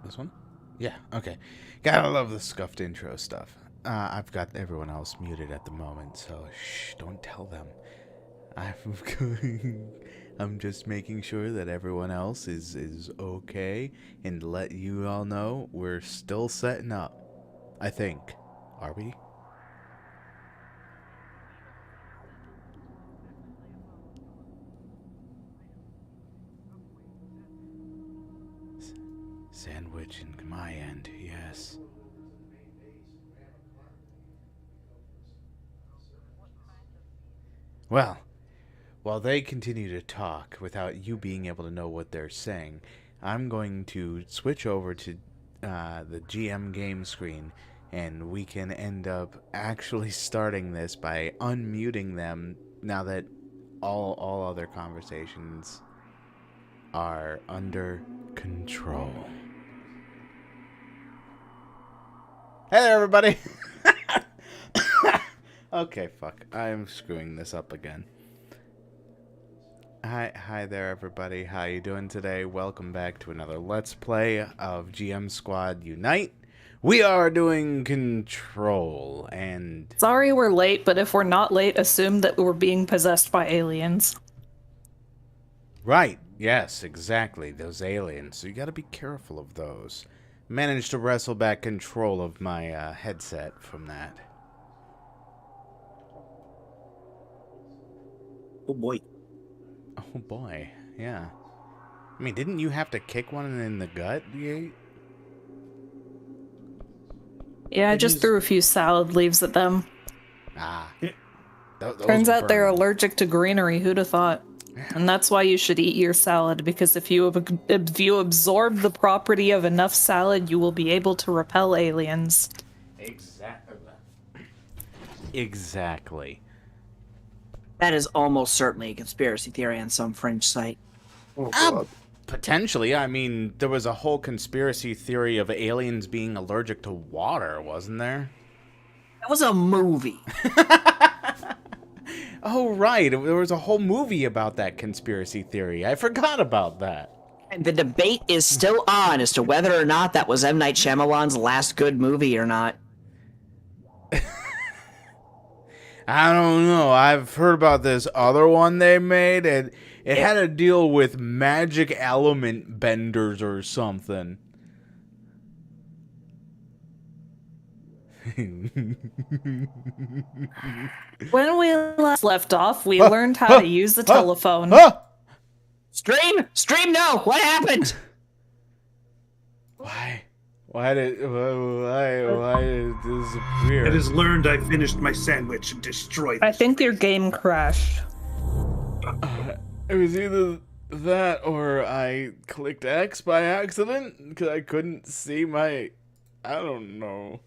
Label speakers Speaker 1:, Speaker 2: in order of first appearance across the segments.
Speaker 1: This one? Yeah, okay. Gotta love the scuffed intro stuff. I've got everyone else muted at the moment, so shh, don't tell them. I'm just making sure that everyone else is okay, and let you all know we're still setting up. I think. Are we? Sandwich in my end, yes. Well, while they continue to talk without you being able to know what they're saying, I'm going to switch over to the GM game screen, and we can end up actually starting this by unmuting them now that all other conversations are under control. Hey there, everybody! Okay, fuck. I'm screwing this up again. Hi there, everybody. How you doing today? Welcome back to another Let's Play of GM Squad Unite. We are doing Control, and...
Speaker 2: Sorry we're late, but if we're not late, assume that we're being possessed by aliens.
Speaker 1: Right, yes, exactly, those aliens. So you gotta be careful of those. Managed to wrestle back control of my headset from that.
Speaker 3: Oh boy.
Speaker 1: Oh boy, yeah. I mean, didn't you have to kick one in the gut, D8?
Speaker 2: Yeah, I just threw a few salad leaves at them.
Speaker 1: Ah.
Speaker 2: Turns out they're allergic to greenery, who'd have thought?
Speaker 1: Yeah.
Speaker 2: And that's why you should eat your salad, because if you absorb the property of enough salad, you will be able to repel aliens.
Speaker 1: Exactly.
Speaker 3: That is almost certainly a conspiracy theory on some French site.
Speaker 1: Potentially. I mean, there was a whole conspiracy theory of aliens being allergic to water, wasn't there?
Speaker 3: That was a movie.
Speaker 1: Oh, right. There was a whole movie about that conspiracy theory. I forgot about that.
Speaker 3: And the debate is still on as to whether or not that was M. Night Shyamalan's last good movie or not.
Speaker 1: I don't know. I've heard about this other one they made, and it had to deal with magic element benders or something.
Speaker 2: When we last left off, we learned how to use the telephone.
Speaker 3: Stream, no! What happened?
Speaker 1: Why did it disappear?
Speaker 4: It has learned I finished my sandwich and destroyed
Speaker 2: I
Speaker 4: it.
Speaker 2: think your game crashed.
Speaker 1: It was either that or I clicked X by accident because I couldn't see my... I don't know.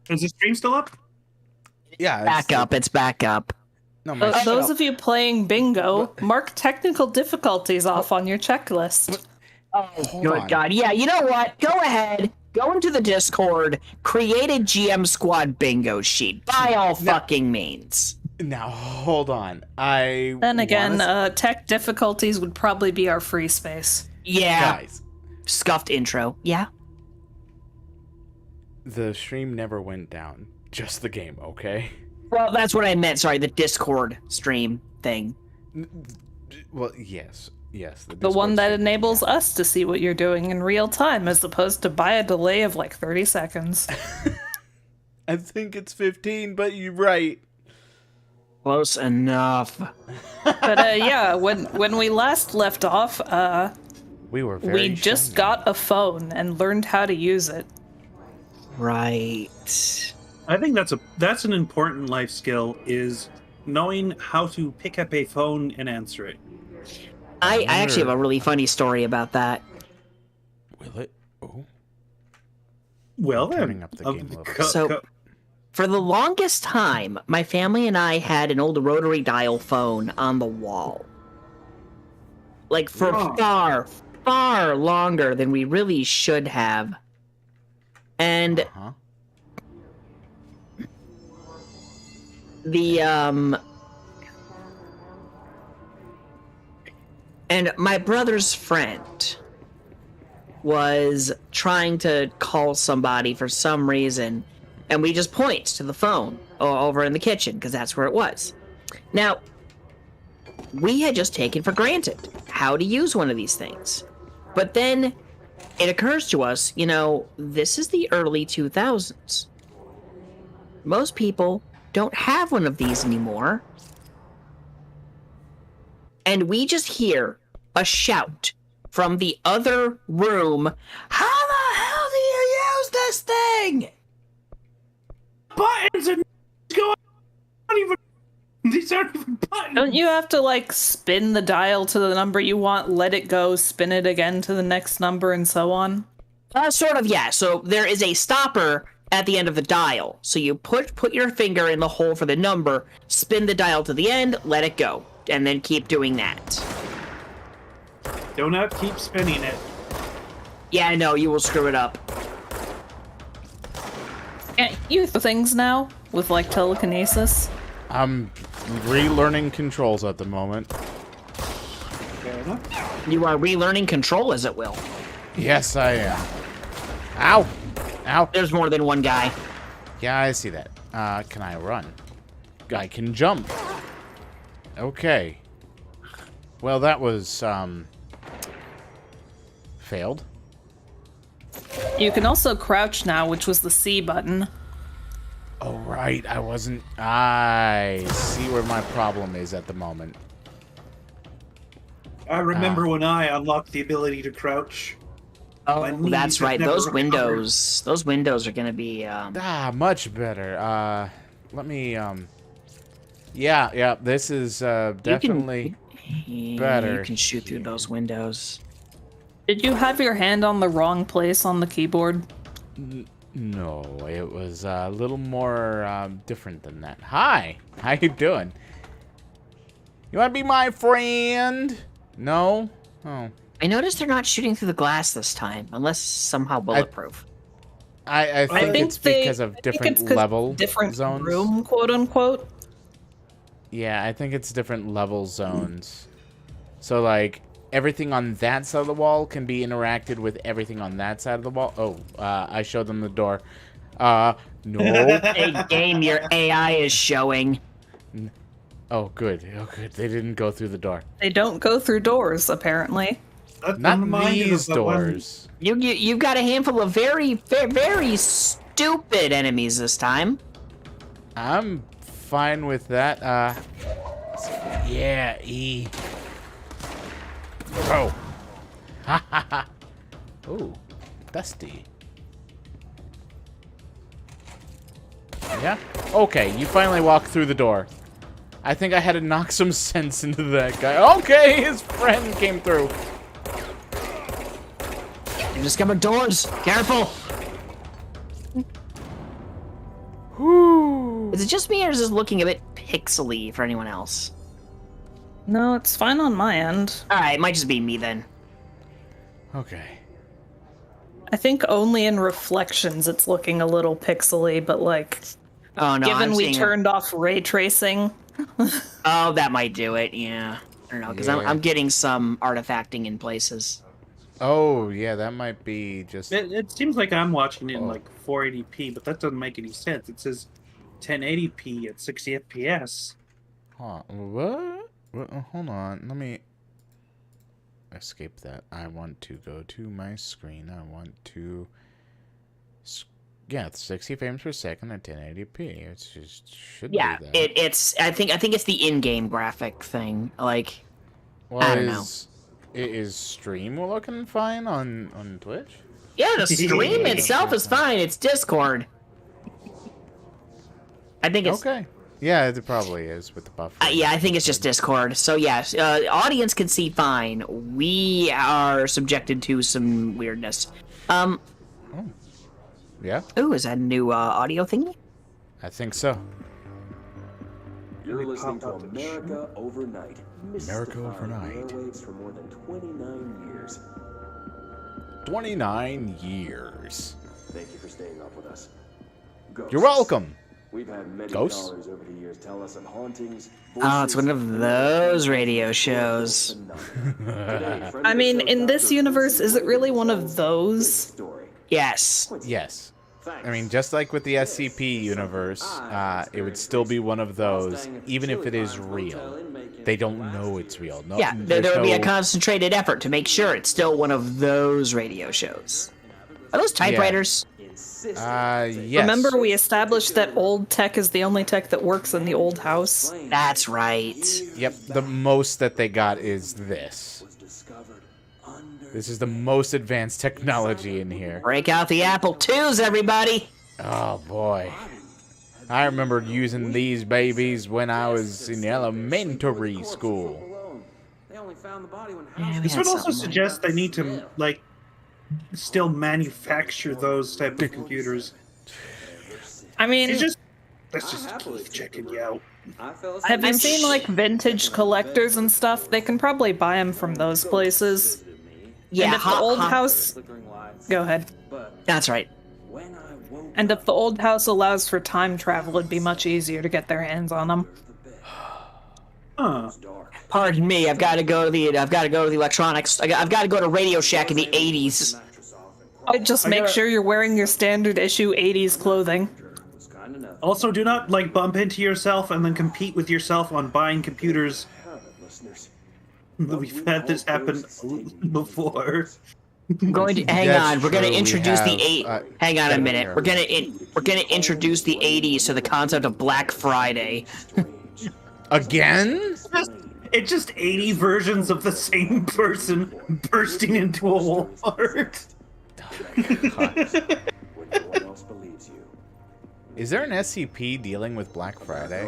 Speaker 4: Is the stream still up?
Speaker 1: Yeah.
Speaker 3: It's back up.
Speaker 1: No,
Speaker 2: Those of you playing bingo, mark technical difficulties off on your checklist.
Speaker 3: Oh, good God. Yeah, you know what? Go ahead. Go into the Discord. Create a GM Squad bingo sheet. By all fucking means.
Speaker 1: Now, hold on.
Speaker 2: Then again, tech difficulties would probably be our free space.
Speaker 3: Yeah.
Speaker 1: Guys,
Speaker 3: Scuffed intro. Yeah.
Speaker 1: the stream never went down. Just the game, okay?
Speaker 3: Well, that's what I meant. Sorry, the Discord stream thing.
Speaker 1: Well, yes. Yes.
Speaker 2: The one that enables us to see what you're doing in real time, as opposed to by a delay of like 30 seconds.
Speaker 1: I think it's 15, but you're right.
Speaker 3: Close enough.
Speaker 2: But yeah, when we last left off,
Speaker 1: we
Speaker 2: just got a phone and learned how to use it.
Speaker 3: Right.
Speaker 4: I think that's an important life skill, is knowing how to pick up a phone and answer it.
Speaker 3: I actually have a really funny story about that.
Speaker 1: Will it? Oh.
Speaker 4: Well,
Speaker 1: Turning
Speaker 4: then.
Speaker 1: up the game a little
Speaker 3: So, for the longest time, my family and I had an old rotary dial phone on the wall. Like, for far, far longer than we really should have. And and my brother's friend was trying to call somebody for some reason, and we just point to the phone over in the kitchen because that's where it was. Now, we had just taken for granted how to use one of these things. But then it occurs to us, this is the early 2000s. Most people don't have one of these anymore. And we just hear a shout from the other room. How the hell do you use this thing?
Speaker 4: Buttons and going on even. These aren't even buttons.
Speaker 2: Don't you have to, like, spin the dial to the number you want, let it go, spin it again to the next number, and so on?
Speaker 3: Sort of, yeah. So there is a stopper at the end of the dial. So you put your finger in the hole for the number, spin the dial to the end, let it go, and then keep doing that.
Speaker 4: Do not keep spinning it.
Speaker 3: Yeah, I know, you will screw it up.
Speaker 2: Can't you use things now with, like, telekinesis?
Speaker 1: I'm relearning controls at the moment.
Speaker 4: Fair enough.
Speaker 3: You are relearning control as it will.
Speaker 1: Yes, I am. Ow! Ow!
Speaker 3: There's more than one guy.
Speaker 1: Yeah, I see that. Can I run? I can jump. Okay. Well, that was, failed.
Speaker 2: You can also crouch now, which was the C button.
Speaker 1: Oh, right. I see where my problem is at the moment.
Speaker 4: I remember when I unlocked the ability to crouch. My
Speaker 3: Oh,
Speaker 4: knees
Speaker 3: that's
Speaker 4: have
Speaker 3: right.
Speaker 4: never
Speaker 3: Those
Speaker 4: recovered.
Speaker 3: windows are gonna be,
Speaker 1: Much better. Let me, yeah, this is, definitely better.
Speaker 3: You can shoot through those windows.
Speaker 2: Did you have your hand on the wrong place on the keyboard?
Speaker 1: No, it was a little more, different than that. Hi! How you doing? You wanna be my friend? No? Oh.
Speaker 3: I noticed they're not shooting through the glass this time, unless somehow bulletproof.
Speaker 1: I think it's because of different level
Speaker 2: different
Speaker 1: zones.
Speaker 2: room, quote unquote.
Speaker 1: Yeah, I think it's different level zones. So, like, everything on that side of the wall can be interacted with everything on that side of the wall. Oh, I showed them the door. No.
Speaker 3: Hey, game, your AI is showing.
Speaker 1: Oh, good. Oh, good. They didn't go through the door.
Speaker 2: They don't go through doors, apparently.
Speaker 1: Not these doors.
Speaker 3: You've got a handful of very, very stupid enemies this time.
Speaker 1: I'm fine with that. Yeah, E. Oh. Ha ha ha. Ooh, dusty. Yeah? Okay, you finally walked through the door. I think I had to knock some sense into that guy. Okay, his friend came through.
Speaker 3: You're discovering doors. Careful.
Speaker 1: Whew.
Speaker 3: Is it just me, or is this looking a bit pixely for anyone else?
Speaker 2: No, it's fine on my end.
Speaker 3: Alright, it might just be me then.
Speaker 1: Okay.
Speaker 2: I think only in reflections it's looking a little pixely, but like,
Speaker 3: Oh no,
Speaker 2: given
Speaker 3: I'm
Speaker 2: we
Speaker 3: seeing
Speaker 2: turned off ray tracing,
Speaker 3: Oh, that might do it, yeah. I don't know, because
Speaker 1: Yeah.
Speaker 3: I'm getting some artifacting in places.
Speaker 1: Oh, yeah, that might be just...
Speaker 4: It seems like I'm watching it in
Speaker 1: Oh.
Speaker 4: like 480p, but that doesn't make any sense. It says 1080p at 60 FPS.
Speaker 1: Huh, what? Hold on, let me... escape that. I want to go to my screen. I want to... Yeah, it's 60 frames per second at 1080p. It just should
Speaker 3: Yeah,
Speaker 1: do that.
Speaker 3: it's. I think it's the in-game graphic thing. Like,
Speaker 1: Well,
Speaker 3: I don't know.
Speaker 1: Is stream looking fine on Twitch?
Speaker 3: yeah, the stream itself is fine. It's Discord. I think it's.
Speaker 1: Okay. Yeah, it probably is with the buffer.
Speaker 3: Yeah, I think it's just Discord. So yes, audience can see fine. We are subjected to some weirdness.
Speaker 1: Yeah,
Speaker 3: Ooh, is that a new audio thingy?
Speaker 1: I think so.
Speaker 5: You're listening to America Overnight.
Speaker 1: America Overnight.
Speaker 5: Airwaves for more than 29 years.
Speaker 1: 29 years.
Speaker 5: Thank you for staying up with us.
Speaker 1: You're welcome.
Speaker 5: We've had many
Speaker 1: Ghosts?
Speaker 5: callers over the years tell us of hauntings.
Speaker 3: Oh, it's one of those radio shows.
Speaker 2: I mean, in this universe, is it really one of those?
Speaker 3: Yes.
Speaker 1: Yes. I mean, just like with the SCP universe, it would still be one of those, even if it is real. They don't know it's real. No,
Speaker 3: Yeah, there
Speaker 1: there's
Speaker 3: would be a
Speaker 1: no-
Speaker 3: concentrated effort to make sure it's still one of those radio shows. Are those typewriters?
Speaker 1: Yes.
Speaker 2: Remember, we established that old tech is the only tech that works in the old house?
Speaker 3: That's right.
Speaker 1: Yep, the most that they got is this. This is the most advanced technology in here.
Speaker 3: Break out the Apple IIs, everybody.
Speaker 1: Oh, boy. I remember using these babies when I was in elementary school.
Speaker 3: Yeah, we
Speaker 4: This
Speaker 3: had
Speaker 4: would also
Speaker 3: something.
Speaker 4: suggest they need to, like, still manufacture those type of computers.
Speaker 2: I mean,
Speaker 4: That's just Keith checking you out.
Speaker 2: have you
Speaker 3: I'm
Speaker 2: seen,
Speaker 3: sh-
Speaker 2: like, vintage collectors and stuff? They can probably buy them from those places.
Speaker 3: Yeah,
Speaker 2: And if the old house... Go ahead.
Speaker 3: That's right.
Speaker 2: And if the old house allows for time travel, it'd be much easier to get their hands on them.
Speaker 4: Huh.
Speaker 3: Pardon me, I've got to go to the electronics. I've got to go to Radio Shack in the 80s.
Speaker 2: Just make sure you're wearing your standard issue 80s clothing.
Speaker 4: Also, do not, like, bump into yourself and then compete with yourself on buying computers. We've had this happen before.
Speaker 3: I'm going to hang
Speaker 1: That's
Speaker 3: on. We're going
Speaker 1: true,
Speaker 3: to
Speaker 1: we
Speaker 3: introduce
Speaker 1: have,
Speaker 3: the eight. Hang on a minute. We're going to introduce the 80s to the concept of Black Friday.
Speaker 1: Again?
Speaker 4: It's just 80 versions of the same person bursting into a Walmart.
Speaker 1: Is there an SCP dealing with Black Friday?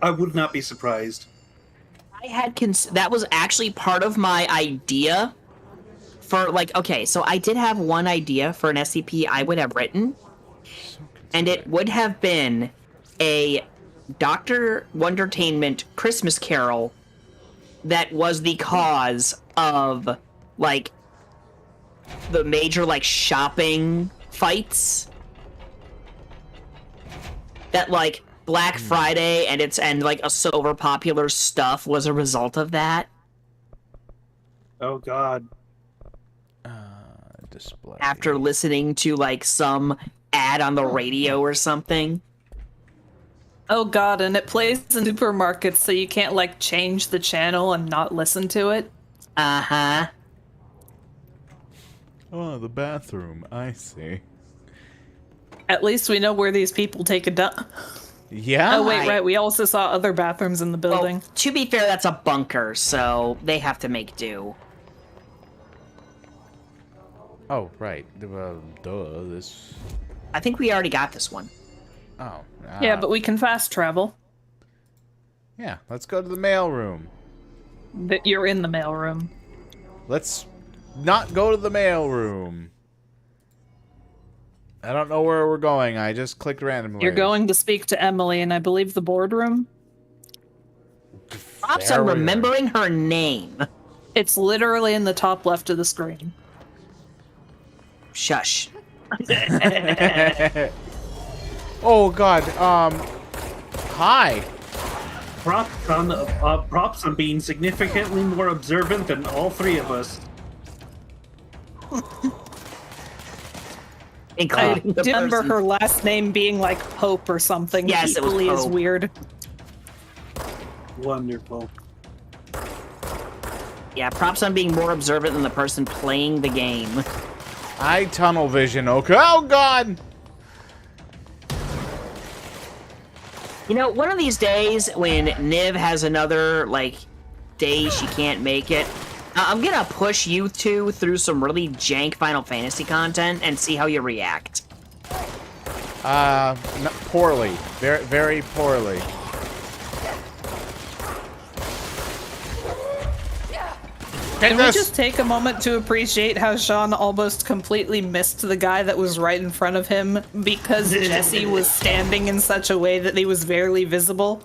Speaker 4: I would not be surprised.
Speaker 3: I had that was actually part of my idea for, like, okay, so I did have one idea for an SCP I would have written, and it would have been a Dr. Wondertainment Christmas Carol that was the cause of, like, the major, like, shopping fights that, like, Black Friday and like a so over popular stuff was a result of that.
Speaker 4: Oh god.
Speaker 1: Display.
Speaker 3: After listening to, like, some ad on the radio or something.
Speaker 2: Oh god, and it plays in supermarkets, so you can't, like, change the channel and not listen to it.
Speaker 3: Uh-huh.
Speaker 1: Oh, the bathroom. I see.
Speaker 2: At least we know where these people take a dump.
Speaker 1: Yeah?
Speaker 2: Oh, wait, right. We also saw other bathrooms in the building.
Speaker 3: Well, to be fair, that's a bunker, so they have to make do.
Speaker 1: Oh, right. Duh, this...
Speaker 3: I think we already got this one.
Speaker 1: Oh.
Speaker 2: Yeah, but we can fast travel.
Speaker 1: Yeah, let's go to the mail room.
Speaker 2: That you're in the mailroom.
Speaker 1: Let's not go to the mail room. I don't know where we're going. I just clicked randomly.
Speaker 2: You're going to speak to Emily in, I believe, the boardroom.
Speaker 3: Props
Speaker 1: There
Speaker 3: on
Speaker 1: we are.
Speaker 3: remembering her name.
Speaker 2: It's literally in the top left of the screen.
Speaker 3: Shush.
Speaker 1: Oh, God. Hi.
Speaker 4: Props on being significantly more observant than all three of us.
Speaker 2: I
Speaker 3: Including the
Speaker 2: remember
Speaker 3: person.
Speaker 2: her last name being like Pope or something.
Speaker 3: Yes, it was
Speaker 2: equally as
Speaker 3: Pope.
Speaker 2: weird.
Speaker 4: Wonderful.
Speaker 3: Yeah, props on being more observant than the person playing the game.
Speaker 1: I tunnel vision. Okay. Oh, God.
Speaker 3: You know, one of these days when Niv has another, like, day she can't make it, I'm gonna push you two through some really jank Final Fantasy content and see how you react.
Speaker 1: Poorly. Very, very poorly.
Speaker 2: Can we just take a moment to appreciate how Sean almost completely missed the guy that was right in front of him because Jesse was standing in such a way that he was barely visible?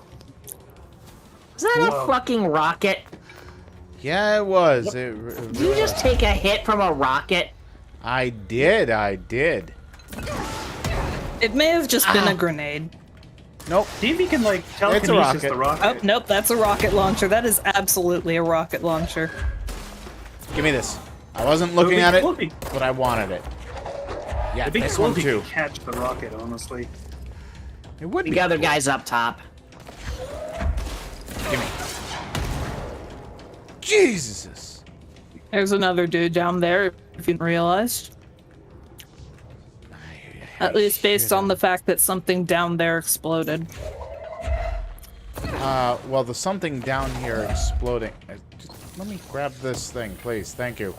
Speaker 3: Is that a fucking rocket?
Speaker 1: Yeah, it was.
Speaker 3: Did you just take a hit from a rocket?
Speaker 1: I did.
Speaker 2: It may have just been a grenade.
Speaker 1: Nope.
Speaker 4: See if you can, like,
Speaker 1: It's a
Speaker 4: telekinesis
Speaker 1: rocket.
Speaker 4: the rocket.
Speaker 2: Oh, nope, that's a rocket launcher. That is absolutely a rocket launcher.
Speaker 1: Give me this. I wasn't looking at it,
Speaker 4: It'd be
Speaker 1: but I wanted it. Yeah,
Speaker 4: It'd be
Speaker 1: this
Speaker 4: cool
Speaker 1: one
Speaker 4: if you
Speaker 1: too.
Speaker 4: could catch the rocket, honestly.
Speaker 1: It would be
Speaker 3: The other
Speaker 1: cool.
Speaker 3: guy's up top.
Speaker 1: Give me. Jesus.
Speaker 2: There's another dude down there, if you didn't realize. At least based on the fact that something down there exploded.
Speaker 1: Well, the something down here exploding. Let me grab this thing, please. Thank you.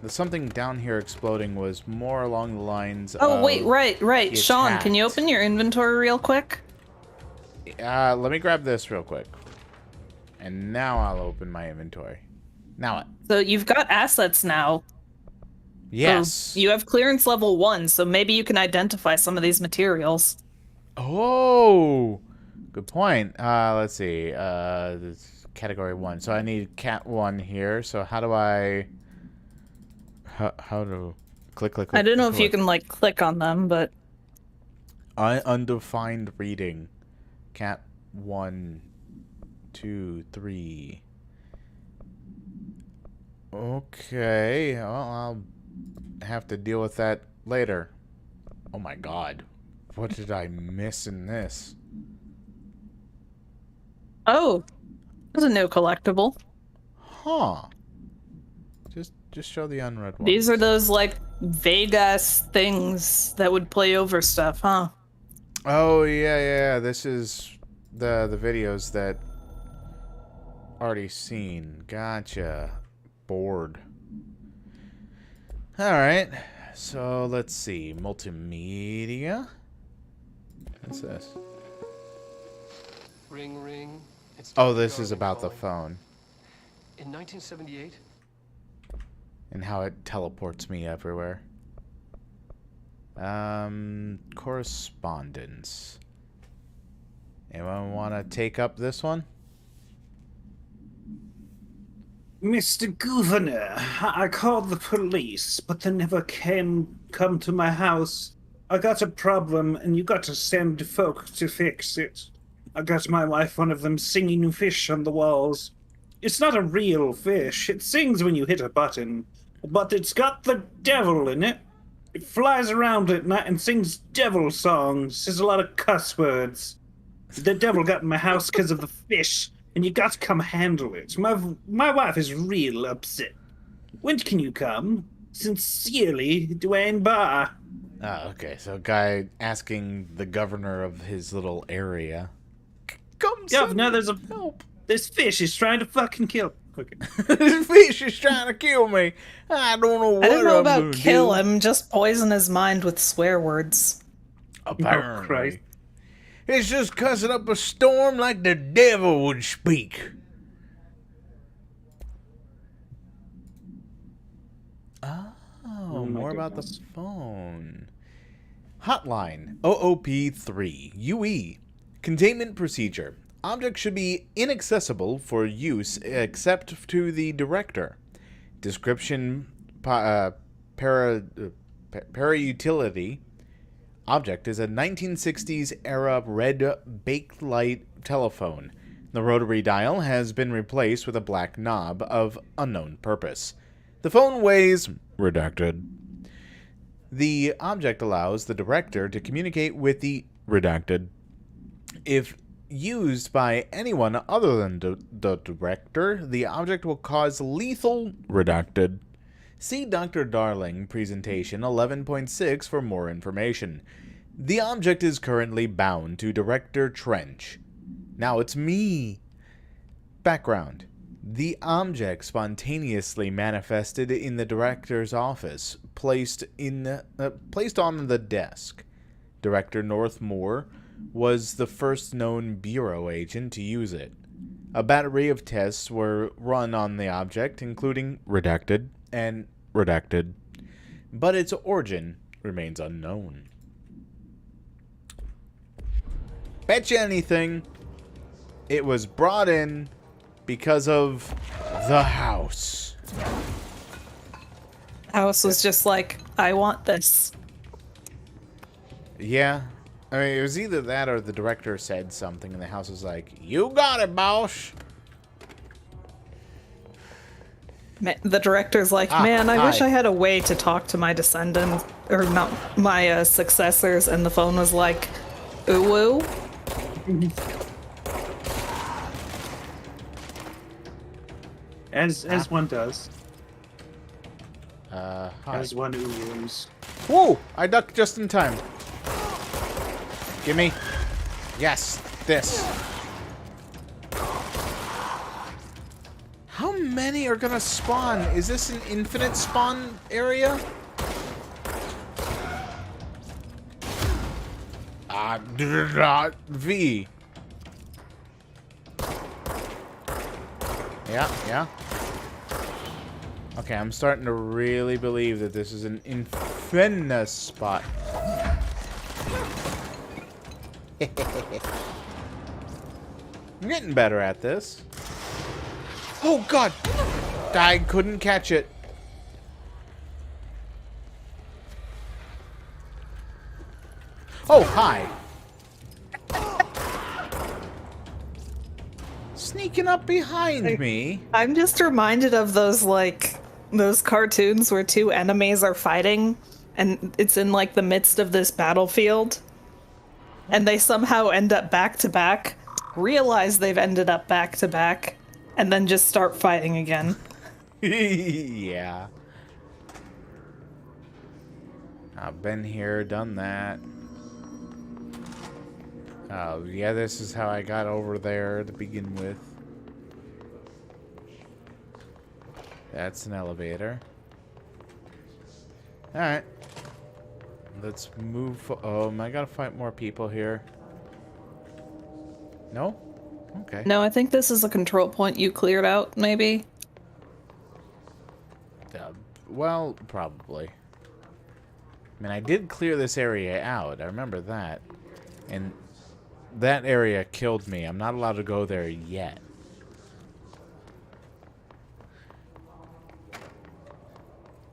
Speaker 1: The something down here exploding was more along the lines of...
Speaker 2: Oh, wait, right.
Speaker 1: the
Speaker 2: Sean, can you
Speaker 1: attack.
Speaker 2: open your inventory real quick?
Speaker 1: Let me grab this real quick. And now I'll open my inventory. Now what?
Speaker 2: So you've got assets now.
Speaker 1: Yes.
Speaker 2: You have clearance level 1, so maybe you can identify some of these materials.
Speaker 1: Oh, good point. Let's see. This category 1. So I need cat 1 here. So how do I... How do... Click.
Speaker 2: I don't know if you can, like, click on them, but...
Speaker 1: Undefined reading. Cat 1, 2, 3. Okay. Well, I'll have to deal with that later. Oh my god. What did I miss in this?
Speaker 2: Oh, there's a new collectible.
Speaker 1: Huh. Just show the unread ones.
Speaker 2: These are those, like, vague-ass things that would play over stuff, huh?
Speaker 1: Oh yeah. This is the videos that already seen. Gotcha. Bored. All right. So let's see. Multimedia. What's this?
Speaker 6: Ring, ring. It's
Speaker 1: Oh,
Speaker 6: Dr.
Speaker 1: this is
Speaker 6: Darling
Speaker 1: about the
Speaker 6: calling.
Speaker 1: phone
Speaker 6: In 1978,
Speaker 1: and how it teleports me everywhere. Correspondence. Anyone want to take up this one?
Speaker 4: Mr. Governor, I called the police, but they never come to my house. I got a problem, and you got to send folk to fix it. I got my wife one of them singing fish on the walls. It's not a real fish. It sings when you hit a button, but it's got the devil in it. It flies around at night and sings devil songs, says a lot of cuss words. The devil got in my house because of the fish, and you got to come handle it. My wife is real upset. When can you come? Sincerely, Dwayne Barr.
Speaker 1: Oh, okay. So, guy asking the governor of his little area. Come,
Speaker 4: Governor, there's
Speaker 1: help.
Speaker 4: this fish is trying to fucking kill. Okay.
Speaker 1: This fish is trying to kill me. I don't know what
Speaker 2: I don't know
Speaker 1: I'm
Speaker 2: about
Speaker 1: gonna
Speaker 2: kill
Speaker 1: do.
Speaker 2: him, just poison his mind with swear words.
Speaker 1: Apparently.
Speaker 4: Christ.
Speaker 1: It's just cussing up a storm like the devil would speak. Oh,
Speaker 4: my
Speaker 1: more about the
Speaker 4: goodness.
Speaker 1: phone. Hotline OOP3 UE. Containment procedure. Object should be inaccessible for use except to the director. Description para-utility. Object is a 1960s era red bakelite telephone. The rotary dial has been replaced with a black knob of unknown purpose. The phone weighs redacted. The object allows the director to communicate with the redacted. If used by anyone other than the director, the object will cause lethal redacted. See Dr. Darling presentation 11.6 for more information. The object is currently bound to Director Trench. Now it's me. Background. The object spontaneously manifested in the director's office, placed on the desk. Director Northmore was the first known bureau agent to use it. A battery of tests were run on the object, including redacted and redacted, but its origin remains unknown. Bet you anything, it was brought in because of the house.
Speaker 2: House was just like, I want this.
Speaker 1: Yeah. I mean, it was either that or the director said something and the house was like, "You got it, boss."
Speaker 2: The director's like, man, I wish I had a way to talk to my descendants, or not, my successors, and the phone was like, ooh.
Speaker 4: As one does.
Speaker 1: Hi.
Speaker 4: As one oohs.
Speaker 1: Whoa! I ducked just in time. Gimme. Yes, this. How many are gonna spawn? Is this an infinite spawn area? V. Yeah. Okay, I'm starting to really believe that this is an infinite spot. I'm getting better at this. Oh god! I couldn't catch it. Oh, hi. Sneaking up behind me.
Speaker 2: I'm just reminded of those, like, those cartoons where two enemies are fighting, and it's in, like, the midst of this battlefield, and they somehow end up back to back, realize they've ended up back to back, and then just start fighting again.
Speaker 1: Yeah. I've been here, done that. Oh, yeah, this is how I got over there to begin with. That's an elevator. Alright. Let's move. Oh, I gotta fight more people here. No? Okay.
Speaker 2: No, I think this is a control point you cleared out, maybe?
Speaker 1: Well, probably. I mean, I did clear this area out. I remember that. And that area killed me. I'm not allowed to go there yet.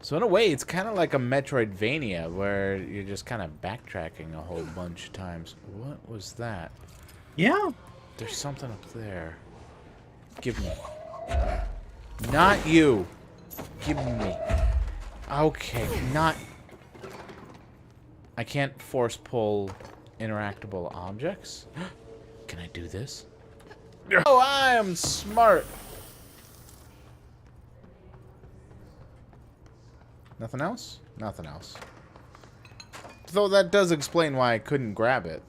Speaker 1: So in a way, it's kind of like a Metroidvania, where you're just kind of backtracking a whole bunch of times. What was that?
Speaker 4: Yeah.
Speaker 1: There's something up there. Give me. Not you. Give me. Okay, not... I can't force pull interactable objects. Can I do this? Oh, I am smart. Nothing else? Nothing else. Though that does explain why I couldn't grab it.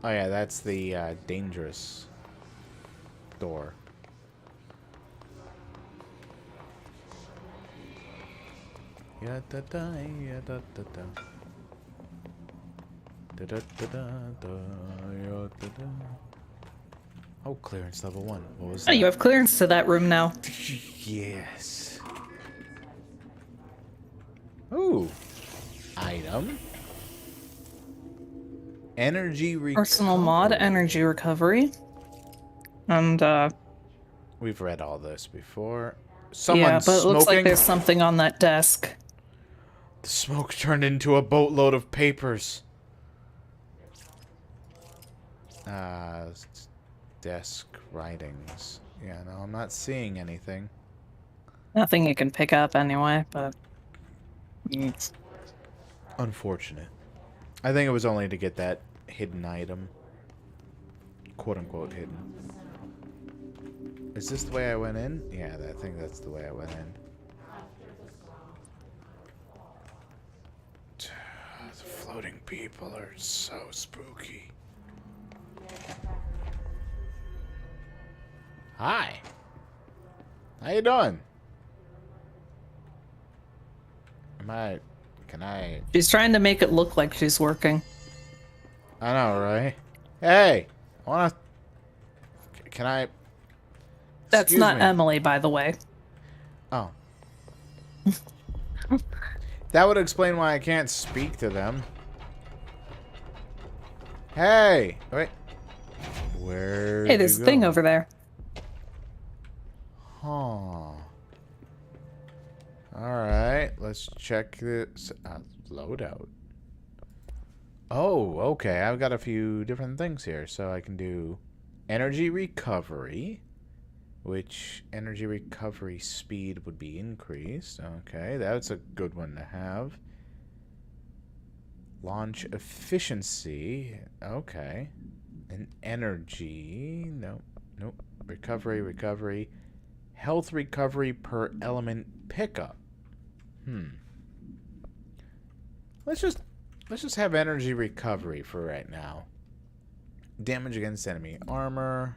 Speaker 1: Oh yeah, that's the dangerous door. Ya da da ya da da da. Da da da da da ya da da. Oh, clearance level 1. What was that?
Speaker 2: Oh, you have clearance to that room now.
Speaker 1: Yes. Ooh. Item. Energy recovery.
Speaker 2: Personal mod, energy recovery. And,
Speaker 1: We've read all this before. Someone's
Speaker 2: yeah, but it
Speaker 1: smoking.
Speaker 2: looks like there's something on that desk.
Speaker 1: The smoke turned into a boatload of papers. Desk writings. Yeah, no, I'm not seeing anything.
Speaker 2: Nothing you can pick up anyway, but... It's...
Speaker 1: Unfortunate. I think it was only to get that hidden item. Quote-unquote hidden. Is this the way I went in? Yeah, I think that's the way I went in. The floating people are so spooky. Hi. How you doing? Can I...
Speaker 2: She's trying to make it look like she's working.
Speaker 1: I know, right? Hey! I wanna... Can I...
Speaker 2: That's
Speaker 1: Excuse
Speaker 2: not
Speaker 1: me.
Speaker 2: Emily, by the way.
Speaker 1: Oh. That would explain why I can't speak to them. Hey! Wait. Where
Speaker 2: Hey, there's a thing over there.
Speaker 1: Huh. Alright, let's check this loadout. Oh, okay. I've got a few different things here. So I can do energy recovery, which energy recovery speed would be increased. Okay, that's a good one to have. Launch efficiency. Okay. And energy. Nope. Nope. Recovery. Health recovery per element pickup. Let's just have energy recovery for right now. Damage against enemy armor.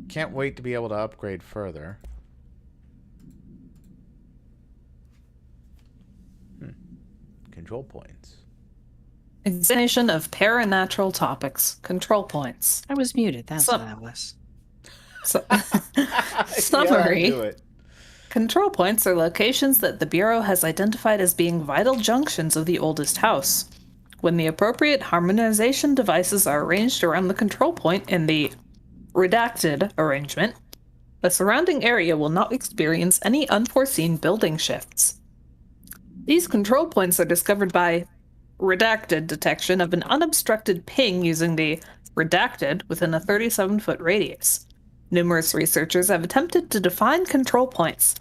Speaker 1: Can't wait to be able to upgrade further. Control points.
Speaker 2: Examination of paranatural topics. Control points.
Speaker 3: I was muted. That's what that was.
Speaker 2: Summary.
Speaker 1: Yeah, do it.
Speaker 2: Control points are locations that the Bureau has identified as being vital junctions of the oldest house. When the appropriate harmonization devices are arranged around the control point in the redacted arrangement, the surrounding area will not experience any unforeseen building shifts. These control points are discovered by redacted detection of an unobstructed ping using the redacted within a 37-foot radius. Numerous researchers have attempted to define control points,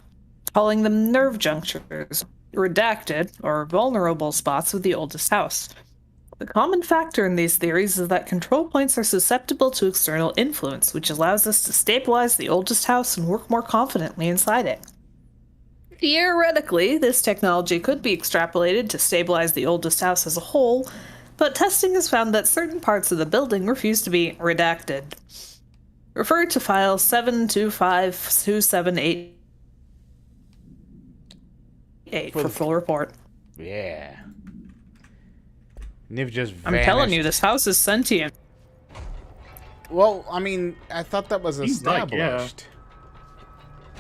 Speaker 2: calling them nerve junctures, redacted, or vulnerable spots of the oldest house. The common factor in these theories is that control points are susceptible to external influence, which allows us to stabilize the oldest house and work more confidently inside it. Theoretically, this technology could be extrapolated to stabilize the oldest house as a whole, but testing has found that certain parts of the building refuse to be redacted. Refer to file 7252788 for full report.
Speaker 1: Yeah. Niv just vanished.
Speaker 2: I'm telling you, this house is sentient.
Speaker 1: Well, I mean, I thought that was
Speaker 7: Seems like,
Speaker 1: established.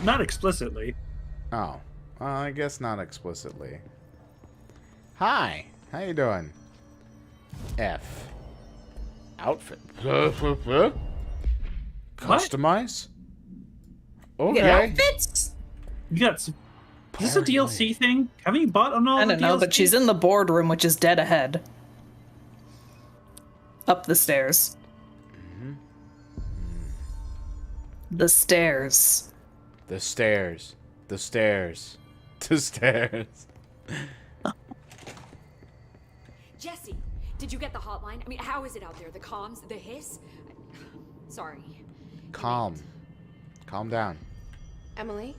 Speaker 7: Not explicitly.
Speaker 1: Oh. Well, I guess not explicitly. Hi. How you doing? F. Outfit. Customize? Okay.
Speaker 2: Outfits?
Speaker 7: You got some. Is this a DLC thing? Haven't you bought on all
Speaker 2: I
Speaker 7: the
Speaker 2: don't know,
Speaker 7: DLC?
Speaker 2: but she's in the boardroom, which is dead ahead. Up the stairs. The stairs.
Speaker 1: The stairs. The stairs. The stairs.
Speaker 8: Jesse, did you get the hotline? I mean, how is it out there? The comms? The hiss? Sorry.
Speaker 1: Calm. Calm down.
Speaker 9: Emily?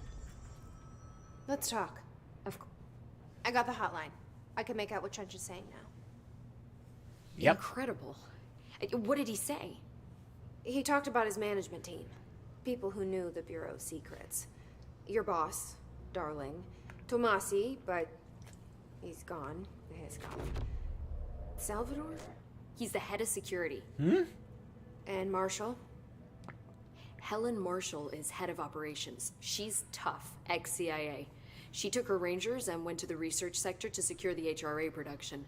Speaker 9: Let's talk. I got the hotline. I can make out what Trench is saying now.
Speaker 1: Yep.
Speaker 8: Incredible. What did he say?
Speaker 9: He talked about his management team. People who knew the Bureau's secrets. Your boss, Darling. Tomasi, but he's gone. He's gone. Salvador?
Speaker 8: He's the head of security.
Speaker 9: And Marshall?
Speaker 8: Helen Marshall is head of operations. She's tough, ex-CIA. She took her Rangers and went to the research sector to secure the HRA production.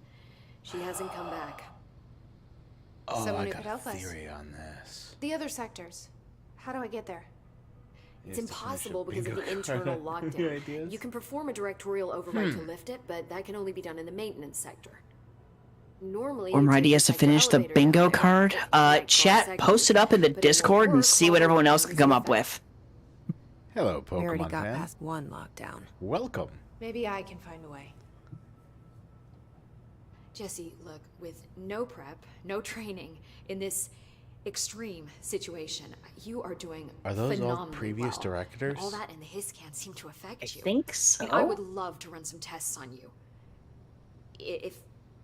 Speaker 8: She hasn't come back.
Speaker 1: Oh,
Speaker 9: Someone
Speaker 1: I
Speaker 9: who
Speaker 1: got
Speaker 9: could help
Speaker 1: a
Speaker 9: us.
Speaker 1: theory on this.
Speaker 9: The other sectors. How do I get there?
Speaker 8: It's impossible because of the internal lockdown. You can perform a directorial override to lift it, but that can only be done in the maintenance sector. Normally,
Speaker 3: One more ideas to finish the bingo card. Chat, post it up in the Discord and see what everyone else can come up with.
Speaker 1: Hello,
Speaker 9: We already
Speaker 1: Pokemon
Speaker 9: got
Speaker 1: fan.
Speaker 9: past one lockdown.
Speaker 1: Welcome.
Speaker 9: Maybe I can find a way.
Speaker 8: Jesse, look, with no prep, no training, in this extreme situation, you are doing
Speaker 1: Are those all
Speaker 8: phenomenally
Speaker 1: previous
Speaker 8: well.
Speaker 1: directors?
Speaker 8: And all that and the hiss can't seem to affect
Speaker 3: I
Speaker 8: you.
Speaker 3: think so.
Speaker 8: I would love to run some tests on you. If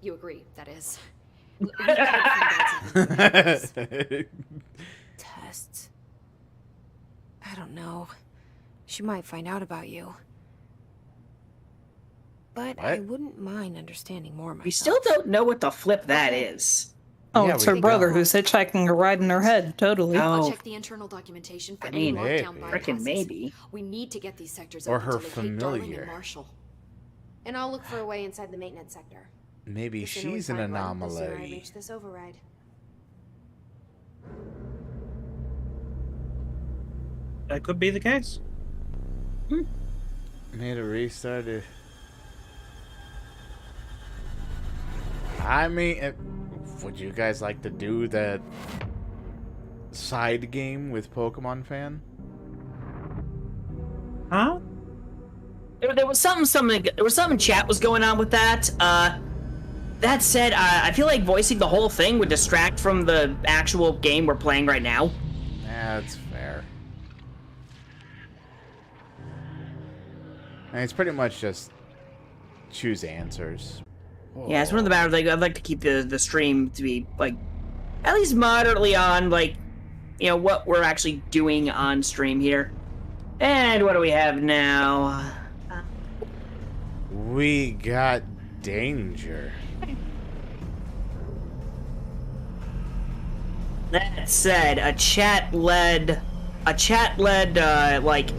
Speaker 8: you agree, that is. We could find out something.
Speaker 9: Tests. I don't know. She might find out about you. But I
Speaker 1: What?
Speaker 9: wouldn't mind understanding more myself.
Speaker 3: We still don't know what the flip that is.
Speaker 2: Oh,
Speaker 1: Yeah,
Speaker 2: it's
Speaker 1: we
Speaker 2: her brother
Speaker 1: don't.
Speaker 2: who's hitchhiking a ride in her head, totally.
Speaker 8: I'll
Speaker 3: Oh,
Speaker 8: check the internal documentation for
Speaker 3: I
Speaker 8: any
Speaker 3: mean,
Speaker 8: lockdown
Speaker 1: maybe.
Speaker 3: frickin'
Speaker 8: bypasses.
Speaker 3: maybe.
Speaker 8: We need to get these sectors
Speaker 1: Or
Speaker 8: open
Speaker 1: her
Speaker 8: to locate Darling
Speaker 1: familiar.
Speaker 8: and Marshall.
Speaker 9: And I'll look for a way inside the maintenance sector.
Speaker 1: Maybe
Speaker 9: The sooner we
Speaker 1: she's an
Speaker 9: find one, the sooner I
Speaker 1: anomaly.
Speaker 9: reach this override.
Speaker 7: That could be the case.
Speaker 1: Need a restart. I mean, would you guys like to do that side game with Pokemon Fan?
Speaker 7: Huh?
Speaker 3: There was something chat was going on with that. That said, I feel like voicing the whole thing would distract from the actual game we're playing right now.
Speaker 1: Yeah, that's fair. And it's pretty much just choose answers.
Speaker 3: Yeah, it's one of the matters. Like, I'd like to keep the stream to be like at least moderately on, like, you know, what we're actually doing on stream here. And what do we have now?
Speaker 1: We got danger.
Speaker 3: That said, a chat-led, like,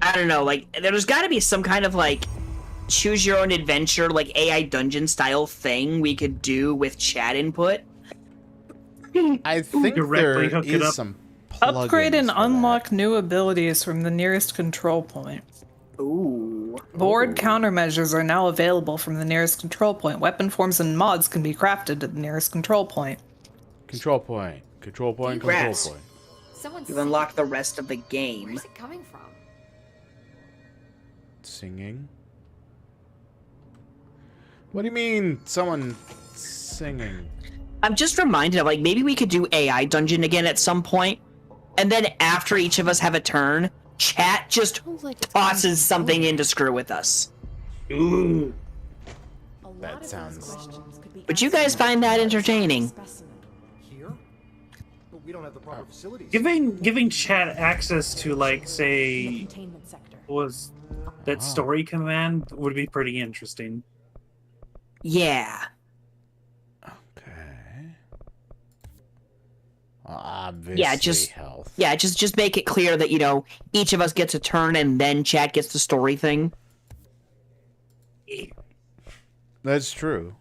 Speaker 3: I don't know, like, there's got to be some kind of, like, choose-your-own-adventure, like, AI dungeon-style thing we could do with chat input.
Speaker 1: I think
Speaker 7: Directly
Speaker 1: there
Speaker 7: hook it
Speaker 1: is
Speaker 7: up.
Speaker 1: some
Speaker 2: Upgrade and
Speaker 1: plugins for
Speaker 2: unlock new abilities from the nearest control point.
Speaker 3: Ooh.
Speaker 2: Board countermeasures are now available from the nearest control point. Weapon forms and mods can be crafted at the nearest control point.
Speaker 1: that. Control point. Control point.
Speaker 3: Congrats.
Speaker 1: Control point.
Speaker 8: Someone's
Speaker 3: You've unlocked the rest of the game.
Speaker 8: Where's it coming from?
Speaker 1: Singing? What do you mean, someone singing?
Speaker 3: I'm just reminded of, like, maybe we could do AI dungeon again at some point, and then after each of us have a turn, chat just tosses something in to screw with us.
Speaker 7: Ooh.
Speaker 1: That sounds...
Speaker 3: Would you guys find that entertaining?
Speaker 10: Here? But we don't have the proper facilities.
Speaker 7: Giving chat access to, like, say, was that story command would be pretty interesting.
Speaker 3: Yeah.
Speaker 1: Okay. Obviously,
Speaker 3: Yeah, just
Speaker 1: health.
Speaker 3: yeah, just make it clear that, you know, each of us gets a turn and then chat gets the story thing.
Speaker 1: That's true.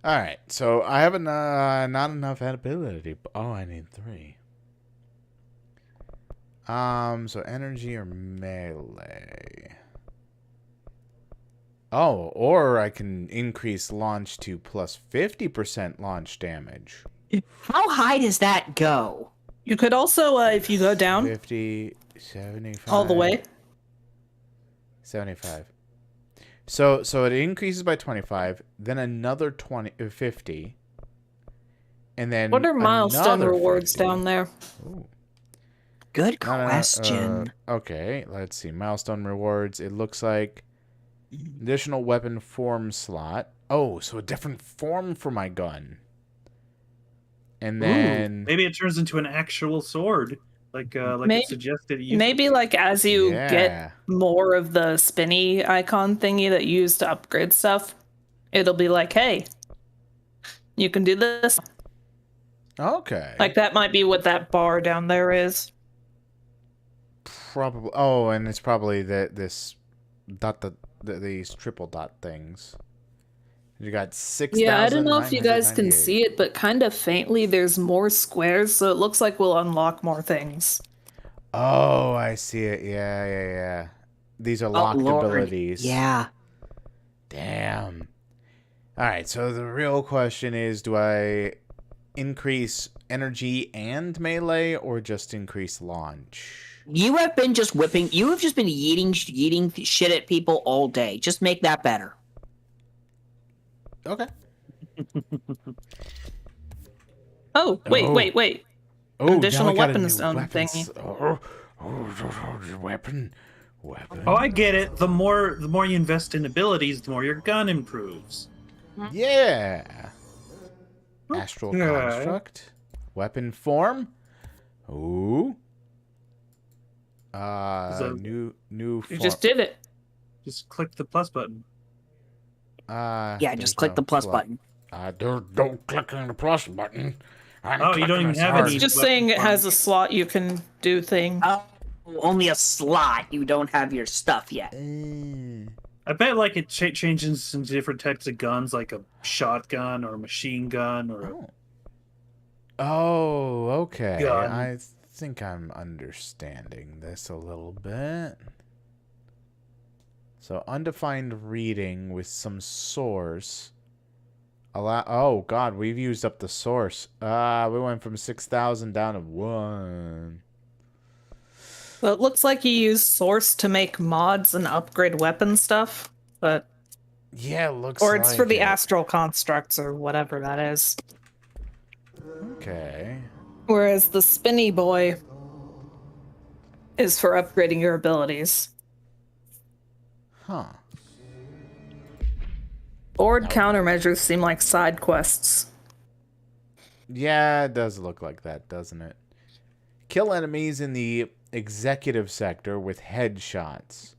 Speaker 1: Alright, so I have not enough ability. Oh, I need 3. So energy or melee. Oh, or I can increase launch to plus 50% launch damage.
Speaker 3: How high does that go?
Speaker 2: You could also, if you go down
Speaker 1: 50, 75.
Speaker 2: all the way,
Speaker 1: 75. So it increases by 25, then another 50, and then
Speaker 2: what are milestone
Speaker 1: another
Speaker 2: rewards
Speaker 1: 50.
Speaker 2: down there?
Speaker 1: Ooh.
Speaker 3: Good question.
Speaker 1: Okay, let's see. Milestone rewards. It looks like additional weapon form slot. Oh, so a different form for my gun. And then
Speaker 7: Ooh, maybe it turns into an actual sword, like
Speaker 2: Maybe-
Speaker 7: it suggested. You
Speaker 2: Maybe like as you
Speaker 1: Yeah.
Speaker 2: get more of the spinny icon thingy that you use to upgrade stuff, it'll be like, hey, you can do this.
Speaker 1: Okay.
Speaker 2: Like that might be what that bar down there is.
Speaker 1: Probably. Oh, and it's probably this dot these triple dot things. You got 6,000.
Speaker 2: Yeah, I don't know if you guys can see it, but kind of faintly there's more squares, so it looks like we'll unlock more things.
Speaker 1: Oh, I see it. Yeah. These are locked
Speaker 3: Lord.
Speaker 1: abilities.
Speaker 3: Yeah.
Speaker 1: Damn. All right, so the real question is, do I increase energy and melee or just increase launch?
Speaker 3: You have been just whipping. You have just been yeeting shit at people all day. Just make that better.
Speaker 1: Okay.
Speaker 2: Oh, wait.
Speaker 1: Oh,
Speaker 2: Additional
Speaker 1: now I got a
Speaker 2: weapon
Speaker 1: new
Speaker 2: stone
Speaker 1: weapon
Speaker 2: thingy.
Speaker 1: Weapon.
Speaker 7: Oh, I get it. The more you invest in abilities, the more your gun improves.
Speaker 1: Yeah. Astral
Speaker 7: Okay.
Speaker 1: construct. Weapon form. Ooh.
Speaker 7: So-
Speaker 1: new
Speaker 2: You
Speaker 1: form.
Speaker 2: just did it.
Speaker 7: Just click the plus button.
Speaker 3: Yeah,
Speaker 1: there's
Speaker 3: just click
Speaker 1: no
Speaker 3: the plus
Speaker 1: plug.
Speaker 3: button.
Speaker 1: Don't click on the plus button. I'm
Speaker 7: Oh, you don't
Speaker 1: clicking
Speaker 7: even
Speaker 1: as
Speaker 7: have
Speaker 1: hard.
Speaker 7: any-
Speaker 2: It's just
Speaker 7: weapon
Speaker 2: saying it has a
Speaker 7: farms.
Speaker 2: slot you can do thing.
Speaker 3: Oh, only a slot. You don't have your stuff yet.
Speaker 7: I bet like it changes into different types of guns, like a shotgun or a machine gun or a...
Speaker 1: Oh, okay.
Speaker 7: Gun.
Speaker 1: I think I'm understanding this a little bit. So, undefined reading with some source. Oh, God, we've used up the source. We went from 6,000 down to 1.
Speaker 2: Well, it looks like you use source to make mods and upgrade weapon stuff, but...
Speaker 1: Yeah, it looks
Speaker 2: Or it's
Speaker 1: like
Speaker 2: for the
Speaker 1: it.
Speaker 2: astral constructs or whatever that is.
Speaker 1: Okay.
Speaker 2: Whereas the spinny boy is for upgrading your abilities.
Speaker 1: Huh.
Speaker 2: Board countermeasures seem like side quests.
Speaker 1: Yeah, it does look like that, doesn't it? Kill enemies in the executive sector with headshots.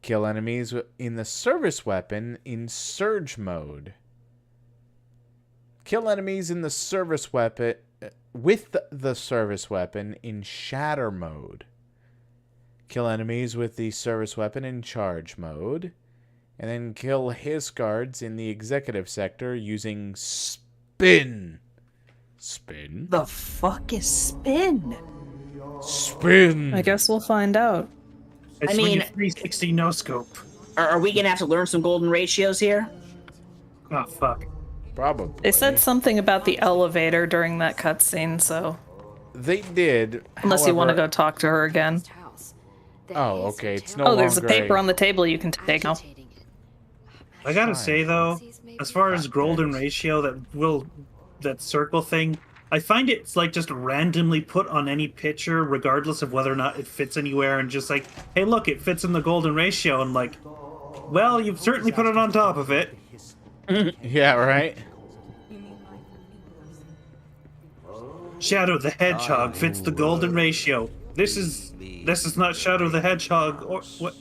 Speaker 1: Kill enemies in the service weapon in surge mode. Kill enemies in the service weapon with the service weapon in shatter mode. Kill enemies with the service weapon in charge mode. And then kill his guards in the executive sector using spin. Spin?
Speaker 3: The fuck is spin?
Speaker 1: Spin!
Speaker 2: I guess we'll find out.
Speaker 7: It's
Speaker 3: I
Speaker 7: when you
Speaker 3: mean-
Speaker 7: 360 no scope.
Speaker 3: Are we gonna have to learn some golden ratios here?
Speaker 7: Oh fuck.
Speaker 1: Probably.
Speaker 2: They said something about the elevator during that cutscene, so...
Speaker 1: They did.
Speaker 2: Unless you want to
Speaker 1: however-
Speaker 2: go talk to her again.
Speaker 1: Oh, okay. It's no
Speaker 2: Oh, there's a
Speaker 1: longer
Speaker 2: paper on the table you can take now.
Speaker 7: I gotta say though, as far as golden ratio, that circle thing, I find it's like just randomly put on any picture, regardless of whether or not it fits anywhere, and just like, hey, look, it fits in the golden ratio, and like, well, you've certainly put it on top of it.
Speaker 1: Yeah, right?
Speaker 7: Shadow the Hedgehog fits the golden ratio. This is not Shadow the Hedgehog or what?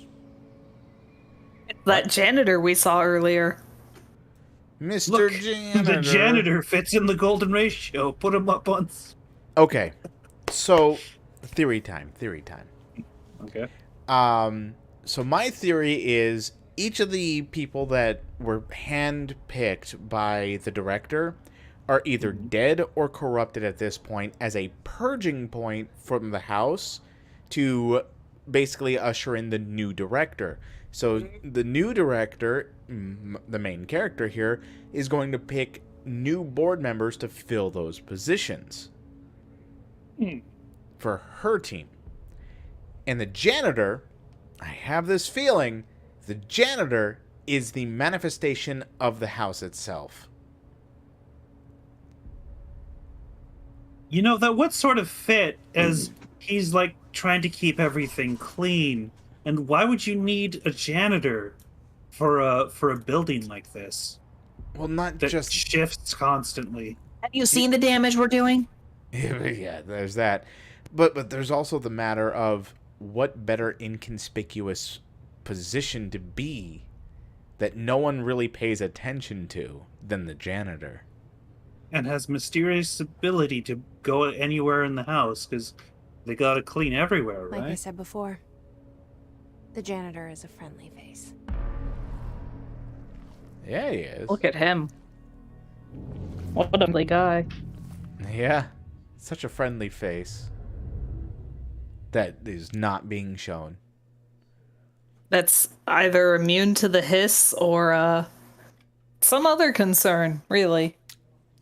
Speaker 2: That janitor we saw earlier.
Speaker 1: Mr.
Speaker 7: Look,
Speaker 1: Janitor.
Speaker 7: the janitor fits in the golden ratio. Put him up on.
Speaker 1: Okay. So, theory time.
Speaker 7: Okay.
Speaker 1: So my theory is each of the people that were handpicked by the director are either dead or corrupted at this point as a purging point from the house to basically usher in the new director. So the new director, the main character here, is going to pick new board members to fill those positions for her team. And the janitor, I have this feeling, the janitor is the manifestation of the house itself.
Speaker 7: You know, that would sort of fit, as he's like trying to keep everything clean. And why would you need a janitor for a building like this
Speaker 1: Well, not
Speaker 7: that
Speaker 1: just
Speaker 7: shifts constantly?
Speaker 3: Have you seen the damage we're doing?
Speaker 1: yeah, there's that. But there's also the matter of what better inconspicuous position to be that no one really pays attention to than the janitor.
Speaker 7: And has mysterious ability to go anywhere in the house, because they gotta clean everywhere, right?
Speaker 9: Like I said before, the janitor is a friendly face.
Speaker 1: Yeah, he is.
Speaker 2: Look at him. What a lovely guy.
Speaker 1: Yeah, such a friendly face that is not being shown.
Speaker 2: That's either immune to the hiss or some other concern, really.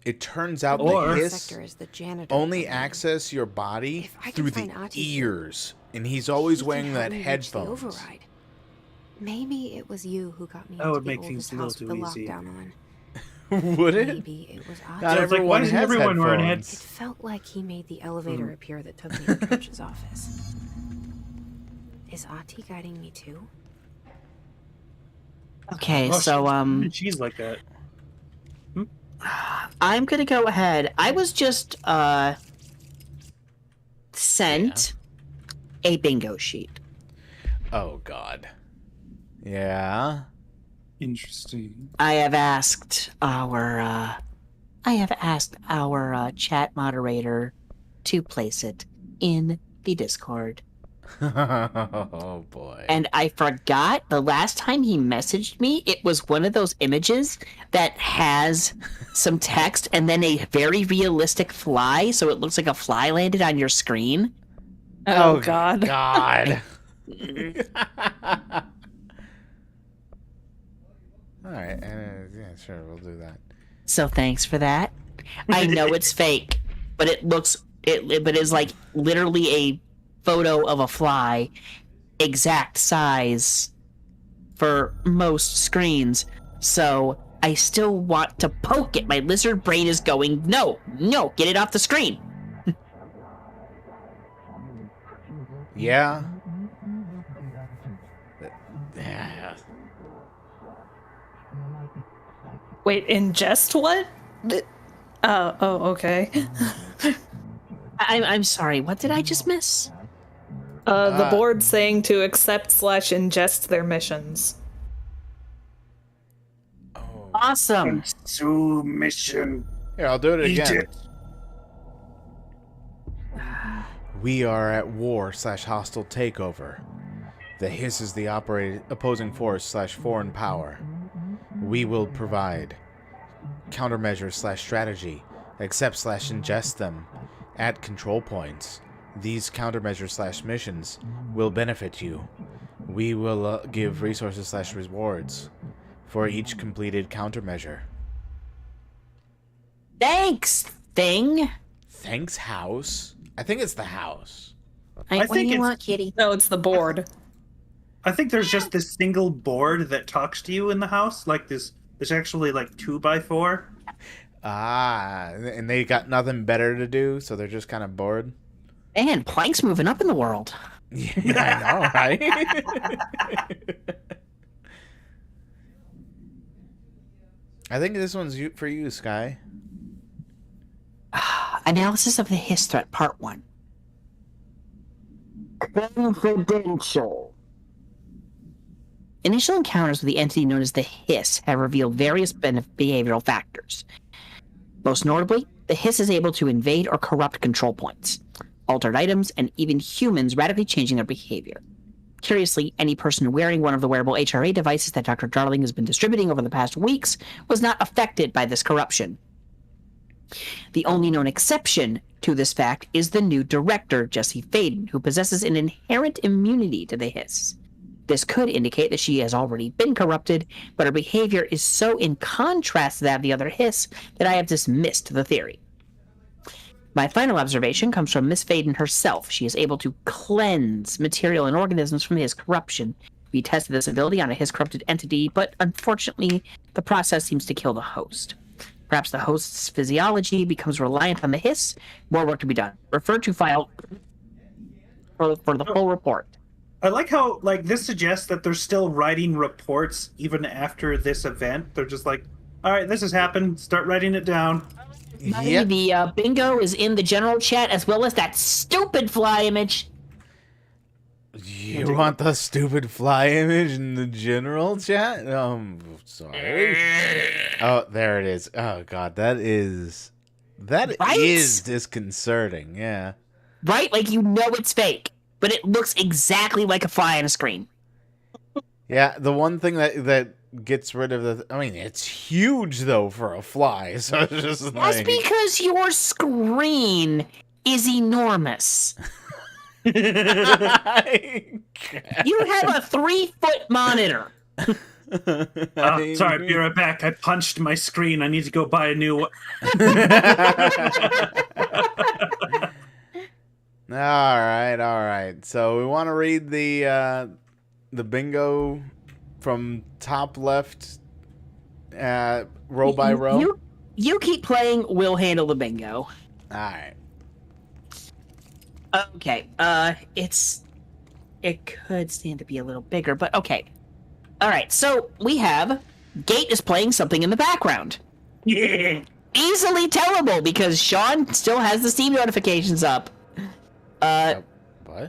Speaker 1: It turns out
Speaker 7: Or-
Speaker 1: the hiss
Speaker 9: Sector is the janitor
Speaker 1: only
Speaker 9: program.
Speaker 1: access your body
Speaker 9: If I can
Speaker 1: through the
Speaker 9: find Ati,
Speaker 1: ears, and he's always
Speaker 9: He can
Speaker 1: wearing
Speaker 9: help
Speaker 1: that
Speaker 9: me reach the
Speaker 1: headphones.
Speaker 9: override. Maybe it was you who got me
Speaker 7: That
Speaker 9: into
Speaker 7: would
Speaker 9: the
Speaker 7: make things
Speaker 9: oldest
Speaker 7: a little
Speaker 9: house with
Speaker 7: too
Speaker 9: the
Speaker 7: easy.
Speaker 9: lockdown on.
Speaker 1: Would it?
Speaker 9: Maybe it was Ati.
Speaker 1: Not
Speaker 7: I was like, why
Speaker 1: everyone
Speaker 7: doesn't
Speaker 1: has
Speaker 7: everyone wear an
Speaker 1: headphones.
Speaker 9: It felt like he made the elevator appear that took me to Coach's office. Is Ati guiding me too?
Speaker 3: Okay,
Speaker 7: Oh,
Speaker 3: so
Speaker 7: she's like that.
Speaker 3: I'm gonna go ahead. I was just sent a bingo sheet.
Speaker 1: Oh, God. Yeah?
Speaker 7: Interesting.
Speaker 3: I have asked our chat moderator to place it in the Discord.
Speaker 1: Oh boy.
Speaker 3: And I forgot the last time he messaged me, it was one of those images that has some text and then a very realistic fly, so it looks like a fly landed on your screen.
Speaker 2: Oh God.
Speaker 1: God. All right. Yeah, sure. We'll do that.
Speaker 3: So thanks for that. I know it's fake, but but it's like literally a photo of a fly, exact size for most screens. So I still want to poke it. My lizard brain is going, no, get it off the screen.
Speaker 1: Yeah.
Speaker 2: Wait, ingest what? Oh, okay.
Speaker 3: I'm sorry, what did I just miss?
Speaker 2: The board saying to accept/ingest their missions.
Speaker 3: Awesome.
Speaker 4: Consume mission.
Speaker 1: Here, I'll do it
Speaker 4: Eat
Speaker 1: again.
Speaker 4: it.
Speaker 1: We are at war/hostile takeover. The Hiss is the opposing force/foreign power. We will provide countermeasures/strategy. Accept/ingest them at control points. These countermeasures/missions will benefit you. We will give resources/rewards for each completed countermeasure.
Speaker 3: Thanks, thing.
Speaker 1: Thanks, house. I think it's the house.
Speaker 3: I
Speaker 4: think
Speaker 3: you
Speaker 4: it's-
Speaker 3: want, kitty.
Speaker 2: No, it's the board.
Speaker 7: I think there's just this single board that talks to you in the house. Like this, there's actually like 2x4.
Speaker 1: And they got nothing better to do, so they're just kind of bored.
Speaker 3: Man, Plank's moving up in the world.
Speaker 1: Yeah, I know, right? I think this one's for you, Sky.
Speaker 3: Analysis of the Hiss threat, part 1. Confidential. Initial encounters with the entity known as the Hiss have revealed various behavioral factors. Most notably, the Hiss is able to invade or corrupt control points, altered items, and even humans, radically changing their behavior. Curiously, any person wearing one of the wearable HRA devices that Dr. Darling has been distributing over the past weeks was not affected by this corruption. The only known exception to this fact is the new director, Jesse Faden, who possesses an inherent immunity to the Hiss. This could indicate that she has already been corrupted, but her behavior is so in contrast to that of the other Hiss that I have dismissed the theory. My final observation comes from Miss Faden herself. She is able to cleanse material and organisms from Hiss corruption. We tested this ability on a Hiss corrupted entity, but unfortunately, the process seems to kill the host. Perhaps the host's physiology becomes reliant on the Hiss. More work to be done. Refer to file for the full report.
Speaker 7: I like how this suggests that they're still writing reports even after this event. They're just like, all right, this has happened. Start writing it down.
Speaker 1: Yep.
Speaker 3: The bingo is in the general chat as well as that stupid fly image.
Speaker 1: You want the stupid fly image in the general chat? Sorry. Oh, there it is. Oh God, that is disconcerting. Yeah.
Speaker 3: Right? Like, you know it's fake, but it looks exactly like a fly on a screen.
Speaker 1: Yeah, the one thing that gets rid of the... I mean, it's huge, though, for a fly, so it's just
Speaker 3: That's
Speaker 1: like...
Speaker 3: because your screen is enormous. You have a 3-foot monitor.
Speaker 7: Sorry, be right back. I punched my screen. I need to go buy a new one.
Speaker 1: All right. So we want to read the bingo from top left, row by row.
Speaker 3: You keep playing. We'll handle the bingo.
Speaker 1: All right.
Speaker 3: Okay. It could stand to be a little bigger, but okay. All right. So we have Gate is playing something in the background.
Speaker 7: Yeah.
Speaker 3: Easily tellable because Sean still has the Steam notifications up.
Speaker 1: What?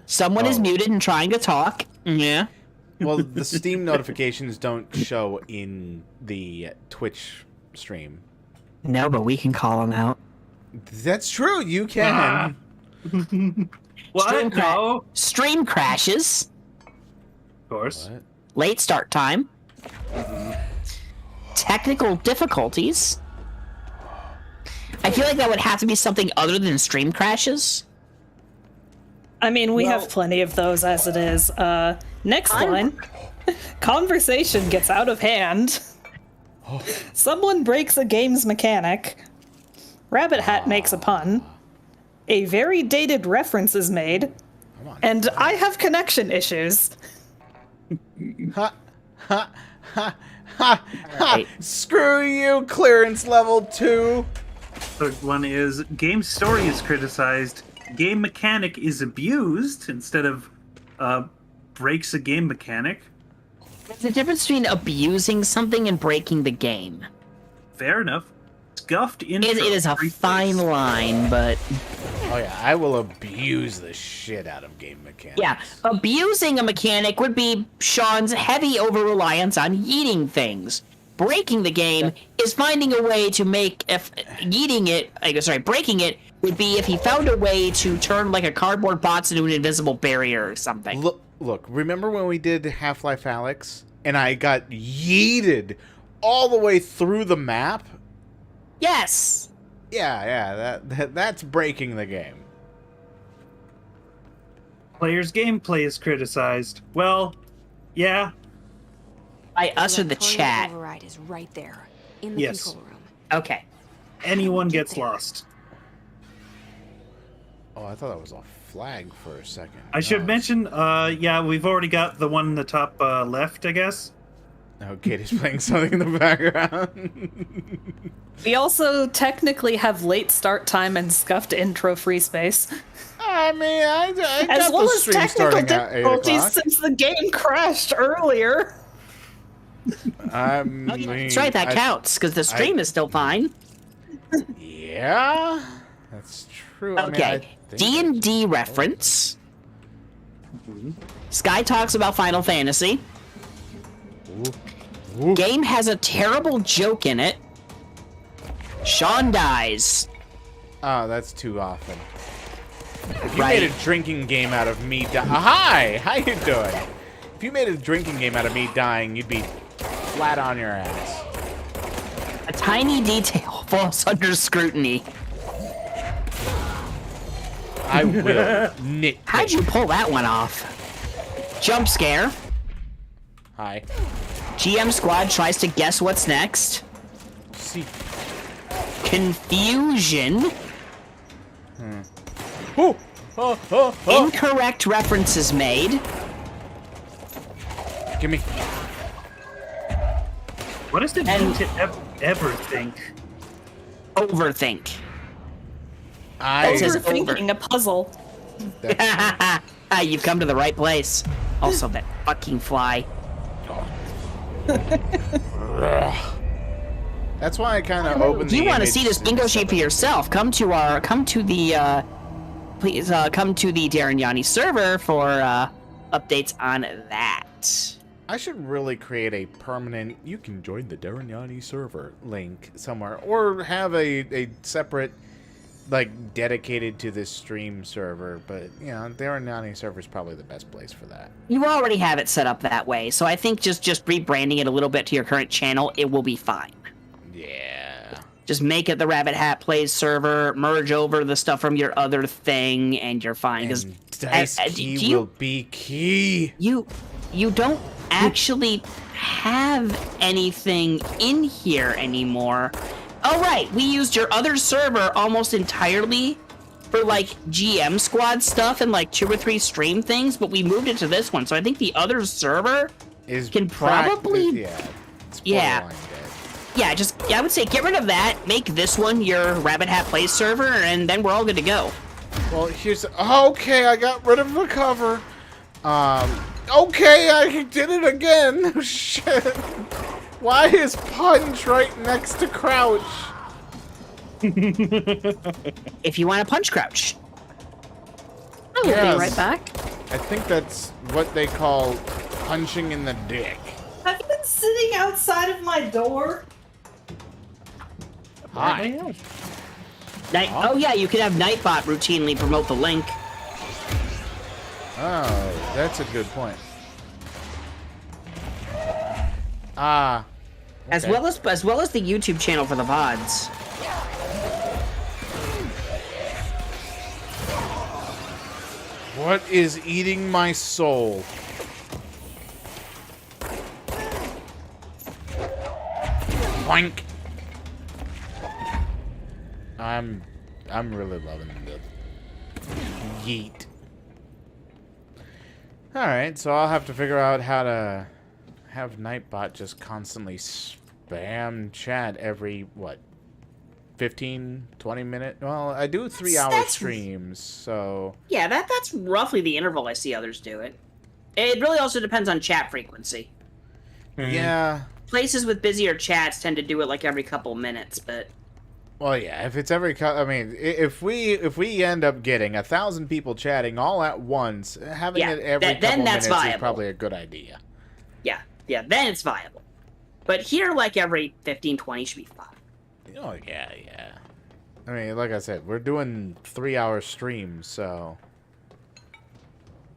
Speaker 3: Someone is muted and trying to talk. Yeah.
Speaker 1: Well, the Steam notifications don't show in the Twitch stream.
Speaker 3: No, but we can call him out.
Speaker 1: That's true. You can.
Speaker 7: What? No.
Speaker 3: Stream crashes.
Speaker 7: Of course.
Speaker 1: What?
Speaker 3: Late start time. Technical difficulties. I feel like that would have to be something other than stream crashes.
Speaker 2: I mean, we have plenty of those as it is. Next line. Conversation gets out of hand. Someone breaks a game's mechanic. Rabbit Hat makes a pun. A very dated reference is made. And I have connection issues.
Speaker 1: Ha, ha, ha, ha, ha. Screw you, clearance level 2.
Speaker 7: Third one is game story is criticized. Game mechanic is abused instead of breaks a game mechanic.
Speaker 3: There's a difference between abusing something and breaking the game.
Speaker 7: Fair enough. Scuffed intro.
Speaker 3: It is a fine line, but...
Speaker 1: Oh yeah, I will abuse the shit out of game mechanics.
Speaker 3: Yeah, abusing a mechanic would be Sean's heavy over-reliance on yeeting things. Breaking the game is finding a way to make... breaking it would be if he found a way to turn like a cardboard box into an invisible barrier or something.
Speaker 1: Look, remember when we did Half-Life Alyx and I got yeeted all the way through the map?
Speaker 3: Yes.
Speaker 1: Yeah, that's breaking the game.
Speaker 7: Player's gameplay is criticized. Well, yeah.
Speaker 3: I ushered the chat.
Speaker 9: Override is right there in the
Speaker 7: Yes.
Speaker 9: control room.
Speaker 3: Okay.
Speaker 7: Anyone gets lost.
Speaker 1: Oh, I thought that was a flag for a second.
Speaker 7: I should mention, yeah, we've already got the one in the top left, I guess.
Speaker 1: Oh, Katie's playing something in the background.
Speaker 2: We also technically have late start time and scuffed intro free space.
Speaker 1: I mean, I got
Speaker 2: As well
Speaker 1: the
Speaker 2: as
Speaker 1: stream
Speaker 2: technical
Speaker 1: starting at 8
Speaker 2: difficulties
Speaker 1: o'clock.
Speaker 2: since the game crashed earlier.
Speaker 1: I mean,
Speaker 3: That's right, that counts, because the stream is still fine.
Speaker 1: Yeah, that's true.
Speaker 3: Okay, D&D reference. Sky talks about Final Fantasy. Game has a terrible joke in it. Sean dies.
Speaker 1: Oh, that's too often. If you
Speaker 3: Right.
Speaker 1: made a drinking game out of me Hi! How you doing? If you made a drinking game out of me dying, you'd be flat on your ass.
Speaker 3: A tiny detail falls under scrutiny.
Speaker 1: I will nit.
Speaker 3: How'd you pull that one off? Jump scare.
Speaker 1: Hi.
Speaker 3: GM squad tries to guess what's next.
Speaker 1: See.
Speaker 3: Confusion.
Speaker 1: Oh, oh, oh, oh.
Speaker 3: Incorrect references made.
Speaker 1: Give me.
Speaker 7: What is the
Speaker 3: And-
Speaker 7: need to ever think?
Speaker 3: Overthink.
Speaker 1: I.
Speaker 3: says
Speaker 2: Overthinking a puzzle.
Speaker 3: You've come to the right place. Also, that fucking fly.
Speaker 1: That's why I kind of opened the
Speaker 3: If you want to
Speaker 1: image
Speaker 3: see this
Speaker 1: and
Speaker 3: bingo
Speaker 1: stuff
Speaker 3: sheet for yourself, come to the Darren Yanni server for updates on that.
Speaker 1: I should really create a permanent, you can join the Darren Yanni server link somewhere, or have a separate, like, dedicated to this stream server, but, you know, Darren Yanni server is probably the best place for that.
Speaker 3: You already have it set up that way, so I think just rebranding it a little bit to your current channel, it will be fine.
Speaker 1: Yeah.
Speaker 3: Just make it the Rabbit Hat Plays server, merge over the stuff from your other thing, and you're fine. Because
Speaker 1: And dice key will be key.
Speaker 3: You don't actually have anything in here anymore. Oh right, we used your other server almost entirely for like GM squad stuff and like 2 or 3 stream things, but we moved it to this one. So I think the other server can probably
Speaker 1: Yeah.
Speaker 3: I would say get rid of that, make this one your Rabbit Hat Plays server, and then we're all good to go.
Speaker 1: Well, here's... Okay, I got rid of the cover. Okay, I did it again. Shit. Why is punch right next to crouch?
Speaker 3: If you want to punch crouch.
Speaker 2: I will be right back.
Speaker 1: I think that's what they call punching in the dick.
Speaker 2: I've been sitting outside of my door.
Speaker 1: Hi.
Speaker 3: Oh yeah, you can have Nightbot routinely promote the link.
Speaker 1: Oh, that's a good point. Ah. Okay.
Speaker 3: As well as the YouTube channel for the VODs.
Speaker 1: What is eating my soul? Boink. I'm really loving the yeet. Alright, so I'll have to figure out how to have Nightbot just constantly spam chat every, what, 15, 20 minutes? Well, I do 3-hour streams, so...
Speaker 3: Yeah, that's roughly the interval I see others do it. It really also depends on chat frequency.
Speaker 1: Yeah.
Speaker 3: Places with busier chats tend to do it like every couple minutes, but...
Speaker 1: Well, yeah, if it's every... I mean, if we end up getting 1,000 people chatting all at once, having it every couple minutes is probably a good idea.
Speaker 3: Yeah, then it's viable. But here, like every 15, 20 should be fine.
Speaker 1: Oh, yeah. I mean, like I said, we're doing 3-hour streams, so...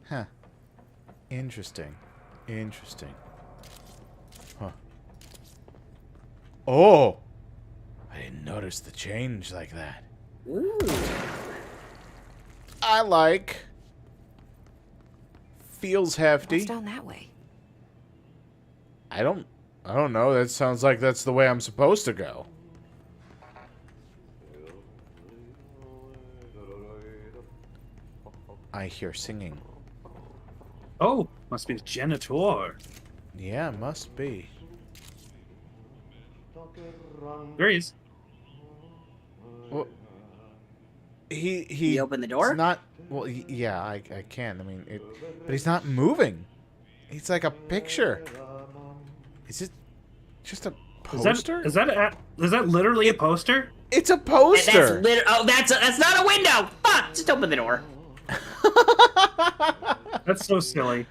Speaker 1: Huh. Interesting. Huh. Oh! I didn't notice the change like that.
Speaker 3: Ooh.
Speaker 1: I like. Feels hefty.
Speaker 9: What's down that way?
Speaker 1: I don't know. That sounds like that's the way I'm supposed to go. I hear singing.
Speaker 7: Oh, must be the janitor.
Speaker 1: Yeah, must be.
Speaker 7: There he is.
Speaker 1: Well, he
Speaker 3: opened the door?
Speaker 1: Not well. Yeah, I can. I mean, but he's not moving. He's like a picture. Is it just a poster?
Speaker 7: Is that literally a poster?
Speaker 1: It's a poster.
Speaker 3: That's not a window. Fuck! Just open the door.
Speaker 7: That's so silly.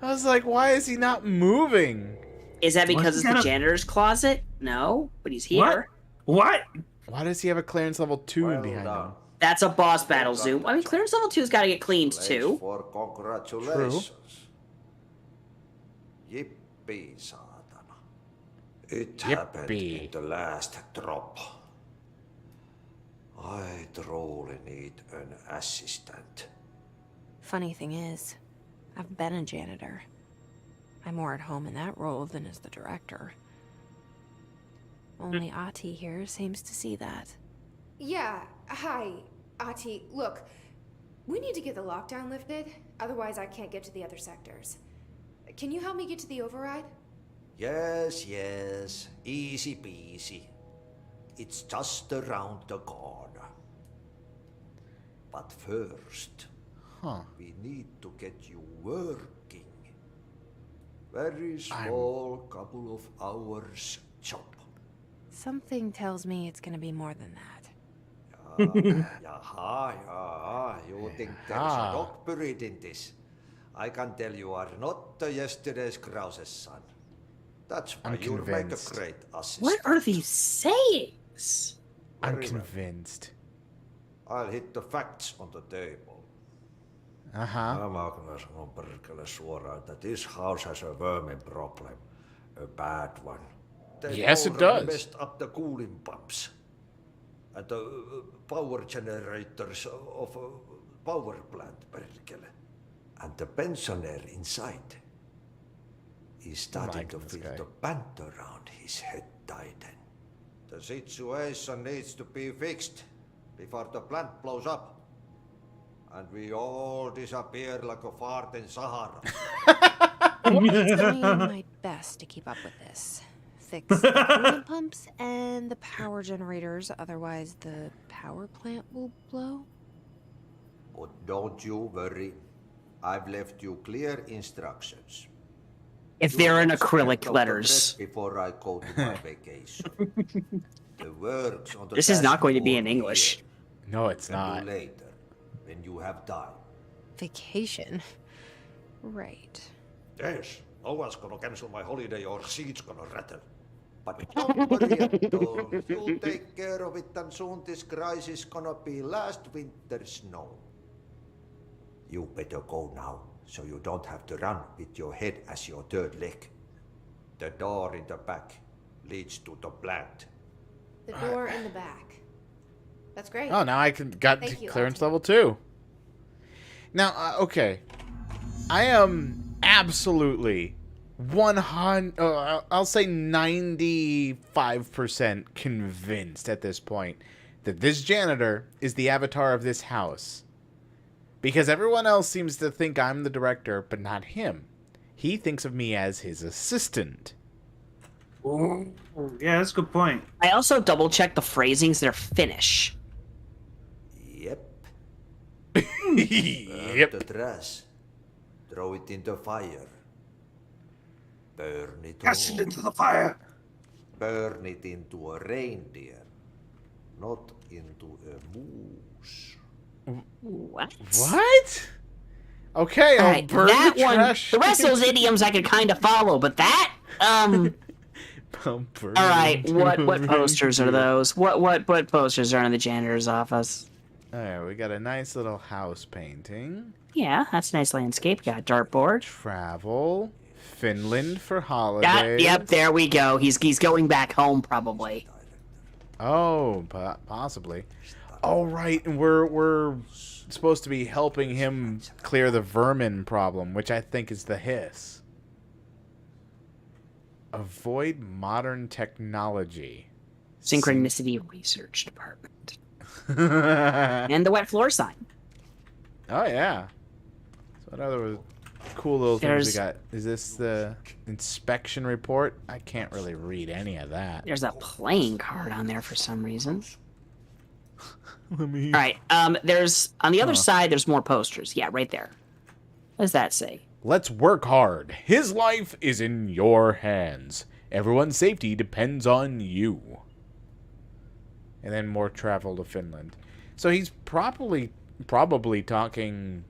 Speaker 1: I was like, why is he not moving?
Speaker 3: Is that because it's the janitor's closet? No, but he's here.
Speaker 7: What?
Speaker 1: Why does he have a clearance level 2 behind him?
Speaker 3: That's a boss battle, Zoom. I mean, clearance level 2's got to get cleaned too.
Speaker 11: For congratulations. Yippee, saatana. It happened in the last drop. I truly need an assistant.
Speaker 9: Funny thing is, I've been a janitor. I'm more at home in that role than as the director. Only Ati here seems to see that. Yeah, hi, Ati. Look, we need to get the lockdown lifted, otherwise I can't get to the other sectors. Can you help me get to the override?
Speaker 11: Yes, easy peasy. It's just around the corner. But first, we need to get you working. Very small couple of hours job.
Speaker 9: Something tells me it's gonna be more than that.
Speaker 11: Yeah. You think there's a dog buried in this? I can tell you are not yesterday's Krause's son. That's why you make a great assistant.
Speaker 3: What are these sayings?
Speaker 1: I'm convinced.
Speaker 11: I'll hit the facts on the table. I'm gonna sanon perkele suoraan, that this house has a vermin problem. A bad one.
Speaker 1: Yes, it does.
Speaker 11: Messed up the cooling pumps. And the power generators of a power plant, perkele. And the pensioner inside is starting to feel the band around his head tighten. The situation needs to be fixed before the plant blows up. And we all disappear like a fart in Sahara.
Speaker 9: I'm trying my best to keep up with this. Fix the coolant pumps and the power generators, otherwise the power plant will blow.
Speaker 11: But don't you worry. I've left you clear instructions.
Speaker 3: If they're in acrylic letters.
Speaker 11: Before I go to my vacation. The works on the
Speaker 3: This is not going to be in English.
Speaker 1: No, it's not.
Speaker 11: Later, when you have time.
Speaker 9: Vacation? Right.
Speaker 11: Yes, no one's gonna cancel my holiday or seat's gonna rattle. But don't worry at all. You'll take care of it and soon this crisis is gonna be last winter's snow. You better go now, so you don't have to run with your head as your third leg. The door in the back leads to the plant.
Speaker 9: The door in the back. That's great.
Speaker 1: Oh, now I got
Speaker 9: Thank you,
Speaker 1: clearance
Speaker 9: Alton.
Speaker 1: level 2. Now, okay. I am absolutely 100, I'll say 95% convinced at this point that this janitor is the avatar of this house. Because everyone else seems to think I'm the director, but not him. He thinks of me as his assistant.
Speaker 7: Ooh, yeah, that's a good point.
Speaker 3: I also double checked the phrasings. They're Finnish.
Speaker 11: Yep.
Speaker 1: Yep.
Speaker 11: The trash. Throw it in the fire. Burn it
Speaker 4: Cast
Speaker 11: all.
Speaker 4: it into the fire.
Speaker 11: Burn it into a reindeer, not into a moose.
Speaker 3: What?
Speaker 1: What? Okay, I'll
Speaker 3: Alright,
Speaker 1: burn
Speaker 3: that
Speaker 1: the
Speaker 3: one.
Speaker 1: trash.
Speaker 3: The rest of those idioms I could kind of follow, but that.
Speaker 1: I'll burn
Speaker 3: All right,
Speaker 1: the
Speaker 3: what posters are those? What posters are in the janitor's office?
Speaker 1: Alright, we got a nice little house painting.
Speaker 3: Yeah, that's a nice landscape. Got a dartboard.
Speaker 1: Travel. Finland for holidays.
Speaker 3: Yep, there we go. He's going back home probably.
Speaker 1: Oh, possibly. Oh, right, and we're supposed to be helping him clear the vermin problem, which I think is the hiss. Avoid modern technology.
Speaker 3: Synchronicity Research Department. And the wet floor sign.
Speaker 1: Oh, yeah. So what other cool little things we got? Is this the inspection report? I can't really read any of that.
Speaker 3: There's a playing card on there for some reason.
Speaker 1: Let me...
Speaker 3: All right, there's on the other side. There's more posters. Yeah, right there. What does that say?
Speaker 1: Let's work hard. His life is in your hands. Everyone's safety depends on you. And then more travel to Finland. So he's probably talking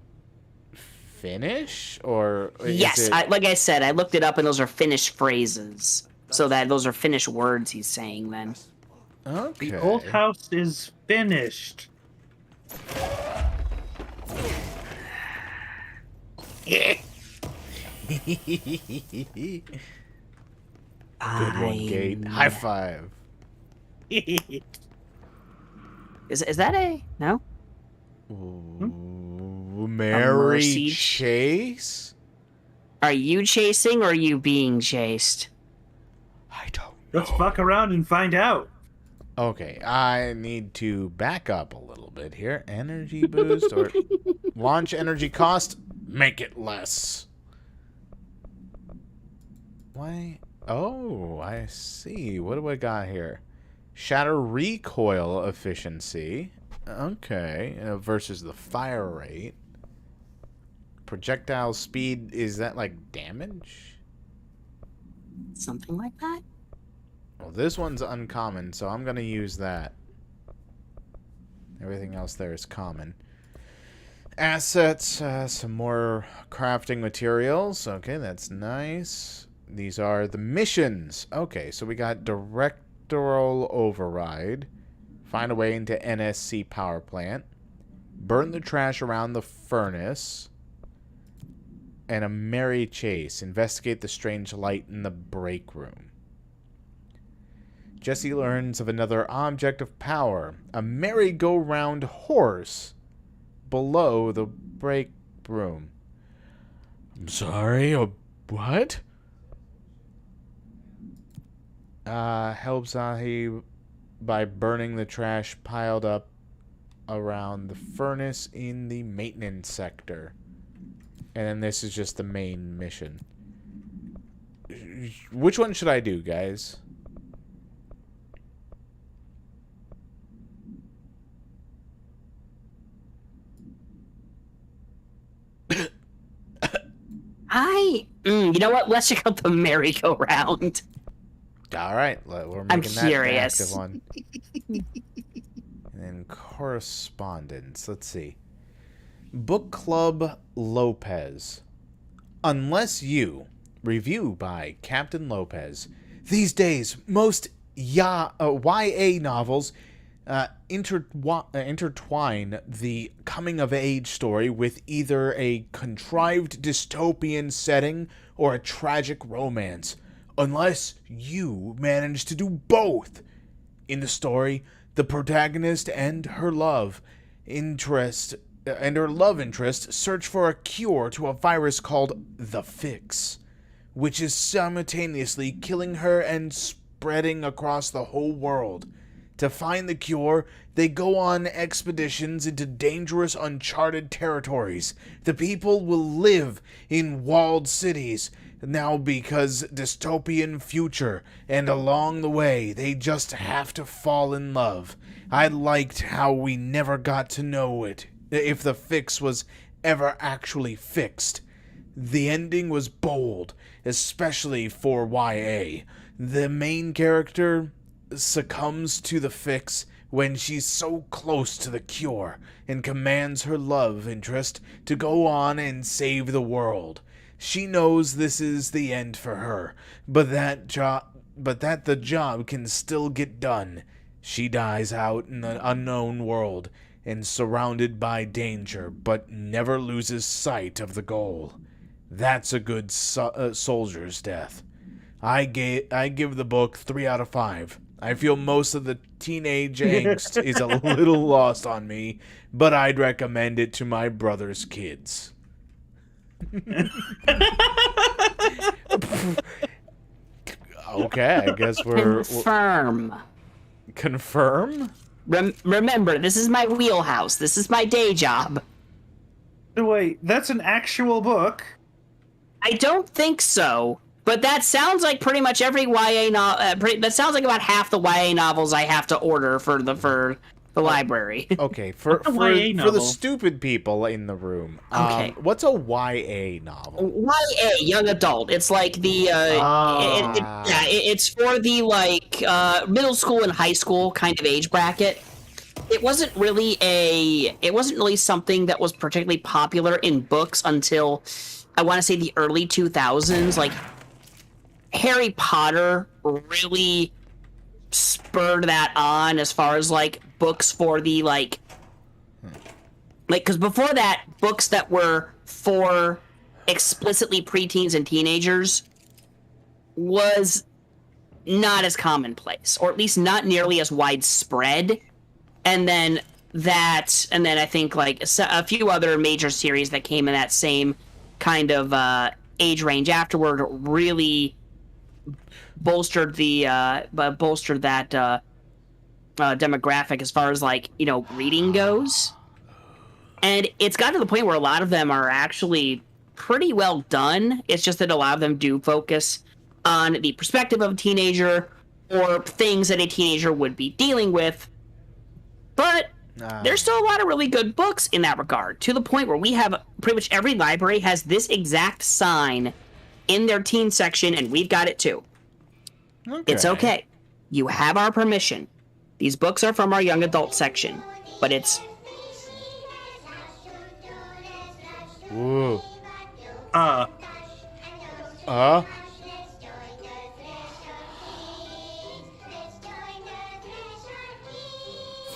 Speaker 1: Finnish, or is
Speaker 3: Yes,
Speaker 1: it...
Speaker 3: like I said, I looked it up, and those are Finnish phrases. So that those are Finnish words he's saying then.
Speaker 1: Okay.
Speaker 7: The old house is finished.
Speaker 1: Good one, Gate. High five.
Speaker 3: Is that a no?
Speaker 1: Ooh, Mary
Speaker 3: mercy
Speaker 1: Chase?
Speaker 3: Are you chasing or are you being chased?
Speaker 1: I don't know.
Speaker 7: Let's fuck around and find out.
Speaker 1: Okay, I need to back up a little bit here. Energy boost or launch energy cost, make it less. Why? Oh, I see. What do I got here? Shatter recoil efficiency. Okay, versus the fire rate. Projectile speed, is that like damage?
Speaker 3: Something like that?
Speaker 1: Well, this one's uncommon, so I'm going to use that. Everything else there is common. Assets, some more crafting materials. Okay, that's nice. These are the missions. Okay, so we got directorial override. Find a way into NSC power plant. Burn the trash around the furnace. And a merry chase. Investigate the strange light in the break room. Jesse learns of another object of power, a merry-go-round horse, below the break room. I'm sorry, what? Helps Ahi by burning the trash piled up around the furnace in the maintenance sector. And then this is just the main mission. Which one should I do, guys?
Speaker 3: You know what? Let's check out the merry-go-round.
Speaker 1: All right, we're making
Speaker 3: I'm
Speaker 1: that
Speaker 3: curious.
Speaker 1: the active one. And then correspondence. Let's see. Book Club Lopez. Unless you. Review by Captain Lopez. These days, most YA novels intertwine the coming-of-age story with either a contrived dystopian setting or a tragic romance, unless you manage to do both. In the story, the protagonist and her love interest search for a cure to a virus called the Fix, which is simultaneously killing her and spreading across the whole world. To find the cure, they go on expeditions into dangerous, uncharted territories. The people will live in walled cities now because dystopian future, and along the way, they just have to fall in love. I liked how we never got to know if the fix was ever actually fixed. The ending was bold, especially for YA. The main character succumbs to the fix when she's so close to the cure and commands her love interest to go on and save the world. She knows this is the end for her, but that the job can still get done. She dies out in the unknown world and surrounded by danger, but never loses sight of the goal. That's a good soldier's death. I give the book 3 out of 5. I feel most of the teenage angst is a little lost on me, but I'd recommend it to my brother's kids. Okay, I guess we're... Confirm?
Speaker 3: Remember, this is my wheelhouse. This is my day job.
Speaker 7: Wait, that's an actual book?
Speaker 3: I don't think so. But that sounds like pretty much every YA novel. That sounds like about half the YA novels I have to order for the library.
Speaker 1: Okay, for the stupid people in the room.
Speaker 3: Okay,
Speaker 1: what's a YA novel?
Speaker 3: YA, young adult. It's like the it's for the like middle school and high school kind of age bracket. It wasn't really something that was particularly popular in books until I want to say the early 2000s. Like Harry Potter really spurred that on as far as like books for the like because before that, books that were for explicitly preteens and teenagers was not as commonplace, or at least not nearly as widespread. And then I think like a few other major series that came in that same kind of age range afterward really bolstered that demographic as far as like, you know, reading goes. And it's gotten to the point where a lot of them are actually pretty well done. It's just that a lot of them do focus on the perspective of a teenager or things that a teenager would be dealing with. But there's still a lot of really good books in that regard, to the point where we have pretty much every library has this exact sign in their teen section, and we've got it too. Okay. It's okay. You have our permission. These books are from our young adult section, but it's...
Speaker 1: Ooh.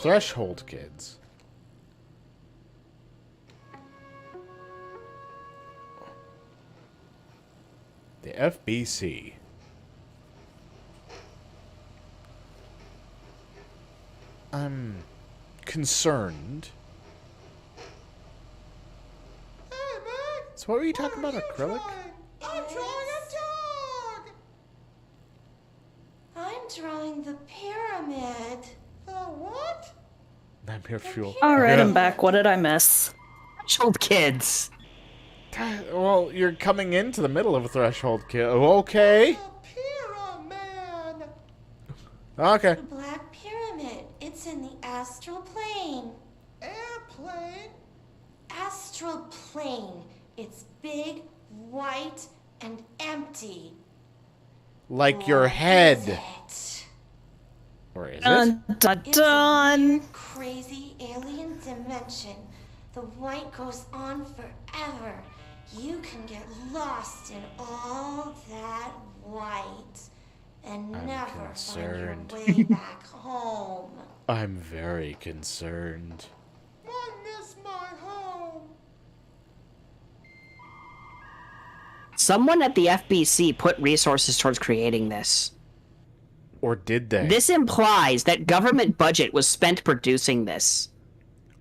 Speaker 1: Threshold Kids. The FBC. I'm concerned.
Speaker 10: Hey, Meg!
Speaker 1: So what were you talking about, acrylic?
Speaker 10: I'm drawing a dog!
Speaker 12: I'm drawing the pyramid.
Speaker 10: The what?
Speaker 1: Nightmare Fuel.
Speaker 2: Alright, I'm back. What did I miss?
Speaker 3: Threshold Kids.
Speaker 1: Well, you're coming into the middle of a Threshold Kid. Okay.
Speaker 10: The pyramid!
Speaker 1: Okay.
Speaker 12: The Black Pyramid. It's in the astral plane.
Speaker 10: Airplane?
Speaker 12: Astral plane. It's big, white, and empty.
Speaker 1: Like your head.
Speaker 12: Is it?
Speaker 1: Or is
Speaker 2: dun,
Speaker 1: it?
Speaker 2: dun,
Speaker 12: It's
Speaker 2: dun.
Speaker 12: a weird, crazy alien dimension. The white goes on forever. You can get lost in all that white and
Speaker 1: I'm
Speaker 12: never
Speaker 1: concerned.
Speaker 12: find your way back home.
Speaker 1: I'm very concerned.
Speaker 10: I miss my home.
Speaker 3: Someone at the FBC put resources towards creating this.
Speaker 1: Or did they?
Speaker 3: This implies that government budget was spent producing this.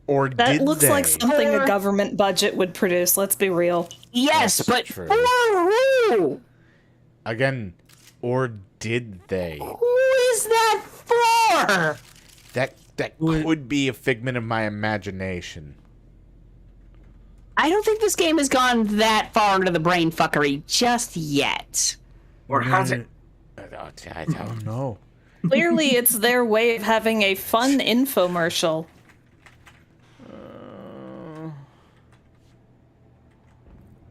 Speaker 1: Or
Speaker 2: That
Speaker 1: did
Speaker 2: looks
Speaker 1: they?
Speaker 2: like something a government budget would produce, let's be real.
Speaker 3: Yes,
Speaker 1: That's
Speaker 3: but
Speaker 1: true.
Speaker 3: for who?
Speaker 1: Again, or did they?
Speaker 3: Who is that for?
Speaker 1: That could be a figment of my imagination.
Speaker 3: I don't think this game has gone that far into the brain fuckery just yet.
Speaker 7: Or has it?
Speaker 1: I don't know.
Speaker 2: Clearly, it's their way of having a fun infomercial.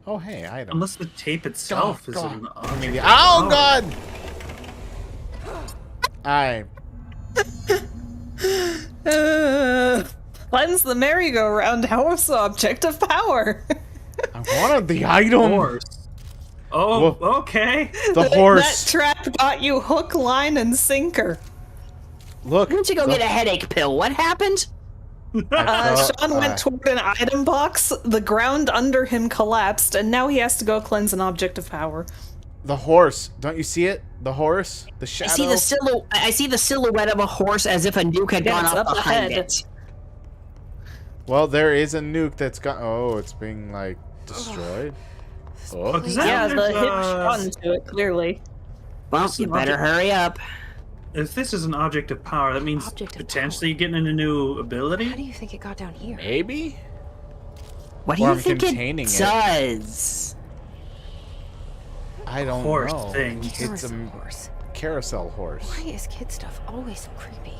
Speaker 1: Oh, hey, item.
Speaker 7: Unless the tape itself is
Speaker 1: God.
Speaker 7: an
Speaker 1: I mean,
Speaker 7: object.
Speaker 1: oh, God! I...
Speaker 2: Cleanse the merry-go-round house object of power.
Speaker 1: I wanted the item!
Speaker 7: Horse. Oh, okay.
Speaker 1: The horse.
Speaker 2: That trap got you hook, line, and sinker.
Speaker 1: Look.
Speaker 3: Why don't you go get a headache pill? What happened?
Speaker 2: Sean went toward an item box, the ground under him collapsed, and now he has to go cleanse an object of power.
Speaker 1: The horse. Don't you see it? The horse? The shadow?
Speaker 3: I see the silhouette of a horse as if a nuke had gone
Speaker 2: it's
Speaker 3: up
Speaker 2: up
Speaker 3: behind
Speaker 2: ahead.
Speaker 3: it.
Speaker 1: Well, there is a nuke that's got... Oh, it's being, like, destroyed. Oh.
Speaker 2: Yeah, the hit Sean to it, clearly.
Speaker 3: Well, you better hurry up.
Speaker 7: If this is an object of power, that means potentially getting a new ability?
Speaker 9: How do you think it got down here?
Speaker 1: Maybe?
Speaker 3: What do
Speaker 1: Or
Speaker 3: you
Speaker 1: I'm
Speaker 3: think
Speaker 1: containing
Speaker 3: it
Speaker 1: it.
Speaker 3: does?
Speaker 1: I don't
Speaker 7: Horse
Speaker 1: know.
Speaker 7: thing.
Speaker 1: It's
Speaker 9: Carousel
Speaker 1: a
Speaker 9: horse.
Speaker 1: carousel horse.
Speaker 9: Why is kid stuff always so creepy?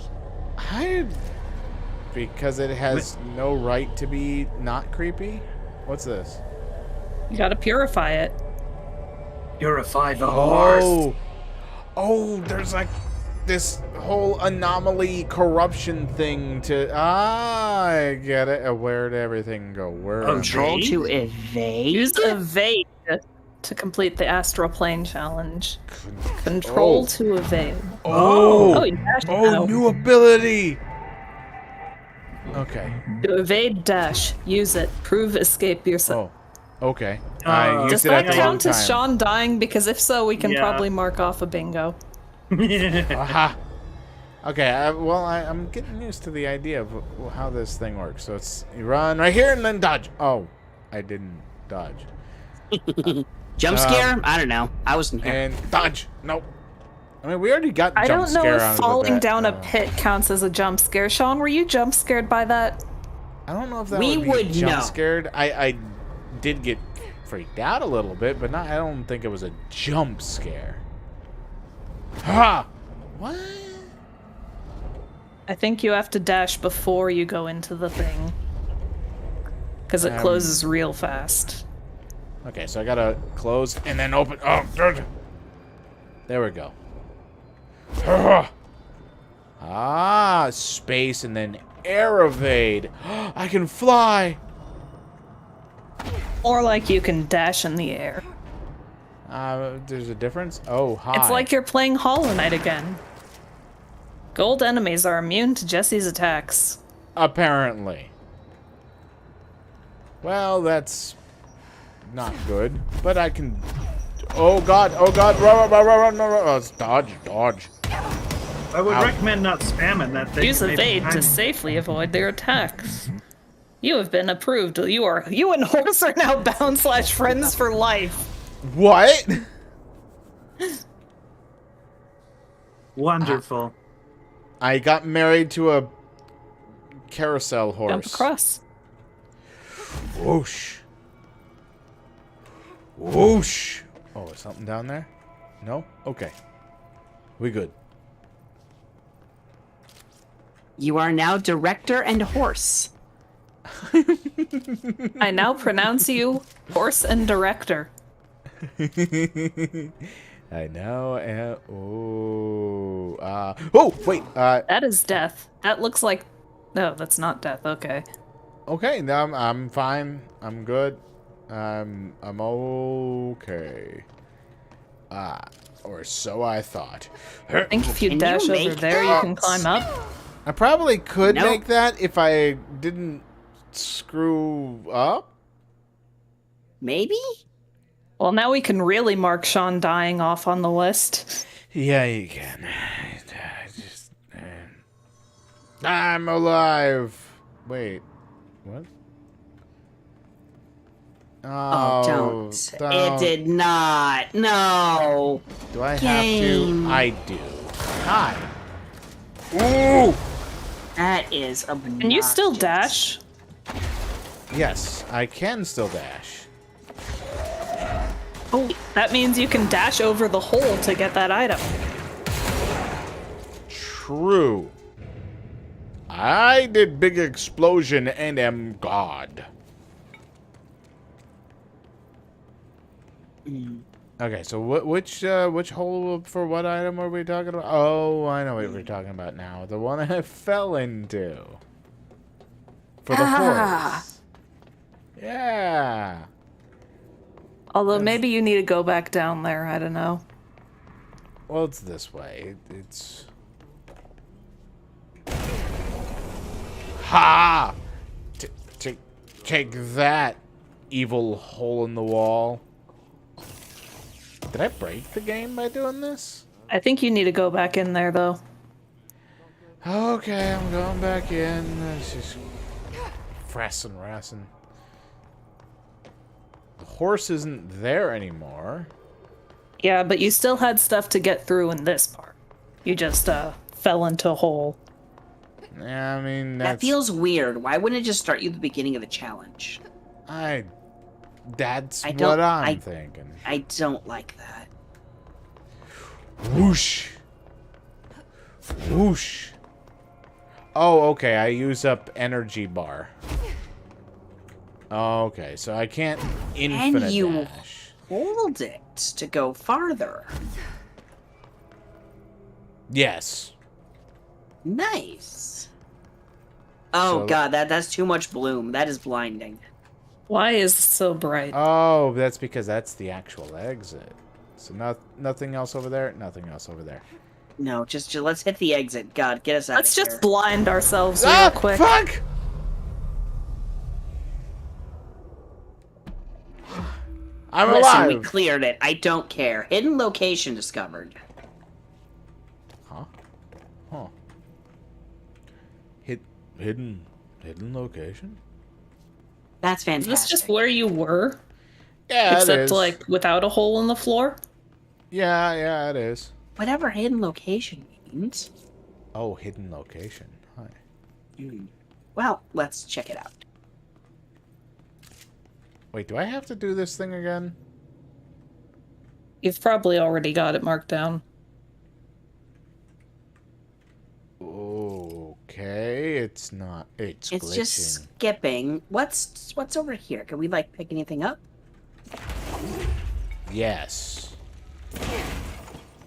Speaker 1: Because it has no right to be not creepy? What's this?
Speaker 2: You gotta purify it.
Speaker 7: Purify the horse.
Speaker 1: Oh, there's like this whole anomaly corruption thing to... I get it. Where'd everything go? Where?
Speaker 3: Control to evade?
Speaker 2: Use evade to complete the astral plane challenge. Control to evade.
Speaker 1: Oh,
Speaker 2: you dashed now.
Speaker 1: new ability. Okay.
Speaker 2: To evade dash. Use it. Prove escape yourself.
Speaker 1: Oh, okay. I
Speaker 2: Does
Speaker 1: used it
Speaker 2: that
Speaker 1: at the wrong
Speaker 2: count as
Speaker 1: time.
Speaker 2: Sean dying? Because if so, we can
Speaker 7: Yeah.
Speaker 2: probably mark off a bingo.
Speaker 1: Aha. Okay, I'm getting used to the idea of how this thing works. So it's you run right here and then dodge. Oh, I didn't dodge.
Speaker 3: Jump scare? I don't know. I wasn't here.
Speaker 1: And dodge. Nope. I mean, we already got
Speaker 2: I
Speaker 1: jump
Speaker 2: don't know
Speaker 1: scare
Speaker 2: if
Speaker 1: on
Speaker 2: falling
Speaker 1: the
Speaker 2: down a pit counts as a jump scare. Sean, were you jump scared by that?
Speaker 1: I don't know if that
Speaker 3: We
Speaker 1: would be
Speaker 3: would
Speaker 1: jump
Speaker 3: know.
Speaker 1: scared. I did get freaked out a little bit, but I don't think it was a jump scare. Ha! What?
Speaker 2: I think you have to dash before you go into the thing. Because it closes real fast.
Speaker 1: Okay, so I gotta close and then open. Oh, good. There we go. Ah, space and then air evade. I can fly.
Speaker 2: Or like you can dash in the air.
Speaker 1: There's a difference. Oh, hi.
Speaker 2: It's like you're playing Hollow Knight again. Gold enemies are immune to Jesse's attacks.
Speaker 1: Apparently. Well, that's not good, but I can. Oh god! Oh god! Run! Oh, dodge!
Speaker 7: I would
Speaker 1: Ow.
Speaker 7: recommend not spamming that thing.
Speaker 2: Use
Speaker 7: Maybe
Speaker 2: evade to
Speaker 7: behind-
Speaker 2: safely avoid their attacks. You have been approved. You and Horse are now bound/friends for life.
Speaker 1: What?
Speaker 7: Wonderful.
Speaker 1: I got married to a carousel horse.
Speaker 2: Jump across.
Speaker 1: Whoosh. Whoosh. Oh, is something down there? No? Okay. We good.
Speaker 3: You are now director and horse.
Speaker 2: I now pronounce you Horse and Director.
Speaker 1: I know. Oh, wait.
Speaker 2: That is death. That looks like... No, that's not death. Okay.
Speaker 1: Okay, now I'm fine. I'm good. I'm okay. Or so I thought.
Speaker 2: I think if you
Speaker 3: Can you
Speaker 2: dash over
Speaker 3: make
Speaker 2: there, you can
Speaker 3: that?
Speaker 2: climb up.
Speaker 1: I probably could
Speaker 3: Nope.
Speaker 1: make that if I didn't screw up.
Speaker 3: Maybe?
Speaker 2: Well, now we can really mark Sean dying off on the list.
Speaker 1: Yeah, you can. I'm alive. Wait, what?
Speaker 3: Oh, don't. It did not. No.
Speaker 1: Do I
Speaker 3: Game.
Speaker 1: have to? I do. Hi. Ooh.
Speaker 3: That is obnoxious.
Speaker 2: Can you still dash?
Speaker 1: Yes, I can still dash.
Speaker 2: Oh, that means you can dash over the hole to get that item.
Speaker 1: True. I did big explosion and am God. Okay, so which hole for what item are we talking about? Oh, I know what we're talking about now. The one I fell into. For the horse. Yeah.
Speaker 2: Although maybe you need to go back down there. I don't know.
Speaker 1: Well, it's this way. It's... Ha! Take that, evil hole in the wall. Did I break the game by doing this?
Speaker 2: I think you need to go back in there, though.
Speaker 1: Okay, I'm going back in. It's just... Frassin'. The horse isn't there anymore.
Speaker 2: Yeah, but you still had stuff to get through in this part. You just, fell into a hole.
Speaker 1: Yeah, I mean,
Speaker 3: that feels weird. Why wouldn't it just start you at the beginning of the challenge?
Speaker 1: That's what I'm thinking.
Speaker 3: I don't like that.
Speaker 1: Whoosh. Whoosh. Oh, okay, I use up energy bar. Okay, so I can't infinite
Speaker 3: And you
Speaker 1: dash.
Speaker 3: hold it to go farther.
Speaker 1: Yes.
Speaker 3: Nice. Oh god, that's too much bloom. That is blinding.
Speaker 2: Why is it so bright?
Speaker 1: Oh, that's because that's the actual exit. So nothing else over there, nothing else over there.
Speaker 3: No, just let's hit the exit. God, get us out
Speaker 2: Let's
Speaker 3: of here.
Speaker 2: just blind ourselves real quick.
Speaker 1: Fuck! I'm alive!
Speaker 3: We cleared it. I don't care. Hidden location discovered.
Speaker 1: Huh. Hidden location?
Speaker 3: That's fantastic.
Speaker 2: Is this just where you were?
Speaker 1: Yeah,
Speaker 2: Except,
Speaker 1: it is.
Speaker 2: like, without a hole in the floor?
Speaker 1: Yeah, it is.
Speaker 3: Whatever hidden location means.
Speaker 1: Oh, hidden location. Hi.
Speaker 3: Well, let's check it out.
Speaker 1: Wait, do I have to do this thing again?
Speaker 2: You've probably already got it marked down.
Speaker 1: Okay, it's not. It's glitching.
Speaker 3: Just skipping. What's over here? Can we like pick anything up?
Speaker 1: Yes.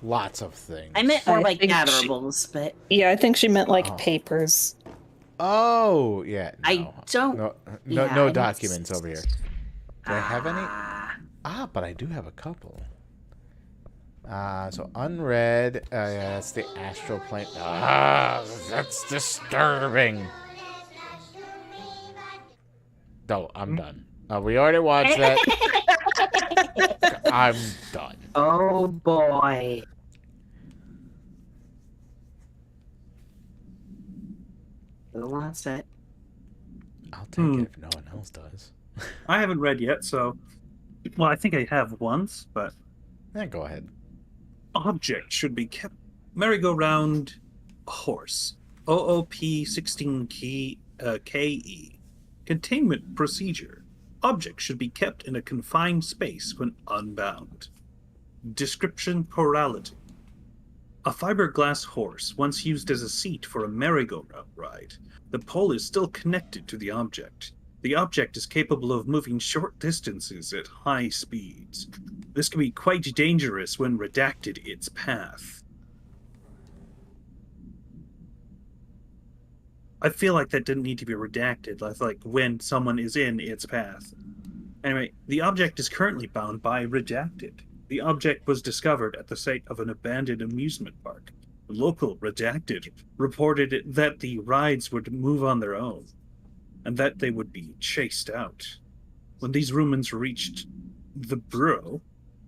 Speaker 1: Lots of things.
Speaker 3: I meant more like gatherable, but
Speaker 2: yeah, I think she meant like papers.
Speaker 1: Oh, yeah. No.
Speaker 3: I don't.
Speaker 1: No documents over here. Do I have any? But I do have a couple. So unread. Yeah, that's the astral plane. That's disturbing. No, I'm done. We already watched that. I'm done.
Speaker 3: Oh boy. Who wants it?
Speaker 1: I'll take it if no one else does.
Speaker 7: I haven't read yet, so... Well, I think I have once, but...
Speaker 1: Yeah, go ahead.
Speaker 7: Object should be kept... Merry-go-round horse. OOP-16-KE. Containment procedure. Object should be kept in a confined space when unbound. Description chorality. A fiberglass horse once used as a seat for a merry-go-round ride. The pole is still connected to the object. The object is capable of moving short distances at high speeds. This can be quite dangerous when redacted its path. I feel like that didn't need to be redacted, like when someone is in its path. Anyway, the object is currently bound by redacted. The object was discovered at the site of an abandoned amusement park. local redacted reported that the rides would move on their own and that they would be chased out. When these rumors reached the Bureau,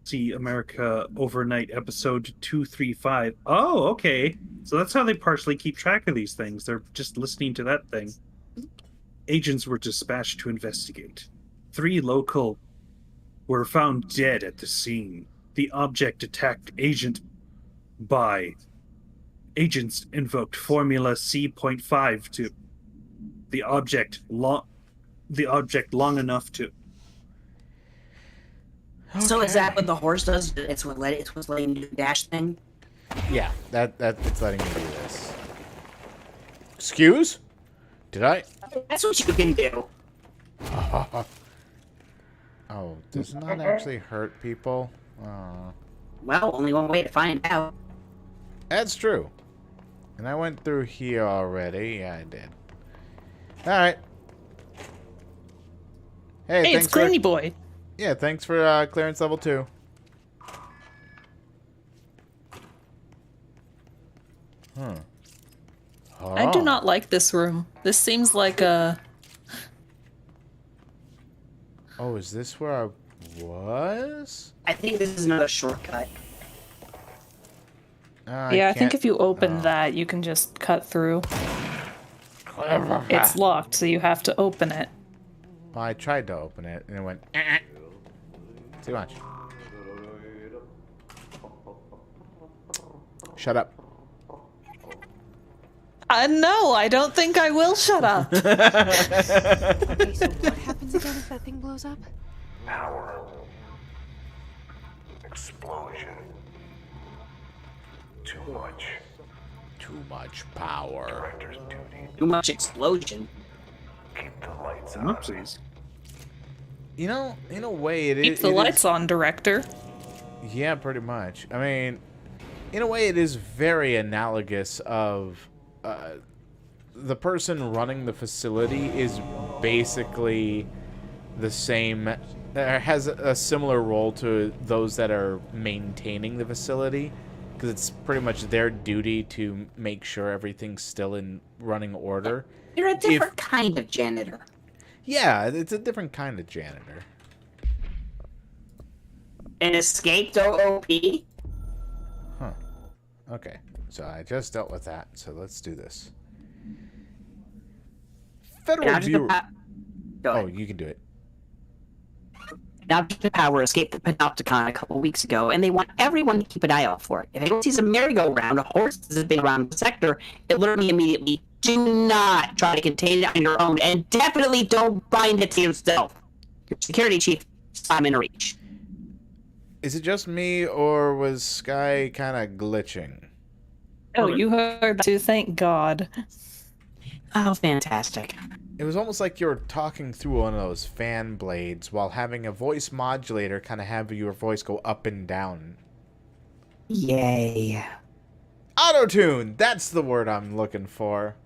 Speaker 7: see America Overnight episode 235. Oh, okay. So that's how they partially keep track of these things. They're just listening to that thing. Agents were dispatched to investigate. 3 local were found dead at the scene. The object attacked agents invoked Formula C.5 to the object long enough to.
Speaker 3: Okay. So is that what the horse does? It's what letting you do the dash thing?
Speaker 1: Yeah, it's letting me do this. Excuse? Did I?
Speaker 3: That's what you can do.
Speaker 1: Oh, does not actually hurt people?
Speaker 3: Well, only one way to find out.
Speaker 1: That's true. And I went through here already. Yeah, I did. Alright.
Speaker 2: Hey, it's Cleany Boy.
Speaker 1: Yeah, thanks for clearance level 2. Oh.
Speaker 2: I do not like this room. This seems like a...
Speaker 1: Oh, is this where I was?
Speaker 3: I think this is another shortcut.
Speaker 2: Yeah, I think if you open that, you can just cut through. It's locked, so you have to open it.
Speaker 1: Well, I tried to open it, and it went... Too much. Shut up.
Speaker 2: No, I don't think I will shut up.
Speaker 9: Okay, so what happens again if that thing blows up?
Speaker 5: Power. Explosion. Too much.
Speaker 1: Too much power.
Speaker 5: Director's duty.
Speaker 3: Too much explosion.
Speaker 5: Keep the lights on.
Speaker 7: Oopsies.
Speaker 1: You know, in a way, it is...
Speaker 2: Keep the lights on, director.
Speaker 1: Yeah, pretty much. I mean, in a way, it is very analogous of... the person running the facility is basically the same... has a similar role to those that are maintaining the facility. Because it's pretty much their duty to make sure everything's still in running order.
Speaker 3: You're a different kind of janitor.
Speaker 1: Yeah, it's a different kind of janitor.
Speaker 3: An escaped OOP?
Speaker 1: Huh. Okay, so I just dealt with that, so let's do this. Federal Bureau... Oh, you can do it.
Speaker 3: An object of power escaped the Panopticon a couple weeks ago, and they want everyone to keep an eye out for it. If anyone sees a merry-go-round, a horse that has been around the sector, alert me immediately. Do not try to contain it on your own, and definitely don't bind it to yourself. Your security chief, Simon Reach.
Speaker 1: Is it just me, or was Sky kind of glitching?
Speaker 2: Oh, you heard that too, thank God.
Speaker 3: Oh, fantastic.
Speaker 1: It was almost like you were talking through one of those fan blades while having a voice modulator kind of have your voice go up and down.
Speaker 3: Yay.
Speaker 1: Auto-tune! That's the word I'm looking for.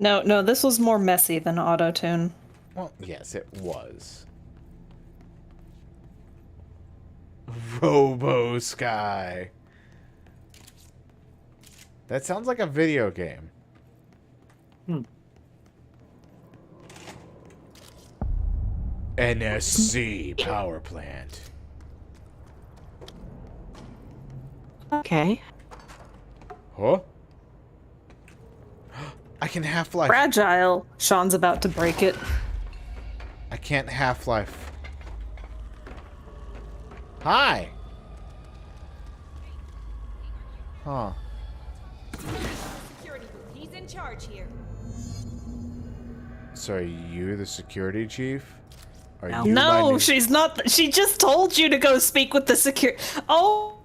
Speaker 2: No, this was more messy than auto-tune.
Speaker 1: Well, yes, it was. Robo Sky. That sounds like a video game. NSC power plant.
Speaker 3: Okay.
Speaker 1: Huh? I can Half-Life.
Speaker 2: Fragile. Sean's about to break it.
Speaker 1: I can't Half-Life. Hi. Huh.
Speaker 13: Security booth. He's in charge here.
Speaker 1: So are you the security chief? Are
Speaker 2: No,
Speaker 1: you
Speaker 2: no, she's not. She just told you to go speak with the security. Oh.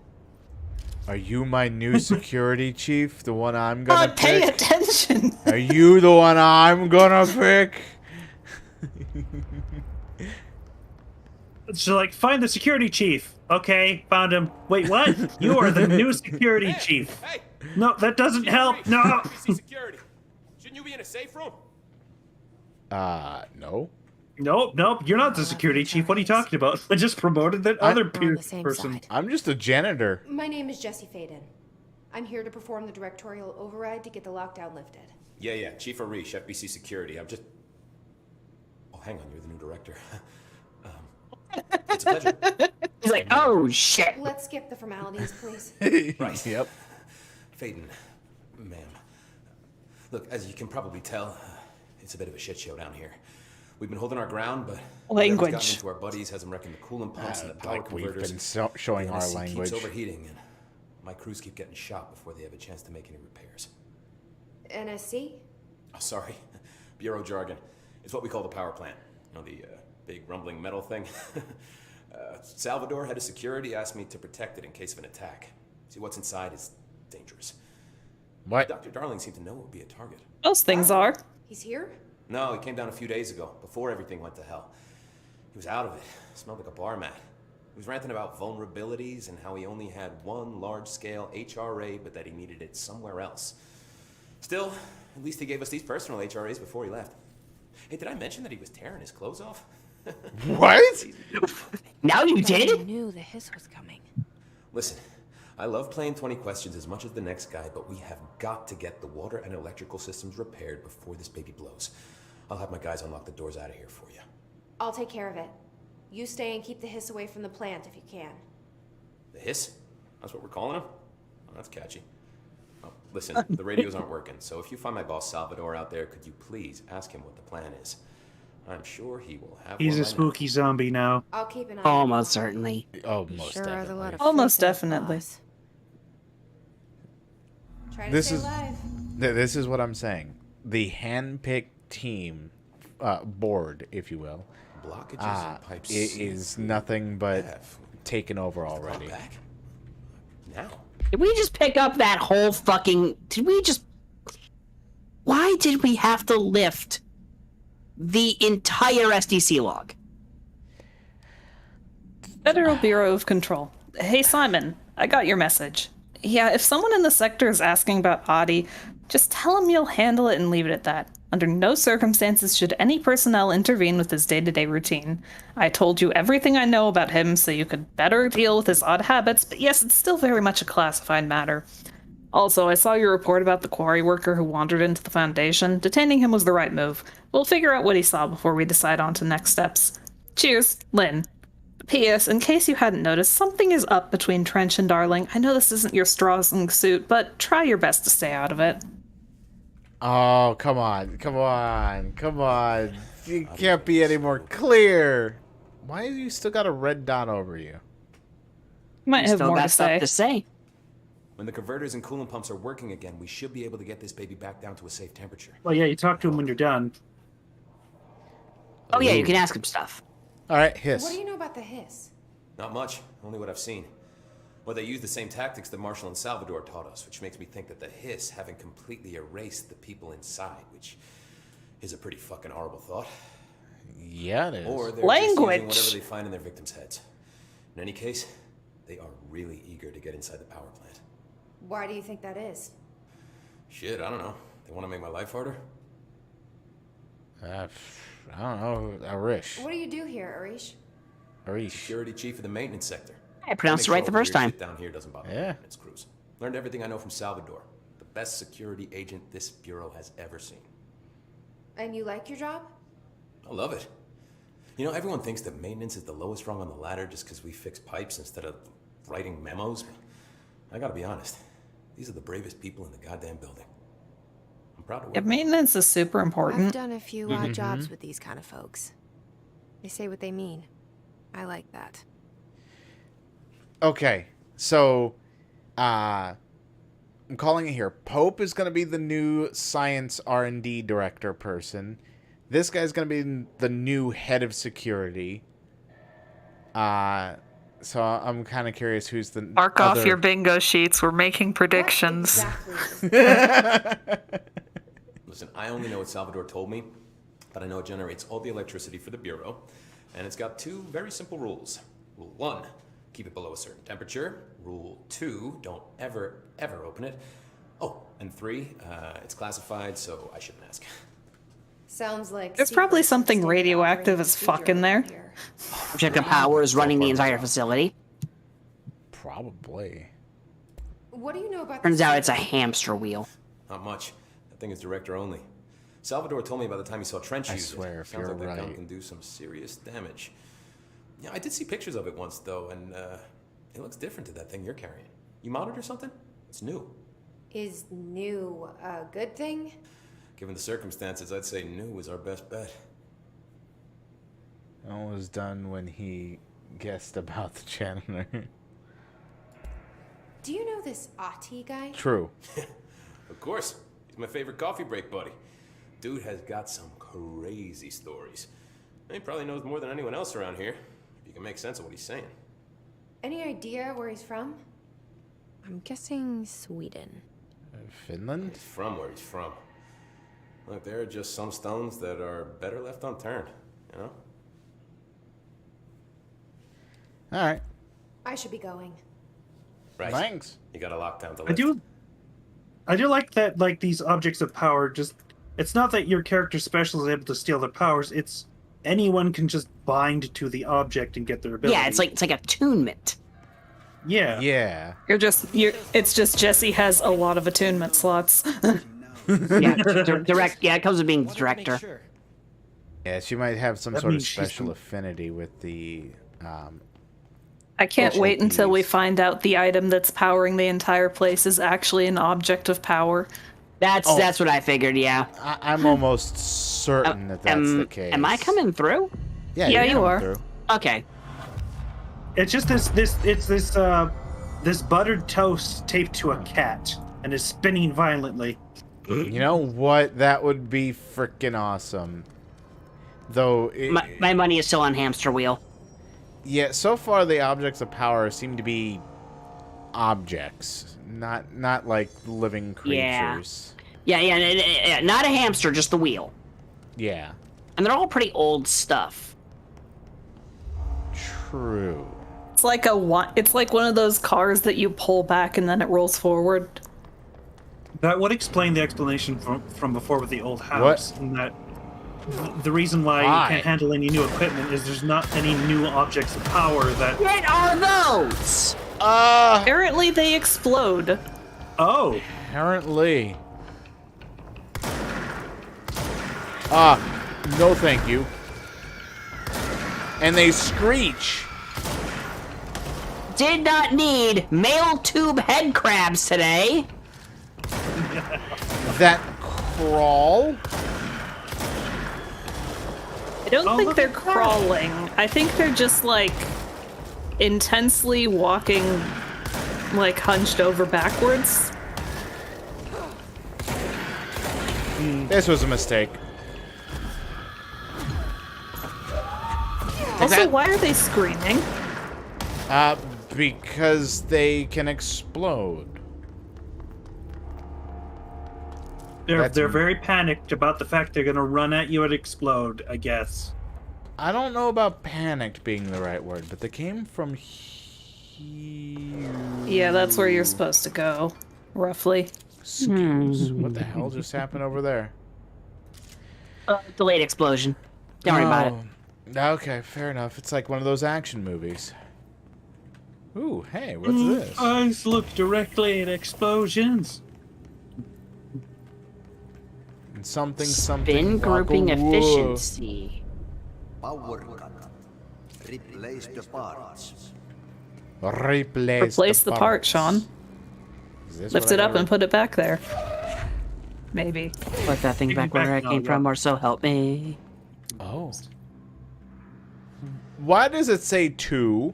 Speaker 1: Are you my new security chief? The one I'm gonna pick?
Speaker 2: Pay attention.
Speaker 1: Are you the one I'm gonna pick?
Speaker 7: So, like, find the security chief. Okay, found him. Wait, what? You are the new security chief.
Speaker 6: Hey!
Speaker 7: No, that doesn't help. No.
Speaker 6: Security. Shouldn't you be in a safe room?
Speaker 1: No.
Speaker 7: Nope. You're not the security chief. What are you talking about? I just promoted that other person.
Speaker 1: I'm just a janitor.
Speaker 9: My name is Jesse Faden. I'm here to perform the directorial override to get the lockdown lifted.
Speaker 6: Yeah, Chief Arish, FBC Security. I'm just... Oh, hang on, you're the new director. It's a pleasure.
Speaker 3: He's like, oh, shit.
Speaker 9: Let's skip the formalities, please.
Speaker 6: Right.
Speaker 1: Yep.
Speaker 6: Phaeton, ma'am. Look, as you can probably tell, it's a bit of a shit show down here. We've been holding our ground, but whatever's gotten into our buddies has them wrecking the coolant pumps and the power
Speaker 1: Like we've
Speaker 6: converters.
Speaker 1: been showing
Speaker 6: The
Speaker 1: our
Speaker 6: NSC
Speaker 1: language.
Speaker 6: keeps overheating, and my crews keep getting shot before they have a chance to make any repairs.
Speaker 9: NSC?
Speaker 6: Oh, sorry. Bureau jargon. It's what we call the power plant. You know, the big rumbling metal thing? Salvador, head of security, asked me to protect it in case of an attack. See, what's inside is dangerous.
Speaker 1: What?
Speaker 6: Dr. Darling seemed to know it would be a target.
Speaker 2: Most things are.
Speaker 9: He's here?
Speaker 6: No, he came down a few days ago, before everything went to hell. He was out of it. Smelled like a bar mat. He was ranting about vulnerabilities and how he only had one large-scale HRA, but that he needed it somewhere else. Still, at least he gave us these personal HRAs before he left. Hey, did I mention that he was tearing his clothes off?
Speaker 1: What?
Speaker 3: Now you did?
Speaker 9: I knew the hiss was coming.
Speaker 6: Listen, I love playing 20 questions as much as the next guy, but we have got to get the water and electrical systems repaired before this baby blows. I'll have my guys unlock the doors out of here for you.
Speaker 9: I'll take care of it. You stay and keep the hiss away from the plant if you can.
Speaker 6: The hiss? That's what we're calling him? Oh, that's catchy. Oh, listen, the radios aren't working, so if you find my boss Salvador out there, could you please ask him what the plan is? I'm sure he will have
Speaker 7: He's
Speaker 6: one
Speaker 7: a
Speaker 6: by now.
Speaker 7: spooky zombie now.
Speaker 9: I'll keep an eye
Speaker 3: Almost certainly.
Speaker 1: Oh,
Speaker 9: You
Speaker 1: most
Speaker 9: sure are the
Speaker 1: definitely.
Speaker 9: lot of
Speaker 2: Almost
Speaker 9: faith in the
Speaker 2: definitely.
Speaker 9: boss. Try to
Speaker 1: This
Speaker 9: stay
Speaker 1: is-
Speaker 9: alive.
Speaker 1: This is what I'm saying. The hand-picked team, board, if you will,
Speaker 6: Blockages in pipes
Speaker 1: it is nothing but
Speaker 6: F.
Speaker 1: taken over already.
Speaker 6: Back? Now?
Speaker 3: Did we just pick up that whole fucking... Why did we have to lift the entire SDC log?
Speaker 2: Federal Bureau of Control. Hey, Simon, I got your message. Yeah, if someone in the sector is asking about Adi, just tell him you'll handle it and leave it at that. Under no circumstances should any personnel intervene with his day-to-day routine. I told you everything I know about him so you could better deal with his odd habits, but yes, it's still very much a classified matter. Also, I saw your report about the quarry worker who wandered into the Foundation. Detaining him was the right move. We'll figure out what he saw before we decide on to next steps. Cheers, Lynn. P.S. In case you hadn't noticed, something is up between Trench and Darling. I know this isn't your strong suit, but try your best to stay out of it.
Speaker 1: Oh, come on. You can't be any more clear. Why have you still got a red dot over you?
Speaker 2: Might have
Speaker 3: Still
Speaker 2: more
Speaker 3: got
Speaker 2: to
Speaker 3: stuff
Speaker 2: say.
Speaker 3: to say.
Speaker 6: When the converters and coolant pumps are working again, we should be able to get this baby back down to a safe temperature.
Speaker 7: Well, yeah, you talk to him when you're done.
Speaker 3: Oh yeah, you can ask him stuff.
Speaker 1: All right, hiss.
Speaker 9: What do you know about the hiss?
Speaker 6: Not much, only what I've seen. Well, they use the same tactics that Marshall and Salvador taught us, which makes me think that the hiss haven't completely erased the people inside, which is a pretty fucking horrible thought.
Speaker 1: Yeah, it is.
Speaker 6: Or they're
Speaker 2: Language.
Speaker 6: just using whatever they find in their victims' heads. In any case, they are really eager to get inside the power plant.
Speaker 9: Why do you think that is?
Speaker 6: Shit, I don't know. They want to make my life harder?
Speaker 1: I don't know. Arish.
Speaker 9: What do you do here, Arish?
Speaker 6: Security chief of the maintenance sector.
Speaker 3: I pronounced it
Speaker 6: Make
Speaker 3: right the
Speaker 6: sure all
Speaker 3: first
Speaker 6: weird
Speaker 3: time.
Speaker 6: shit down here doesn't bother
Speaker 1: Yeah.
Speaker 6: maintenance crews. Learned everything I know from Salvador, the best security agent this bureau has ever seen.
Speaker 9: And you like your job?
Speaker 6: I love it. You know, everyone thinks that maintenance is the lowest rung on the ladder just because we fix pipes instead of writing memos. But I gotta be honest, these are the bravest people in the goddamn building. I'm proud to work.
Speaker 2: Yeah, maintenance is super
Speaker 9: I've
Speaker 2: important.
Speaker 9: done a few odd jobs with these kind of folks. They say what they mean. I like that.
Speaker 1: Okay, so I'm calling it here. Pope is going to be the new science R&D director person. This guy's going to be the new head of security. So I'm kind of curious who's the
Speaker 2: Mark off your bingo sheets. We're making predictions.
Speaker 6: Listen, I only know what Salvador told me, but I know it generates all the electricity for the Bureau, and it's got two very simple rules. Rule 1, keep it below a certain temperature. Rule 2, don't ever, ever open it. Oh, and 3, it's classified, so I shouldn't ask.
Speaker 9: Sounds like
Speaker 2: There's probably something radioactive as fuck in there.
Speaker 3: Projective power is running the entire facility.
Speaker 1: Probably.
Speaker 9: What do you know about
Speaker 3: Turns
Speaker 9: this
Speaker 3: out it's a
Speaker 9: thing?
Speaker 3: hamster wheel.
Speaker 6: Not much. That thing is director only. Salvador told me by the time he saw Trench
Speaker 1: I
Speaker 6: use
Speaker 1: swear,
Speaker 6: it.
Speaker 1: if
Speaker 6: Sounds
Speaker 1: you're
Speaker 6: like that gun
Speaker 1: right.
Speaker 6: can do some serious damage. Yeah, I did see pictures of it once, though, and it looks different to that thing you're carrying. You modded or something? It's new.
Speaker 9: Is new a good thing?
Speaker 6: Given the circumstances, I'd say new is our best bet.
Speaker 1: All was done when he guessed about the janitor.
Speaker 9: Do you know this Ati guy?
Speaker 1: True.
Speaker 6: Of course. He's my favorite coffee break buddy. Dude has got some crazy stories. He probably knows more than anyone else around here, if you can make sense of what he's saying.
Speaker 9: Any idea where he's from? I'm guessing Sweden.
Speaker 1: Finland?
Speaker 6: He's from where he's from. Look, there are just some stones that are better left unturned, you know?
Speaker 1: Alright.
Speaker 9: I should be going.
Speaker 6: Right.
Speaker 1: Thanks.
Speaker 6: You got a lockdown to
Speaker 7: I
Speaker 6: lift.
Speaker 7: do like that, like, these objects of power just... It's not that your character special is able to steal their powers, it's anyone can just bind to the object and get their ability.
Speaker 3: Yeah, it's like attunement.
Speaker 7: Yeah.
Speaker 1: Yeah.
Speaker 2: It's just Jesse has a lot of attunement slots.
Speaker 3: Yeah, direct. Yeah, it comes with being the director.
Speaker 1: Yeah, she might have some
Speaker 7: That
Speaker 1: sort of
Speaker 7: means she's
Speaker 1: special
Speaker 7: the-
Speaker 1: affinity with the
Speaker 2: I can't
Speaker 1: Social
Speaker 2: wait until we
Speaker 1: keys.
Speaker 2: find out the item that's powering the entire place is actually an object of power.
Speaker 3: That's what I figured. Yeah.
Speaker 1: I'm almost certain that that's the case.
Speaker 3: Am I coming through?
Speaker 1: Yeah,
Speaker 2: Yeah,
Speaker 1: you're
Speaker 2: you
Speaker 1: coming
Speaker 2: are.
Speaker 1: through.
Speaker 3: Okay.
Speaker 7: It's just this buttered toast taped to a cat and is spinning violently.
Speaker 1: You know what? That would be freaking awesome. Though,
Speaker 3: My money is still on hamster wheel.
Speaker 1: yeah, so far the objects of power seem to be objects, not like living
Speaker 3: Yeah.
Speaker 1: creatures.
Speaker 3: Yeah. Not a hamster, just the wheel.
Speaker 1: Yeah,
Speaker 3: And they're all pretty old stuff.
Speaker 1: true.
Speaker 2: It's like one of those cars that you pull back and then it rolls forward.
Speaker 7: That would explain the explanation from before with the old house. And that the reason why
Speaker 1: Why?
Speaker 7: you can't handle any new equipment is there's not any new objects of power that...
Speaker 3: What are those?
Speaker 2: Apparently they explode.
Speaker 7: Oh!
Speaker 1: Apparently. No thank you. And they screech.
Speaker 3: Did not need male tube head crabs today.
Speaker 1: That crawl?
Speaker 2: I don't think
Speaker 7: look
Speaker 2: they're
Speaker 7: at that.
Speaker 2: crawling. I think they're just like intensely walking like hunched over backwards.
Speaker 1: This was a mistake.
Speaker 2: Also, why are they screaming?
Speaker 1: Because they can explode.
Speaker 7: They're very panicked about the fact they're gonna run at you and explode, I guess.
Speaker 1: I don't know about panicked being the right word, but they came from here.
Speaker 2: Yeah, that's where you're supposed to go, roughly.
Speaker 1: What the hell just happened over there?
Speaker 3: Delayed explosion. Don't worry about it.
Speaker 1: Okay, fair enough. It's like one of those action movies. Ooh, hey, what's this?
Speaker 7: Eyes look directly at explosions.
Speaker 1: And something.
Speaker 3: Spin grouping
Speaker 1: whoa.
Speaker 3: efficiency.
Speaker 11: Power cut. Replace the parts.
Speaker 1: Replace
Speaker 2: the part, Sean.
Speaker 1: Is this
Speaker 2: Lift
Speaker 1: what
Speaker 2: it
Speaker 1: I
Speaker 2: up and put it back there. Maybe.
Speaker 3: Put that thing back where I came from, or so help me.
Speaker 1: Oh. Why does it say 2?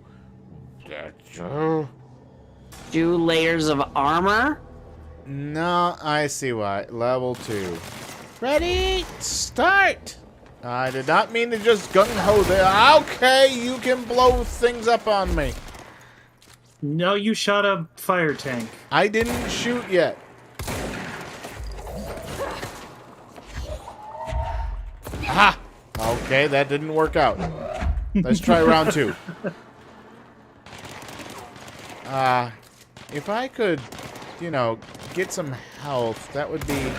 Speaker 3: 2 layers of armor?
Speaker 1: No, I see why. Level 2. Ready? Start! I did not mean to just gung-ho there. Okay, you can blow things up on me.
Speaker 7: No, you shot a fire tank.
Speaker 1: I didn't shoot yet. Ha! Okay, that didn't work out. Let's try round 2. If I could, you know, get some health, that would be...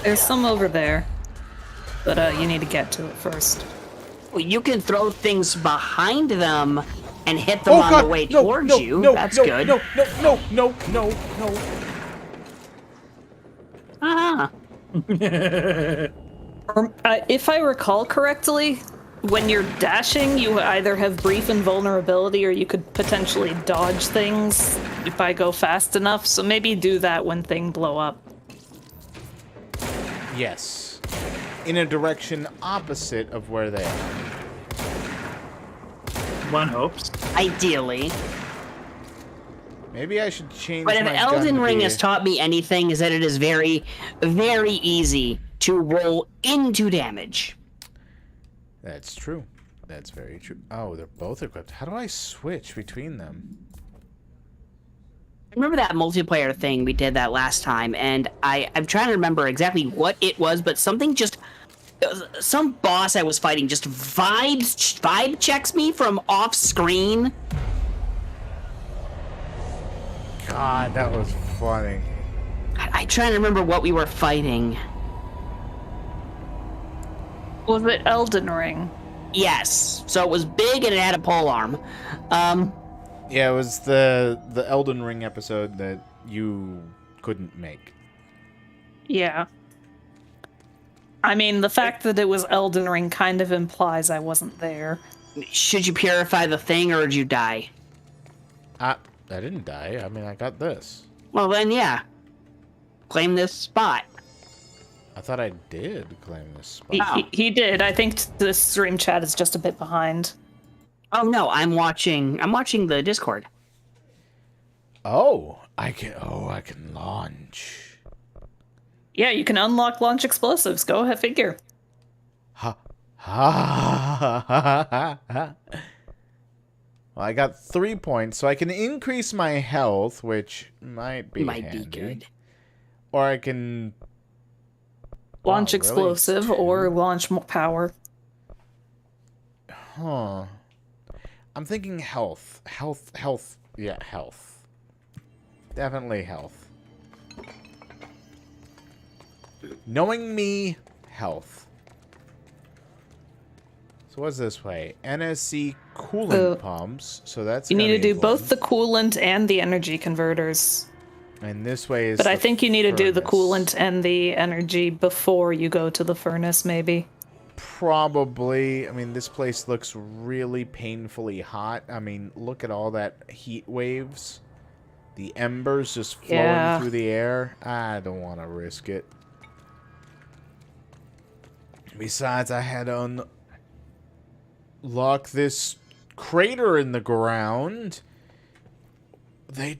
Speaker 2: There's some over there. But you need to get to it first.
Speaker 3: Well, you can throw things behind them and hit them on
Speaker 1: God,
Speaker 3: the way
Speaker 1: no,
Speaker 3: towards
Speaker 1: no,
Speaker 3: you.
Speaker 1: no,
Speaker 3: That's
Speaker 1: no,
Speaker 3: good.
Speaker 1: No.
Speaker 3: Ah.
Speaker 2: If I recall correctly, when you're dashing, you either have brief invulnerability or you could potentially dodge things if I go fast enough. So maybe do that when things blow up.
Speaker 1: Yes. In a direction opposite of where they are.
Speaker 7: One hopes.
Speaker 3: Ideally.
Speaker 1: Maybe I should change
Speaker 3: But if
Speaker 1: my
Speaker 3: Elden
Speaker 1: gun
Speaker 3: Ring
Speaker 1: to
Speaker 3: has taught me anything, is that it is very, very easy to roll into damage.
Speaker 1: That's true. That's very true. Oh, they're both equipped. How do I switch between them?
Speaker 3: Remember that multiplayer thing we did that last time, and I'm trying to remember exactly what it was, but something just... Some boss I was fighting just vibe checks me from off screen.
Speaker 1: God, that was funny.
Speaker 3: I'm trying to remember what we were fighting.
Speaker 2: Was it Elden Ring?
Speaker 3: Yes. So it was big and it had a pole arm.
Speaker 1: Yeah, it was the Elden Ring episode that you couldn't make.
Speaker 2: Yeah. I mean, the fact that it was Elden Ring kind of implies I wasn't there.
Speaker 3: Should you purify the thing or did you die?
Speaker 1: I didn't die. I mean, I got this.
Speaker 3: Well, then, yeah. Claim this spot.
Speaker 1: I thought I did claim this spot.
Speaker 2: He did. I think the stream chat is just a bit behind.
Speaker 3: Oh no, I'm watching the Discord.
Speaker 1: Oh, I can launch.
Speaker 2: Yeah, you can unlock launch explosives. Go ahead, figure.
Speaker 1: Ha ha. Well, I got 3 points, so I can increase my health, which might be good. Or I can
Speaker 2: launch explosive or launch power.
Speaker 1: Huh. I'm thinking health. Health. Yeah, health. Definitely health. Knowing me, health. So what's this way? NSC coolant pumps. So that's
Speaker 2: you need to do
Speaker 1: important.
Speaker 2: both the coolant and the energy converters.
Speaker 1: And this way is.
Speaker 2: But I think you need to do the
Speaker 1: furnace.
Speaker 2: coolant and the energy before you go to the furnace, maybe.
Speaker 1: Probably. I mean, this place looks really painfully hot. I mean, look at all that heat waves. The embers just flowing through the air. I don't want to risk it. Besides, I had to unlock this crater in the ground. The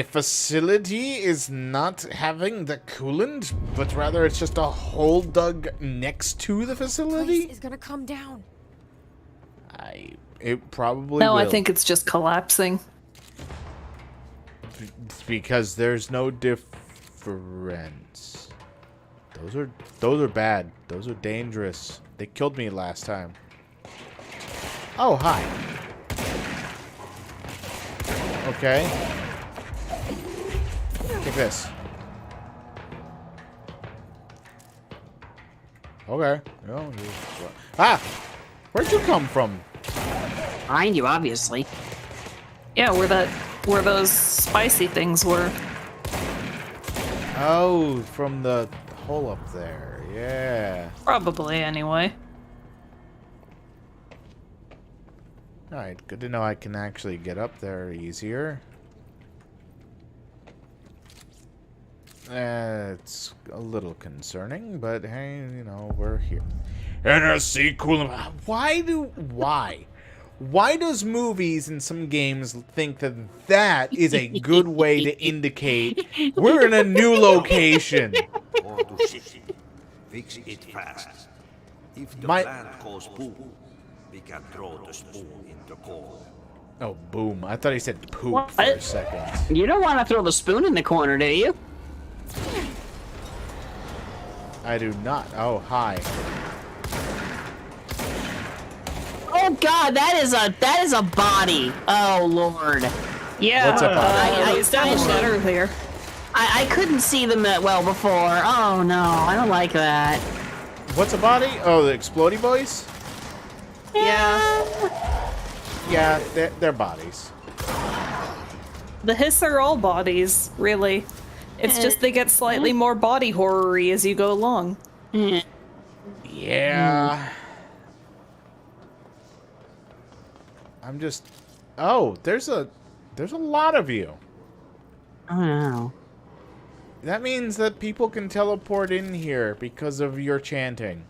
Speaker 1: facility is not having the coolant, but rather it's just a hole dug next to the facility.
Speaker 9: Place is gonna come down.
Speaker 1: It probably
Speaker 2: No,
Speaker 1: will.
Speaker 2: I think it's just collapsing.
Speaker 1: Because there's no difference. Those are bad. Those are dangerous. They killed me last time. Oh, hi. Okay. Take this. Okay. Ah! Where'd you come from?
Speaker 3: Behind you, obviously.
Speaker 2: Yeah, where those spicy things were.
Speaker 1: Oh, from the hole up there. Yeah.
Speaker 2: Probably, anyway.
Speaker 1: Alright, good to know I can actually get up there easier. It's a little concerning, but hey, you know, we're here. NSC coolant. Why does movies and some games think that that is a good way to indicate we're in a new location?
Speaker 11: Fix it fast. If the
Speaker 1: My-
Speaker 11: plant goes boom, we can throw the spoon in the coal.
Speaker 1: Oh, boom. I thought he said poop
Speaker 2: What?
Speaker 1: for a second.
Speaker 3: You don't want to throw the spoon in the corner, do you?
Speaker 1: I do not. Oh, hi.
Speaker 3: Oh God, that is a body. Oh Lord.
Speaker 2: Yeah,
Speaker 1: What's up,
Speaker 2: I established that earlier.
Speaker 3: I couldn't see them that well before. Oh no, I don't like that.
Speaker 1: What's a body? Oh, the explodey boys?
Speaker 2: Yeah.
Speaker 1: Yeah, they're bodies.
Speaker 2: The hiss are all bodies, really. It's just they get slightly more body horror-y as you go along.
Speaker 1: Yeah. I'm just... Oh, there's a lot of you.
Speaker 3: Oh no.
Speaker 1: That means that people can teleport in here because of your chanting.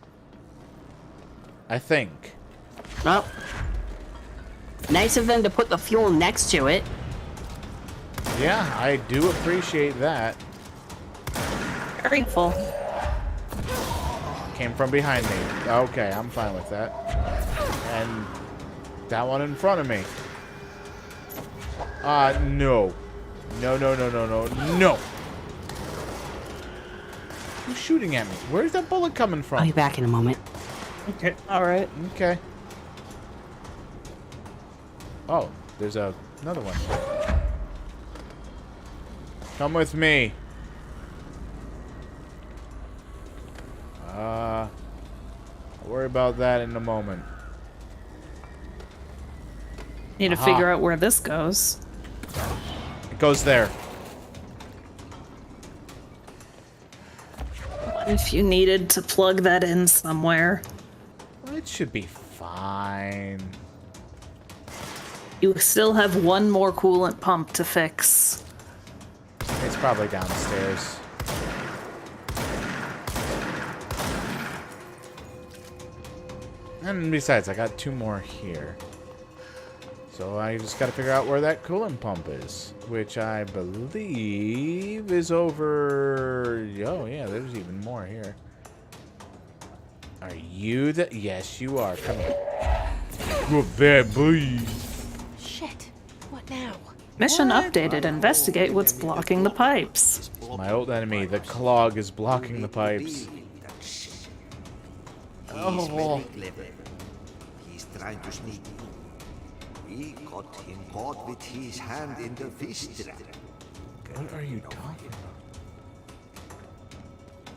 Speaker 1: I think.
Speaker 3: Well, nice of them to put the fuel next to it.
Speaker 1: Yeah, I do appreciate that.
Speaker 2: Very full.
Speaker 1: Came from behind me. Okay, I'm fine with that. And that one in front of me. No. No, no, no, no, no, no! Who's shooting at me? Where's that bullet coming from?
Speaker 3: I'll be back in a moment.
Speaker 7: Okay.
Speaker 2: Alright.
Speaker 1: Okay. Oh, there's another one. Come with me. I'll worry about that in a moment.
Speaker 2: Need to figure out where this goes.
Speaker 1: It goes there.
Speaker 2: What if you needed to plug that in somewhere?
Speaker 1: Well, it should be fine.
Speaker 2: You still have one more coolant pump to fix.
Speaker 1: It's probably downstairs. And besides, I got 2 more here. So I just gotta figure out where that coolant pump is. Which I believe is over... Oh, yeah, there's even more here. Are you the... Yes, you are. Come here. Good bad boy.
Speaker 9: Shit. What now?
Speaker 2: Mission updated. Investigate what's blocking the pipes.
Speaker 1: My old enemy, the clog, is blocking the pipes.
Speaker 11: He's very clever. He's trying to sneak in. We got him caught with his hand in the fish trap.
Speaker 1: What are you talking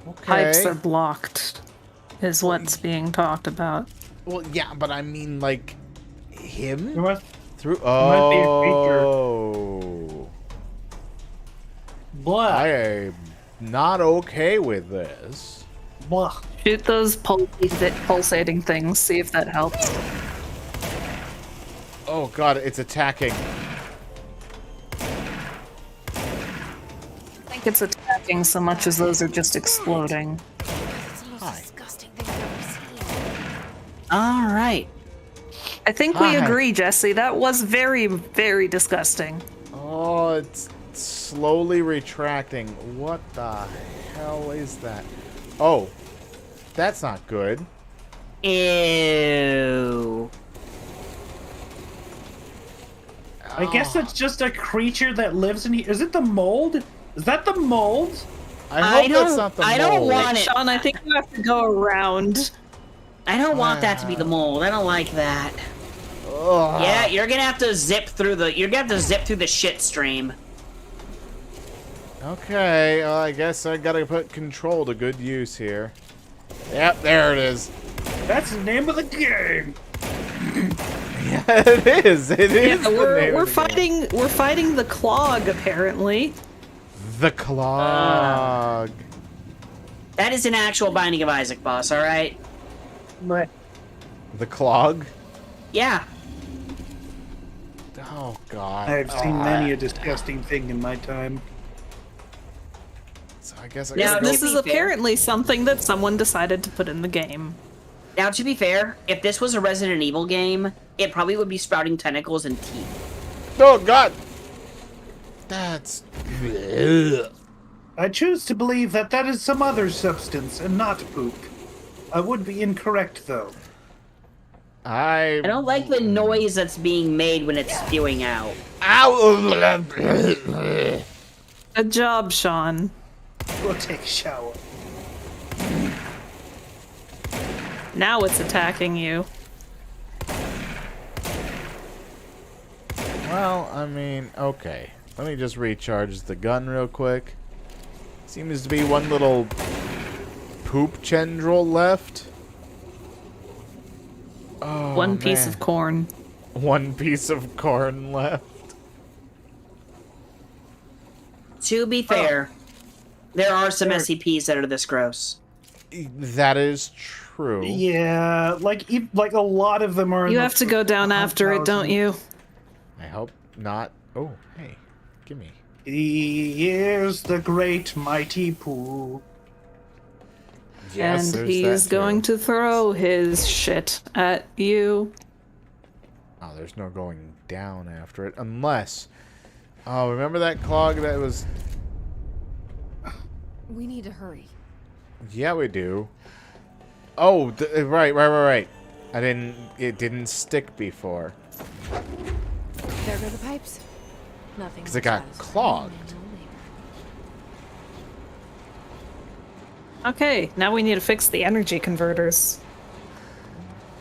Speaker 1: about? Okay.
Speaker 2: Pipes are blocked, is what's being talked about.
Speaker 1: Well, yeah, but I mean, like, him? Through...
Speaker 7: might be a
Speaker 1: Oh.
Speaker 7: Blah.
Speaker 1: I am not okay with this.
Speaker 7: Blah.
Speaker 2: Shoot those pulsating things, see if that helps.
Speaker 1: Oh god, it's attacking.
Speaker 2: I think it's attacking so much as those are just exploding.
Speaker 9: It's the most disgusting thing I've ever seen.
Speaker 3: Alright.
Speaker 2: I think we agree, Jesse. That was very, very disgusting.
Speaker 1: Oh, it's slowly retracting. What the hell is that? Oh, that's not good.
Speaker 3: Ew.
Speaker 7: I guess it's just a creature that lives in here. Is it the mold? Is that the mold?
Speaker 1: I hope that's not the mold.
Speaker 3: I don't want it.
Speaker 2: Sean, I think you have to go around.
Speaker 3: I don't want that to be the mold. I don't like that.
Speaker 1: Ugh.
Speaker 3: Yeah, you're gonna have to zip through the. You're gonna have to zip through the shit stream.
Speaker 1: Okay, well, I guess I gotta put control to good use here. Yep, there it is.
Speaker 7: That's the name of the game.
Speaker 1: Yeah, it is. It is.
Speaker 2: Yeah,
Speaker 1: the name
Speaker 2: we're
Speaker 1: of the game.
Speaker 2: fighting. We're fighting the clog, apparently.
Speaker 1: The clog.
Speaker 3: That is an actual Binding of Isaac boss. All right.
Speaker 2: But
Speaker 1: The clog.
Speaker 3: Yeah.
Speaker 1: Oh god.
Speaker 7: I've seen many a disgusting thing in my time.
Speaker 1: So I guess I
Speaker 3: Now,
Speaker 1: gotta go.
Speaker 2: this is apparently something that someone decided to put in the game.
Speaker 3: Now, to be fair, if this was a Resident Evil game, it probably would be sprouting tentacles and teeth.
Speaker 1: Oh god. That's.
Speaker 7: I choose to believe that that is some other substance and not poop. I would be incorrect, though.
Speaker 3: I don't like the noise that's being made when it's spewing out.
Speaker 1: Ow!
Speaker 2: Good job, Sean.
Speaker 7: We'll take a shower.
Speaker 2: Now it's attacking you.
Speaker 1: Well, I mean, okay. Let me just recharge the gun real quick. Seems to be one little poop tendril left. Oh,
Speaker 2: One piece
Speaker 1: man.
Speaker 2: of corn.
Speaker 1: one piece of corn left.
Speaker 3: To be fair, there are some SCPs that are this gross.
Speaker 1: That is true.
Speaker 7: Yeah, like a lot of them are.
Speaker 2: You have to go down after it, don't you?
Speaker 1: I hope not. Oh, hey, gimme.
Speaker 7: He is the great mighty Pooh.
Speaker 1: Yes,
Speaker 2: and he's going to throw his shit at you.
Speaker 1: Oh, there's no going down after it, unless... Oh, remember that clog that was...
Speaker 8: We need to hurry.
Speaker 1: Yeah, we do. Oh, right. It didn't stick before.
Speaker 8: There go the pipes. Nothing.
Speaker 1: Because it got clogged.
Speaker 2: Okay, now we need to fix the energy converters.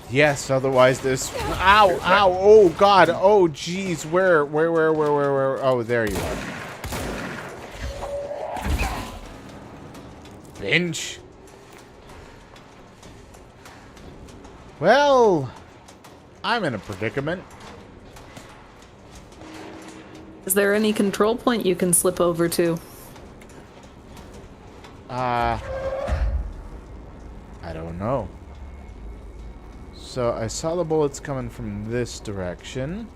Speaker 1: Yes, otherwise this... Ow, oh god, oh jeez, where? Oh, there you are. Finch. Well, I'm in a predicament.
Speaker 2: Is there any control point you can slip over to?
Speaker 1: I don't know. So I saw the bullets coming from this direction.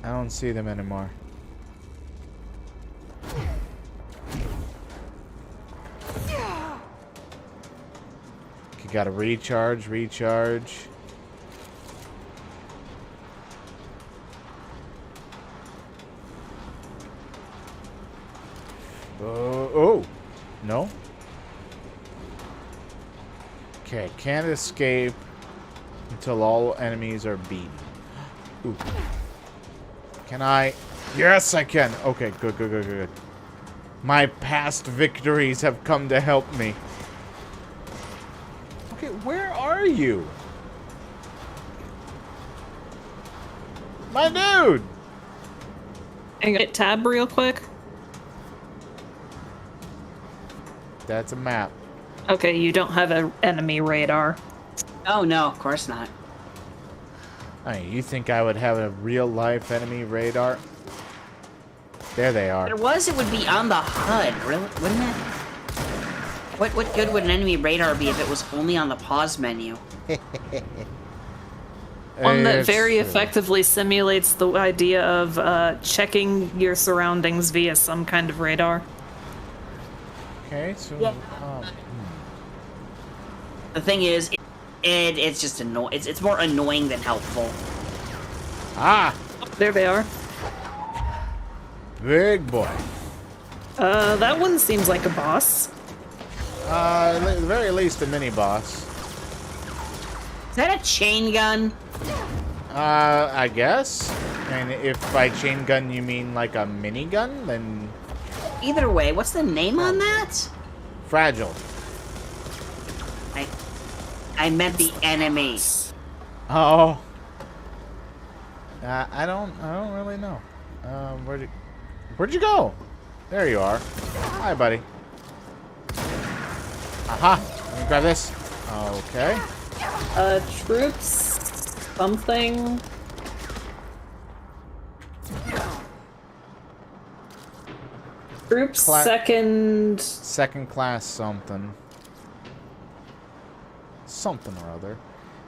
Speaker 1: I don't see them anymore. You gotta recharge. Oh, no. Okay, can't escape until all enemies are beaten. Ooh. Can I? Yes, I can. Okay, good. My past victories have come to help me. Okay, where are you? My dude!
Speaker 2: Hang on, hit tab real quick.
Speaker 1: That's a map.
Speaker 2: Okay, you don't have an enemy radar.
Speaker 3: Oh no, of course not.
Speaker 1: Hey, you think I would have a real-life enemy radar? There they are.
Speaker 3: If it was, it would be on the HUD, really, wouldn't it? What good would an enemy radar be if it was only on the pause menu?
Speaker 2: One that very effectively simulates the idea of checking your surroundings via some kind of radar.
Speaker 1: Okay, so...
Speaker 3: Yeah. The thing is, it's just annoying. It's more annoying than helpful.
Speaker 1: Ah!
Speaker 2: There they are.
Speaker 1: Big boy.
Speaker 2: That one seems like a boss.
Speaker 1: At the very least, a mini-boss.
Speaker 3: Is that a chain gun?
Speaker 1: I guess. And if by chain gun you mean like a minigun, then...
Speaker 3: Either way, what's the name on that?
Speaker 1: Fragile.
Speaker 3: I meant the enemies.
Speaker 1: Oh. I don't really know. Where'd you go? There you are. Hi, buddy. Aha! Let me grab this. Okay.
Speaker 2: Troops... something... Troops second...
Speaker 1: Second class something. Something or other.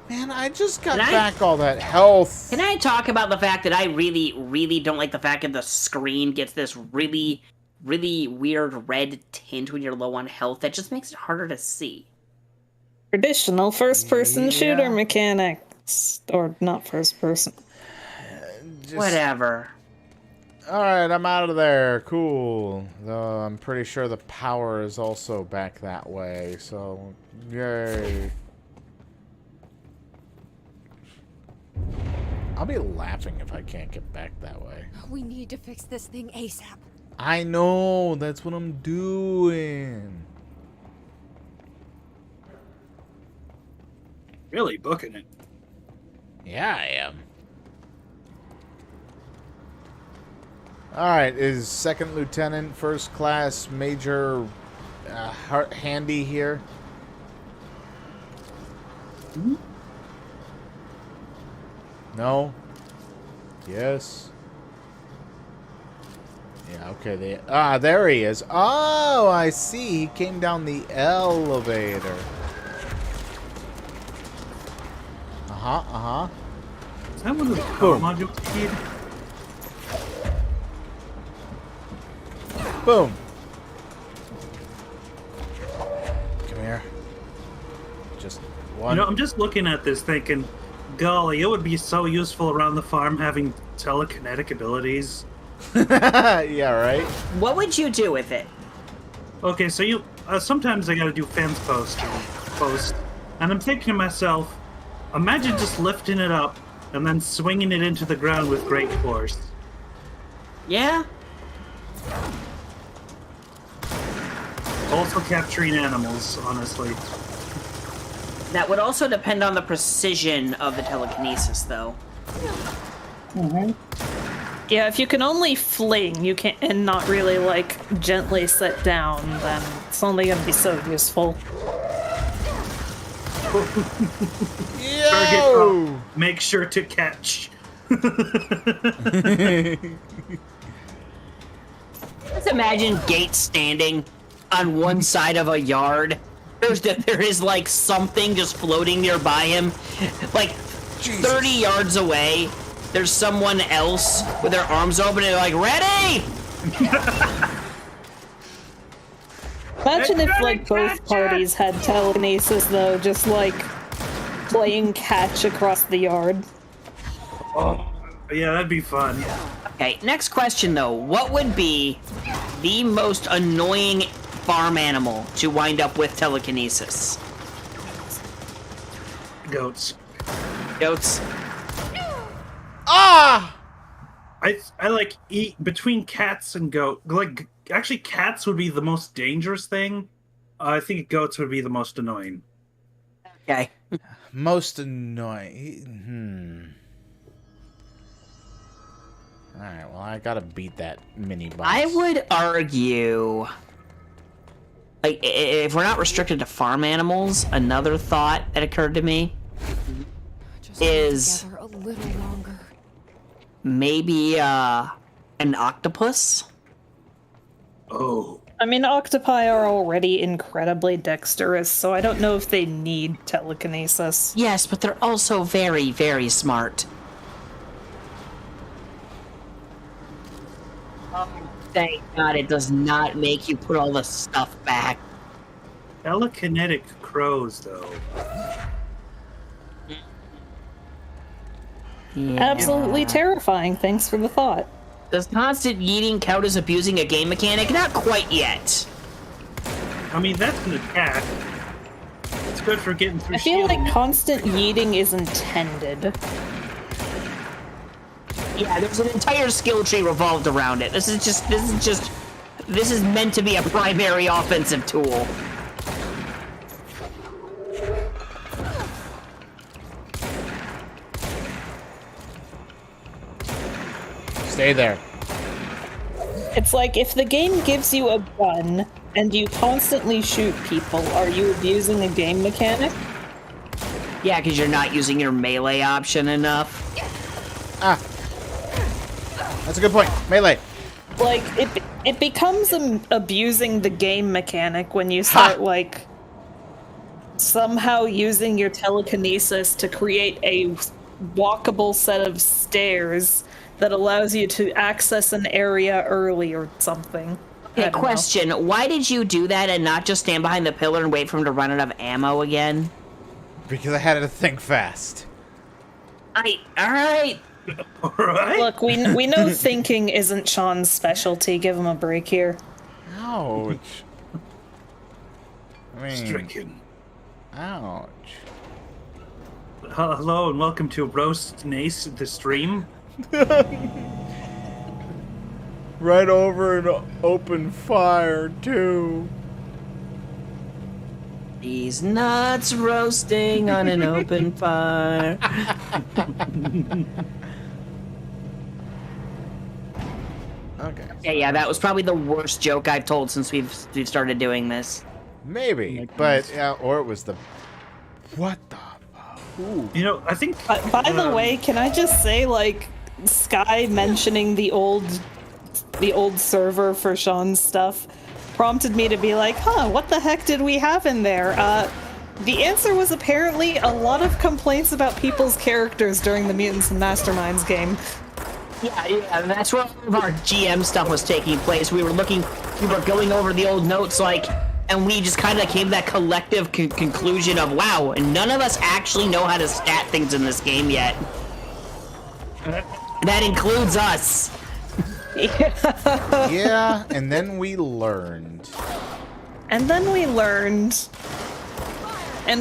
Speaker 1: Man, I just got back all that health.
Speaker 3: Can I talk about the fact that I really, really don't like the fact that the screen gets this really, really weird red tint when you're low on health? That just makes it harder to see.
Speaker 2: Traditional first-person shooter mechanics. Or not first-person.
Speaker 3: Whatever.
Speaker 1: Alright, I'm out of there. Cool. Though I'm pretty sure the power is also back that way, so... Yay. I'll be laughing if I can't get back that way.
Speaker 8: We need to fix this thing ASAP.
Speaker 1: I know! That's what I'm doing!
Speaker 7: Really booking it.
Speaker 1: Yeah, I am. Alright, is second lieutenant, first class, major handy here? No. Yes. Yeah, okay. There he is. Oh, I see. He came down the elevator. Uh-huh.
Speaker 7: Is that one of the power modules kid?
Speaker 1: Boom. Come here. Just one.
Speaker 7: You know, I'm just looking at this thinking, golly, it would be so useful around the farm having telekinetic abilities.
Speaker 1: Yeah, right?
Speaker 3: What would you do with it?
Speaker 7: Okay, so you sometimes I gotta do fence post, and I'm thinking to myself, imagine just lifting it up and then swinging it into the ground with great force.
Speaker 3: Yeah?
Speaker 7: Also capturing animals, honestly.
Speaker 3: That would also depend on the precision of the telekinesis, though.
Speaker 7: Mm-hmm.
Speaker 2: Yeah, if you can only fling, you can and not really like gently sit down, then it's only gonna be so useful.
Speaker 1: Yo!
Speaker 7: Make sure to catch.
Speaker 3: Let's imagine Gates standing on one side of a yard. There is like something just floating nearby him, like 30 yards away. There's someone else with their arms open and like, ready?
Speaker 2: Imagine if like both parties had telekinesis though, just like playing catch across the yard.
Speaker 7: Oh, yeah, that'd be fun.
Speaker 3: Okay, next question though. What would be the most annoying farm animal to wind up with telekinesis?
Speaker 7: Goats.
Speaker 3: Goats.
Speaker 1: Ah!
Speaker 7: I like eat between cats and goat. Like actually, cats would be the most dangerous thing. I think goats would be the most annoying.
Speaker 3: Okay.
Speaker 1: Most annoying. Alright, well, I gotta beat that mini boss.
Speaker 3: I would argue, like, if we're not restricted to farm animals, another thought that occurred to me is
Speaker 8: a little longer.
Speaker 3: maybe an octopus.
Speaker 7: Oh.
Speaker 2: I mean, octopi are already incredibly dexterous, so I don't know if they need telekinesis.
Speaker 3: Yes, but they're also very, very smart. Oh, thank God it does not make you put all the stuff back.
Speaker 7: Telekinetic crows, though.
Speaker 3: Yeah.
Speaker 2: Absolutely terrifying. Thanks for the thought.
Speaker 3: Does constant yeeting count as abusing a game mechanic? Not quite yet.
Speaker 7: I mean, that's an attack. It's good for getting through
Speaker 2: I feel
Speaker 7: shielding.
Speaker 2: like constant yeeting is intended.
Speaker 3: Yeah, there's an entire skill tree revolved around it. This is meant to be a primary offensive tool.
Speaker 1: Stay there.
Speaker 2: It's like if the game gives you a gun and you constantly shoot people, are you abusing a game mechanic?
Speaker 3: Yeah, because you're not using your melee option enough.
Speaker 1: Ah. That's a good point. Melee.
Speaker 2: Like, it becomes abusing the game mechanic when you start, like, somehow using your telekinesis to create a walkable set of stairs that allows you to access an area early or something.
Speaker 3: Okay, question. Why did you do that and not just stand behind the pillar and wait for him to run out of ammo again?
Speaker 1: Because I had to think fast.
Speaker 3: Alright.
Speaker 7: Alright.
Speaker 2: Look, we know thinking isn't Sean's specialty. Give him a break here.
Speaker 1: Ouch. I mean...
Speaker 7: Stricken.
Speaker 1: Ouch.
Speaker 7: Hello and welcome to Roast Nace, the stream.
Speaker 1: Right over an open fire, too.
Speaker 3: These nuts roasting on an open fire.
Speaker 1: Okay.
Speaker 3: Yeah, that was probably the worst joke I've told since we've started doing this.
Speaker 1: Maybe, but or it was the... What the...
Speaker 7: You know, I think.
Speaker 2: By the way, can I just say, like, Sky mentioning the old server for Sean's stuff prompted me to be like, huh, what the heck did we have in there? The answer was apparently a lot of complaints about people's characters during the Mutants and Masterminds game.
Speaker 3: Yeah, that's where all of our GM stuff was taking place. We were going over the old notes, like, and we just kind of came to that collective conclusion of, wow, none of us actually know how to stat things in this game yet. That includes us.
Speaker 1: Yeah, and then we learned.
Speaker 2: And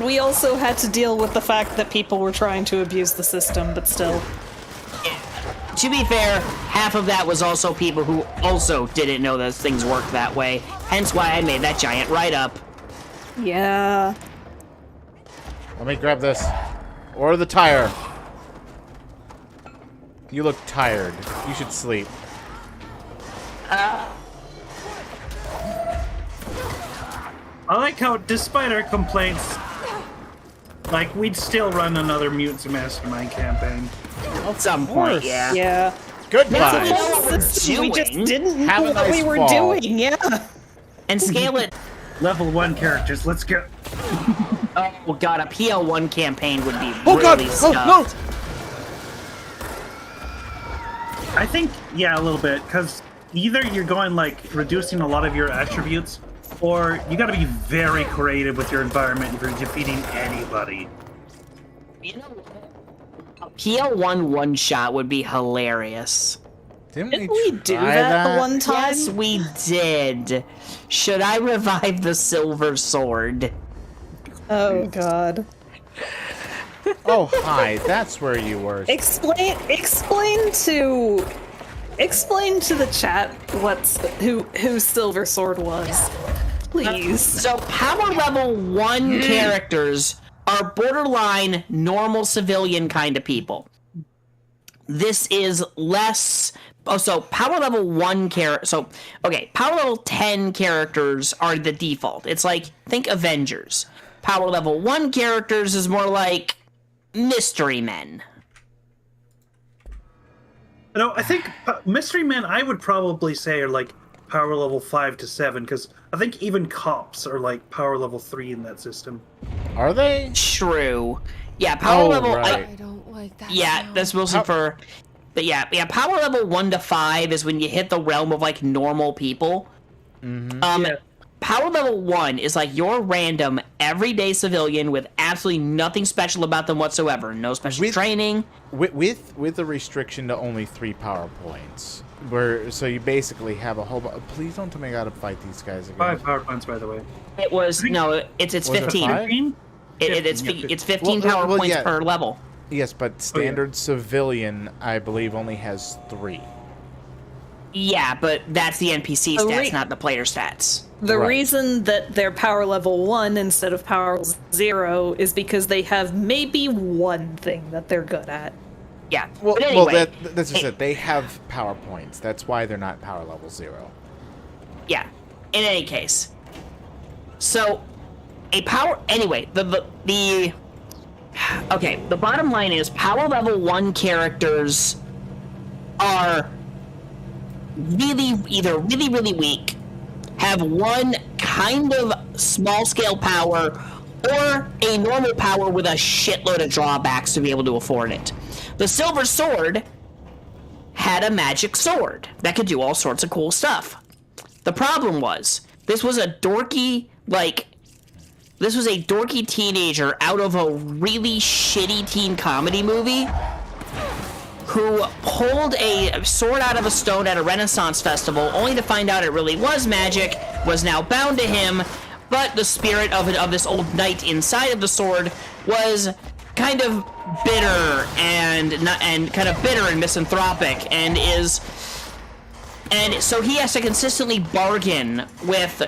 Speaker 2: we also had to deal with the fact that people were trying to abuse the system, but still.
Speaker 3: To be fair, half of that was also people who also didn't know that things worked that way. Hence why I made that giant write-up.
Speaker 2: Yeah.
Speaker 1: Let me grab this. Or the tire. You look tired. You should sleep.
Speaker 7: I like how, despite our complaints, like, we'd still run another Mutants and Mastermind campaign.
Speaker 3: At some point, yeah.
Speaker 2: Yeah.
Speaker 1: Goodbye.
Speaker 2: We just didn't know what we were doing, yeah.
Speaker 3: And scale it.
Speaker 7: Level 1 characters, let's go.
Speaker 3: Oh god, a PL1 campaign would be
Speaker 1: Oh god!
Speaker 3: really
Speaker 1: Oh,
Speaker 3: stuffed.
Speaker 1: no!
Speaker 7: I think, yeah, a little bit, because either you're going, like, reducing a lot of your attributes, or you gotta be very creative with your environment if you're defeating anybody.
Speaker 3: You know, a PL1 one-shot would be hilarious.
Speaker 1: Didn't
Speaker 2: we do that the one time?
Speaker 3: Yes, we did. Should I revive the Silver Sword?
Speaker 2: Oh god.
Speaker 1: Oh, hi. That's where you were.
Speaker 2: Explain to the chat who Silver Sword was. Please.
Speaker 3: So power level 1 characters are borderline normal civilian kind of people. This is less. Oh, so power level 1 power level 10 characters are the default. It's like, think Avengers. Power level 1 characters is more like Mystery Men.
Speaker 7: No, I think Mystery Men, I would probably say, are like power level 5 to 7, because I think even cops are like power level 3 in that system.
Speaker 1: Are they?
Speaker 3: True. Yeah, power level.
Speaker 1: Right.
Speaker 9: I don't like that.
Speaker 3: Yeah,
Speaker 9: sound.
Speaker 3: that's mostly for. But yeah, power level 1 to 5 is when you hit the realm of like normal people. Power level 1 is like your random everyday civilian with absolutely nothing special about them whatsoever. No special training.
Speaker 1: With a restriction to only 3 power points. So you basically have a whole. Please don't tell me I gotta fight these guys again.
Speaker 7: 5 power points, by the way.
Speaker 3: It was it's 15. It's 15 power points per level.
Speaker 1: Yes, but standard civilian, I believe, only has 3.
Speaker 3: Yeah, but that's the NPC stats, not the player stats.
Speaker 2: The reason that they're power level 1 instead of power level 0 is because they have maybe one thing that they're good at.
Speaker 3: Yeah.
Speaker 1: Well,
Speaker 3: anyway,
Speaker 1: that's just it. They have power points. That's why they're not power level 0.
Speaker 3: Yeah. In any case. So, the bottom line is power level 1 characters are either really weak, have one kind of small scale power, or a normal power with a shitload of drawbacks to be able to afford it. The Silver Sword had a magic sword that could do all sorts of cool stuff. The problem was, this was a dorky teenager out of a really shitty teen comedy movie who pulled a sword out of a stone at a Renaissance festival, only to find out it really was magic, was now bound to him, but the spirit of this old knight inside of the sword was kind of bitter and misanthropic, and so he has to consistently bargain with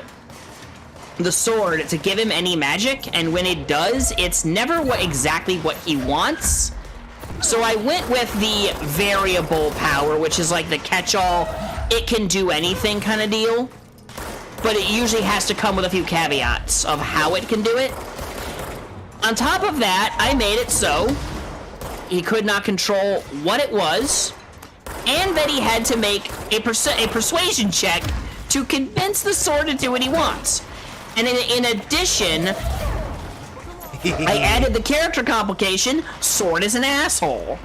Speaker 3: the sword to give him any magic, and when it does, it's never exactly what he wants. So I went with the variable power, which is like the catch-all, it can do anything kind of deal. But it usually has to come with a few caveats of how it can do it. On top of that, I made it so he could not control what it was, and that he had to make a persuasion check to convince the sword to do what he wants. And in addition, I added the character complication, sword is an asshole.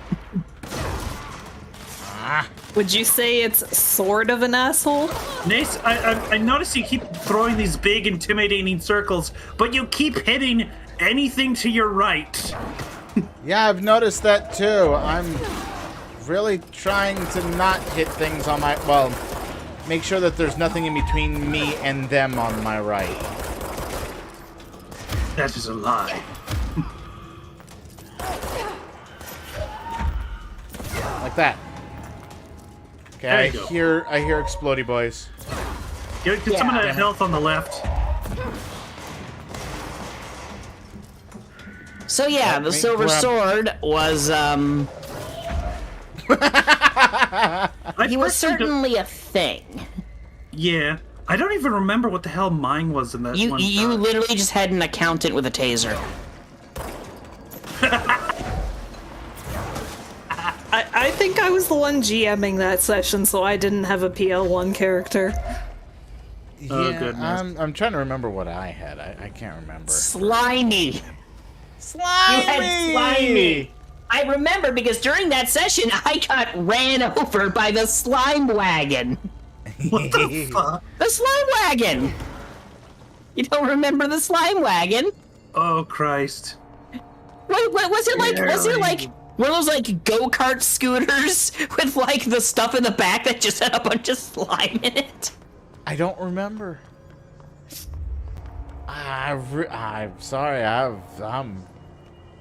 Speaker 2: Would you say it's sort of an asshole?
Speaker 7: Nace, I notice you keep throwing these big, intimidating circles, but you keep hitting anything to your right.
Speaker 1: Yeah, I've noticed that too. I'm really trying to not hit things on my... Well, make sure that there's nothing in between me and them on my right.
Speaker 7: That is a lie.
Speaker 1: Like that. Okay, I hear explodey boys.
Speaker 7: Get some of that health on the left.
Speaker 3: So yeah, the silver sword was he was certainly a thing.
Speaker 7: Yeah. I don't even remember what the hell mine was in that one.
Speaker 3: You literally just had an accountant with a taser.
Speaker 2: I think I was the one GMing that session, so I didn't have a PL1 character.
Speaker 1: Yeah, I'm trying to remember what I had. I can't remember.
Speaker 3: Slimy.
Speaker 1: Slimy!
Speaker 3: You had slimy. I remember because during that session, I got ran over by the slime wagon.
Speaker 7: What the fuck?
Speaker 3: The slime wagon. You don't remember the slime wagon?
Speaker 7: Oh Christ!
Speaker 3: What was it like? Was it like one of those like go-kart scooters with like the stuff in the back that just had a bunch of slime in it?
Speaker 1: I don't remember. I'm sorry.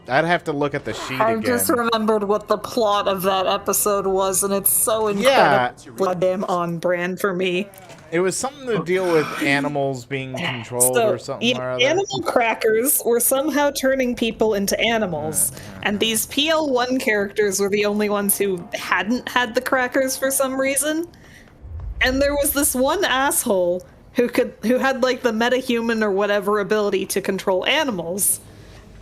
Speaker 1: I'd have to look at the sheet
Speaker 2: I
Speaker 1: again.
Speaker 2: just remembered what the plot of that episode was, and it's so incredibly damn on brand for me.
Speaker 1: It was something to deal with animals being controlled or something or other.
Speaker 2: Animal crackers were somehow turning people into animals, and these PL1 characters were the only ones who hadn't had the crackers for some reason. And there was this one asshole who had like the metahuman or whatever ability to control animals.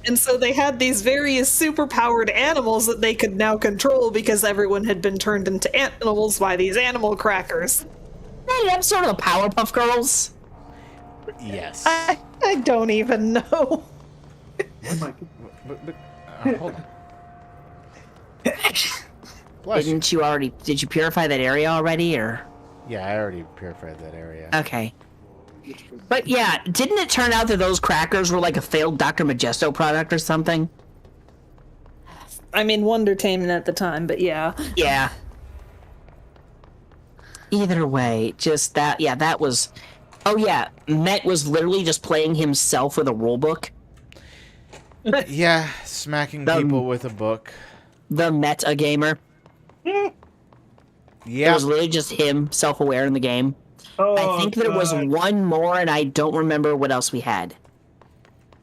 Speaker 2: And so they had these various superpowered animals that they could now control because everyone had been turned into animals by these animal crackers.
Speaker 3: Hey, that's sort of the Powerpuff Girls.
Speaker 1: Yes.
Speaker 2: I don't even know.
Speaker 1: Hold on.
Speaker 3: Did you purify that area already, or?
Speaker 1: Yeah, I already purified that area.
Speaker 3: Okay. But yeah, didn't it turn out that those crackers were like a failed Dr. Majesto product or something?
Speaker 2: I mean, Wondertainment at the time, but yeah.
Speaker 3: Yeah. Either way, just that, yeah, that was... Oh yeah, Met was literally just playing himself with a rulebook.
Speaker 1: Yeah, smacking people with a book.
Speaker 3: The meta gamer.
Speaker 1: Yeah.
Speaker 3: It was literally just him, self-aware in the game.
Speaker 7: Oh,
Speaker 3: I think there was one more, and I don't remember what else we had.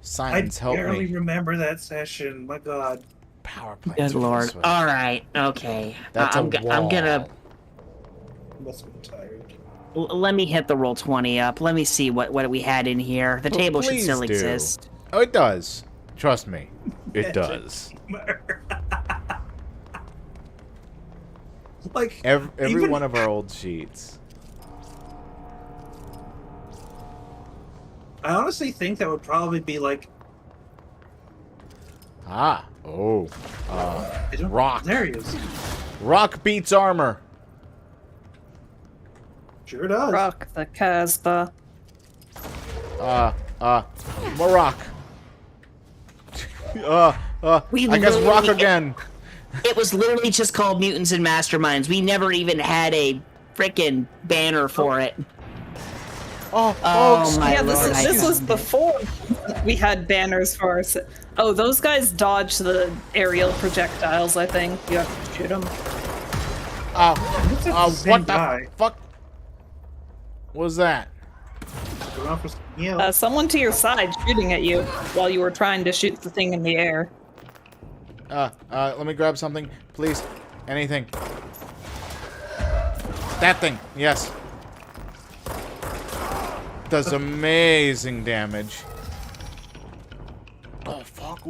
Speaker 1: Science, help me.
Speaker 7: I barely remember that session. My God.
Speaker 1: Power plants.
Speaker 3: Good lord. All right. Okay.
Speaker 1: That's
Speaker 3: I'm gonna.
Speaker 7: Must have been tired.
Speaker 3: Let me hit the roll 20 up. Let me see what we had in here. The table should still exist.
Speaker 1: Oh, it does. Trust me, it does.
Speaker 7: Like
Speaker 1: every one of our old sheets.
Speaker 7: I honestly think that would probably be like...
Speaker 1: Rock.
Speaker 7: There he is.
Speaker 1: Rock beats armor.
Speaker 7: Sure does.
Speaker 2: Rock the Casbah.
Speaker 1: More rock. I guess rock again.
Speaker 3: It was literally just called Mutants and Masterminds. We never even had a frickin' banner for it.
Speaker 1: Oh
Speaker 3: my
Speaker 2: yeah,
Speaker 3: lord.
Speaker 2: This was before we had banners for us. Oh, those guys dodge the aerial projectiles, I think. You have to shoot them.
Speaker 1: What the fuck was that?
Speaker 2: Someone to your side shooting at you while you were trying to shoot the thing in the air.
Speaker 1: Let me grab something, please. Anything. That thing, yes. Does amazing damage. Oh, fuck.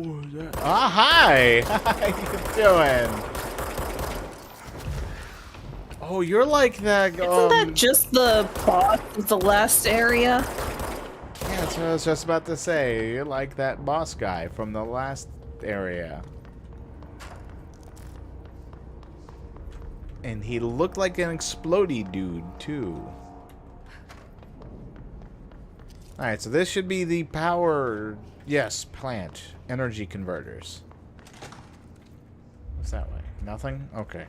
Speaker 1: Hi! How you doing? Oh, you're like that.
Speaker 2: Isn't that just the boss of the last area?
Speaker 1: Yeah, that's what I was just about to say. You're like that boss guy from the last area. And he looked like an explodey dude, too. Alright, so this should be the power... Yes, plant. Energy converters. What's that way? Nothing? Okay.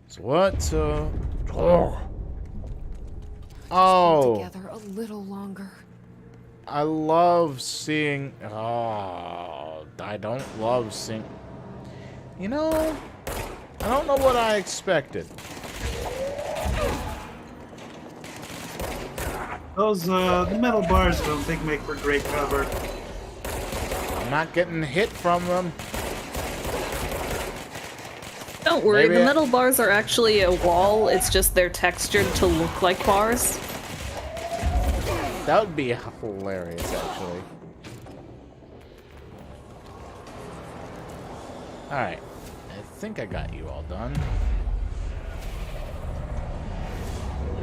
Speaker 1: So what, Oh!
Speaker 8: Together a little longer.
Speaker 1: I love seeing... Oh, I don't love seeing... You know, I don't know what I expected.
Speaker 7: Those, the metal bars I don't think make for great cover.
Speaker 1: I'm not getting hit from them.
Speaker 2: Don't worry,
Speaker 1: Maybe
Speaker 2: the metal bars are actually a wall, it's just they're textured to look like bars.
Speaker 1: That would be hilarious, actually. Alright. I think I got you all done.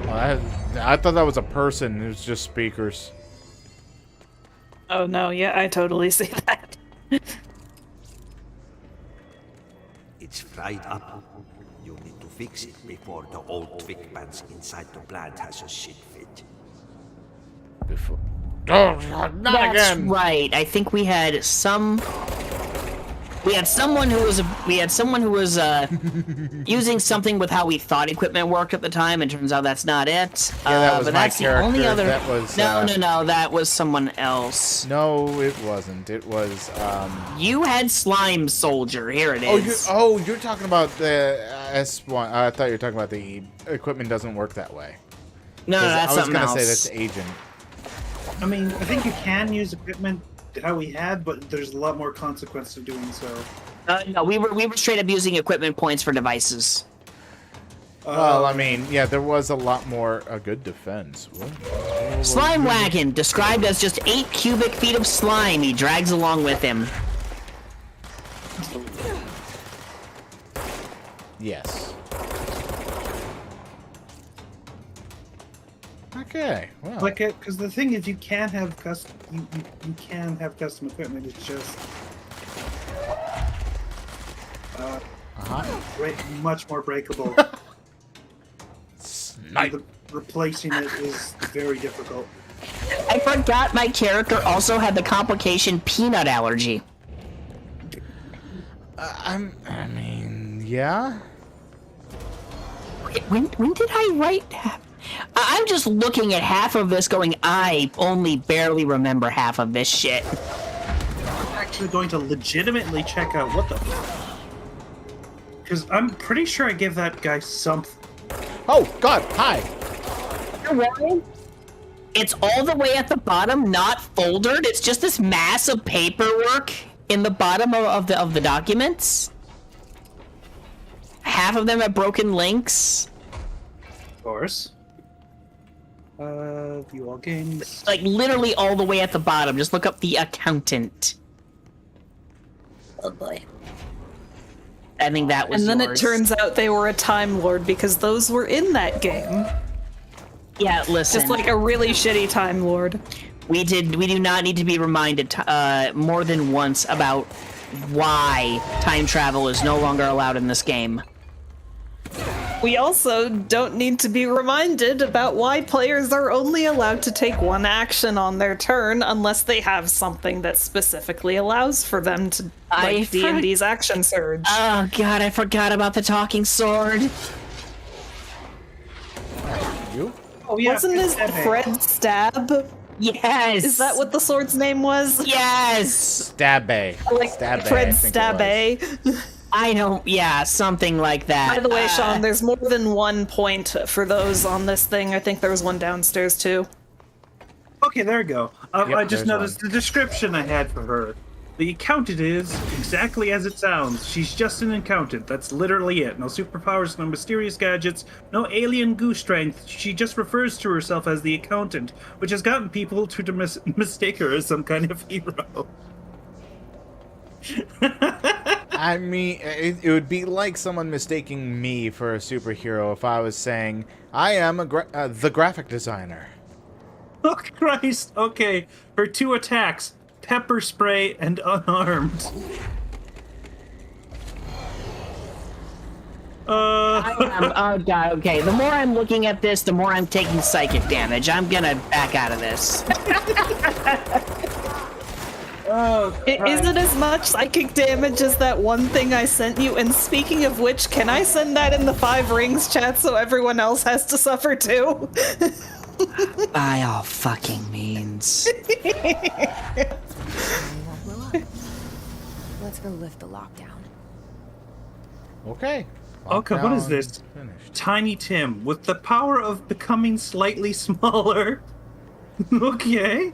Speaker 1: Oh, I thought that was a person. It was just speakers.
Speaker 2: Oh no, yeah, I totally see that.
Speaker 11: It's fried up. You need to fix it before the old twig pants inside the plant has a shit fit.
Speaker 1: Before. Oh, not
Speaker 3: That's
Speaker 1: again!
Speaker 3: right. I think we had some. We had someone who was using something with how we thought equipment worked at the time, and turns out that's not it.
Speaker 1: Yeah, that was
Speaker 3: but
Speaker 1: my
Speaker 3: that's the only
Speaker 1: character.
Speaker 3: other.
Speaker 1: That was,
Speaker 3: No, that was someone else.
Speaker 1: No, it wasn't. It was,
Speaker 3: You had Slime Soldier. Here it is.
Speaker 1: You're talking about the S1. I thought you were talking about the equipment doesn't work that way.
Speaker 3: No, that's something else.
Speaker 1: I was gonna say that's Agent.
Speaker 7: I mean, I think you can use equipment how we had, but there's a lot more consequence to doing so.
Speaker 3: No, we were straight up using equipment points for devices.
Speaker 1: Well, I mean, yeah, there was a lot more a good defense. What?
Speaker 3: Slime Wagon, described as just 8 cubic feet of slime he drags along with him.
Speaker 1: Yes. Okay. Well.
Speaker 7: Like, because the thing is, you can have custom. You can have custom equipment. It's just much more breakable.
Speaker 1: Snipe.
Speaker 7: Replacing it is very difficult.
Speaker 3: I forgot my character also had the complication peanut allergy.
Speaker 1: I mean, yeah.
Speaker 3: When did I write that? I'm just looking at half of this going, I only barely remember half of this shit.
Speaker 7: I'm actually going to legitimately check out what the... Because I'm pretty sure I gave that guy something.
Speaker 1: Oh, God, hi!
Speaker 3: It's all the way at the bottom, not foldered. It's just this mass of paperwork in the bottom of the documents. Half of them have broken links.
Speaker 7: Of course. View all games.
Speaker 3: Like, literally all the way at the bottom. Just look up the accountant. Oh, boy. I think that was
Speaker 2: And then
Speaker 3: yours.
Speaker 2: it turns out they were a Time Lord because those were in that game.
Speaker 3: Yeah, listen.
Speaker 2: Just like a really shitty Time Lord.
Speaker 3: We do not need to be reminded more than once about why time travel is no longer allowed in this game.
Speaker 2: We also don't need to be reminded about why players are only allowed to take one action on their turn unless they have something that specifically allows for them to, like D&D's action surge.
Speaker 3: Oh god, I forgot about the talking sword.
Speaker 1: You?
Speaker 7: Oh yeah,
Speaker 2: Wasn't this Fred Stab?
Speaker 3: Yes.
Speaker 2: Is that what the sword's name was?
Speaker 3: Yes.
Speaker 1: Stabbe.
Speaker 2: Like
Speaker 1: Stabbe,
Speaker 2: Fred
Speaker 1: I think it was.
Speaker 2: Stabbe.
Speaker 3: I don't, yeah, something like that.
Speaker 2: By the way, Sean, there's more than one point for those on this thing. I think there was one downstairs, too.
Speaker 7: Okay, there we go.
Speaker 1: Yep,
Speaker 7: I just
Speaker 1: there's
Speaker 7: noticed the description I had for her. The accountant is exactly as it sounds. She's just an accountant. That's literally it. No superpowers, no mysterious gadgets, no alien goo strength. She just refers to herself as the accountant, which has gotten people to mistake her as some kind of hero.
Speaker 1: I mean, it would be like someone mistaking me for a superhero if I was saying, I am the graphic designer.
Speaker 7: Oh, Christ. Okay. Her 2 attacks, pepper spray and unarmed.
Speaker 3: Oh god, okay. The more I'm looking at this, the more I'm taking psychic damage. I'm gonna back out of this.
Speaker 2: Is it as much psychic damage as that one thing I sent you? And speaking of which, can I send that in the 5 Rings chat so everyone else has to suffer too?
Speaker 3: By all fucking means.
Speaker 9: Let's go lift the lockdown.
Speaker 1: Okay.
Speaker 7: Okay, what is this?
Speaker 1: Finished.
Speaker 7: Tiny Tim with the power of becoming slightly smaller. Okay.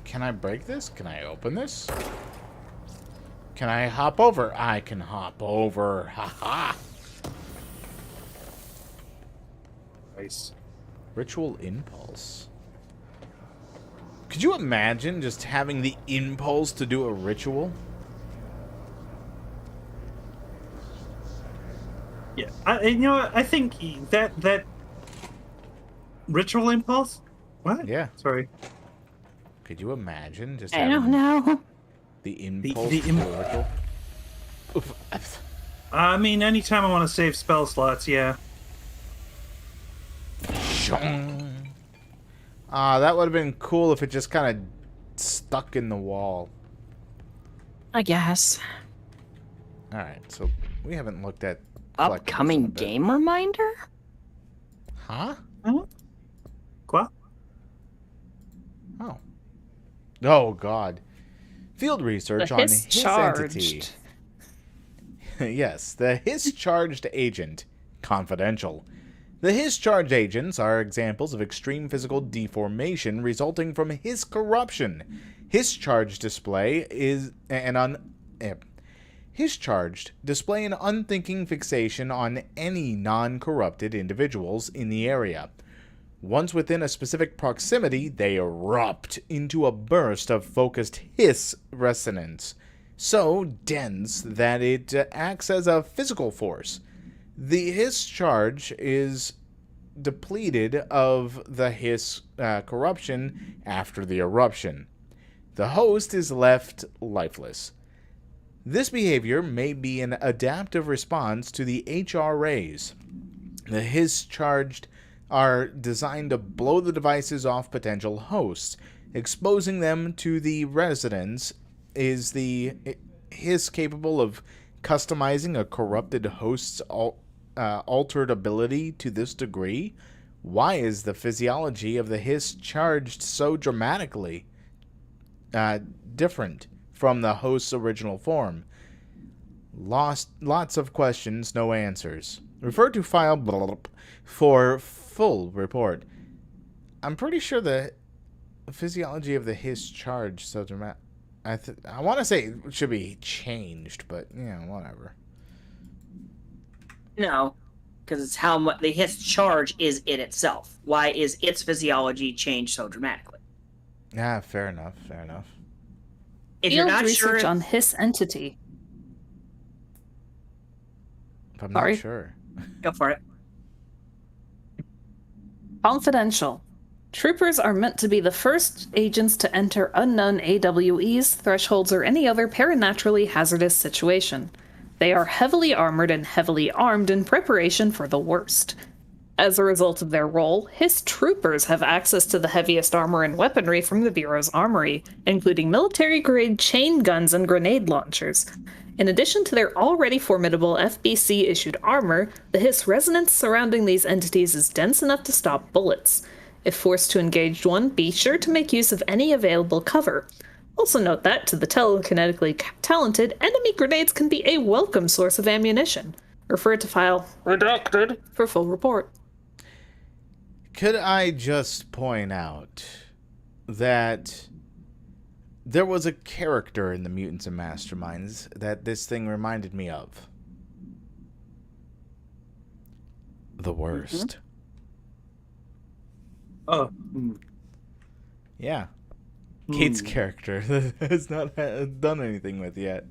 Speaker 1: Can I break this? Can I open this? Can I hop over? I can hop over. Haha.
Speaker 7: Nice.
Speaker 1: Ritual impulse. Could you imagine just having the impulse to do a ritual?
Speaker 7: Yeah, you know what? I think that ritual impulse. What?
Speaker 1: Yeah.
Speaker 7: Sorry.
Speaker 1: Could you imagine just
Speaker 3: I
Speaker 1: having
Speaker 3: don't know.
Speaker 1: the impulse to do a ritual? Oof.
Speaker 7: I mean, anytime I want to save spell slots, yeah.
Speaker 1: That would have been cool if it just kind of stuck in the wall.
Speaker 3: I guess.
Speaker 1: Alright, so we haven't looked at
Speaker 3: Upcoming game reminder?
Speaker 1: Huh?
Speaker 7: Quoi?
Speaker 1: Oh. Oh, God. Field research on his entity. Yes, the His-Charged Agent. Confidential. The His-Charged Agents are examples of extreme physical deformation resulting from his corruption. His-Charged display His-Charged display an unthinking fixation on any non-corrupted individuals in the area. Once within a specific proximity, they erupt into a burst of focused hiss resonance, so dense that it acts as a physical force. The hiss charge is depleted of the hiss corruption after the eruption. The host is left lifeless. This behavior may be an adaptive response to the HRAs. The hiss-charged are designed to blow the devices off potential hosts. Exposing them to the residents is the hiss capable of customizing a corrupted host's altered ability to this degree? Why is the physiology of the hiss charged so dramatically different from the host's original form? Lots of questions, no answers. Refer to file for full report. I'm pretty sure the physiology of the hiss charge so dramatic. I want to say it should be changed, but whatever.
Speaker 3: No, because it's how much the hiss charge is it itself. Why is its physiology changed so dramatically?
Speaker 1: Yeah, fair enough. Fair enough.
Speaker 3: If you're not
Speaker 2: research
Speaker 3: sure,
Speaker 2: on his entity.
Speaker 1: I'm
Speaker 2: Sorry.
Speaker 1: not sure.
Speaker 3: go for it.
Speaker 2: Confidential. Troopers are meant to be the first agents to enter unknown AWEs, thresholds, or any other paranaturally hazardous situation. They are heavily armored and heavily armed in preparation for the worst. As a result of their role, his troopers have access to the heaviest armor and weaponry from the Bureau's armory, including military-grade chain guns and grenade launchers. In addition to their already formidable FBC-issued armor, the hiss resonance surrounding these entities is dense enough to stop bullets. If forced to engage one, be sure to make use of any available cover. Also note that, to the telekinetically talented, enemy grenades can be a welcome source of ammunition. Refer to file redacted for full report.
Speaker 1: Could I just point out that there was a character in the Mutants and Masterminds that this thing reminded me of? The Worst.
Speaker 7: Oh.
Speaker 1: Yeah. Kate's character has not done anything with yet.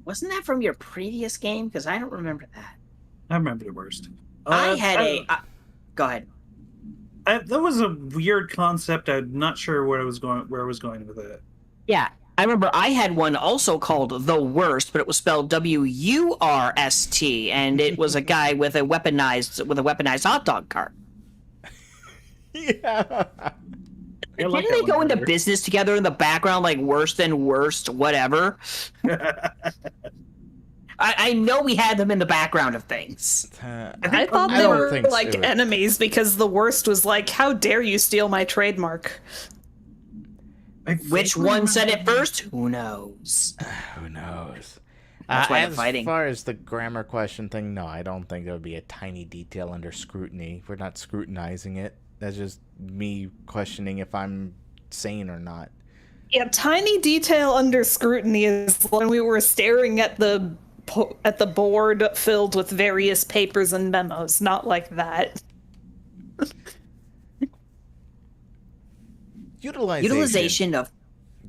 Speaker 3: Wasn't that from your previous game? Because I don't remember that.
Speaker 7: I remember the worst.
Speaker 3: I had go ahead.
Speaker 7: That was a weird concept. I'm not sure where I was going with it.
Speaker 3: Yeah, I remember I had one also called The Worst, but it was spelled WURST, and it was a guy with a weaponized hot dog cart.
Speaker 1: Yeah.
Speaker 3: Didn't they go into business together in the background, like worse than worst, whatever? I know we had them in the background of things.
Speaker 2: I thought they were like enemies because the worst was like, how dare you steal my trademark?
Speaker 3: Which one said it first? Who knows?
Speaker 1: Who knows?
Speaker 3: That's why they're fighting.
Speaker 1: As far as the grammar question thing, no, I don't think there would be a tiny detail under scrutiny. We're not scrutinizing it. That's just me questioning if I'm sane or not.
Speaker 2: Yeah, tiny detail under scrutiny is when we were staring at the board filled with various papers and memos. Not like that. Utilization
Speaker 3: of...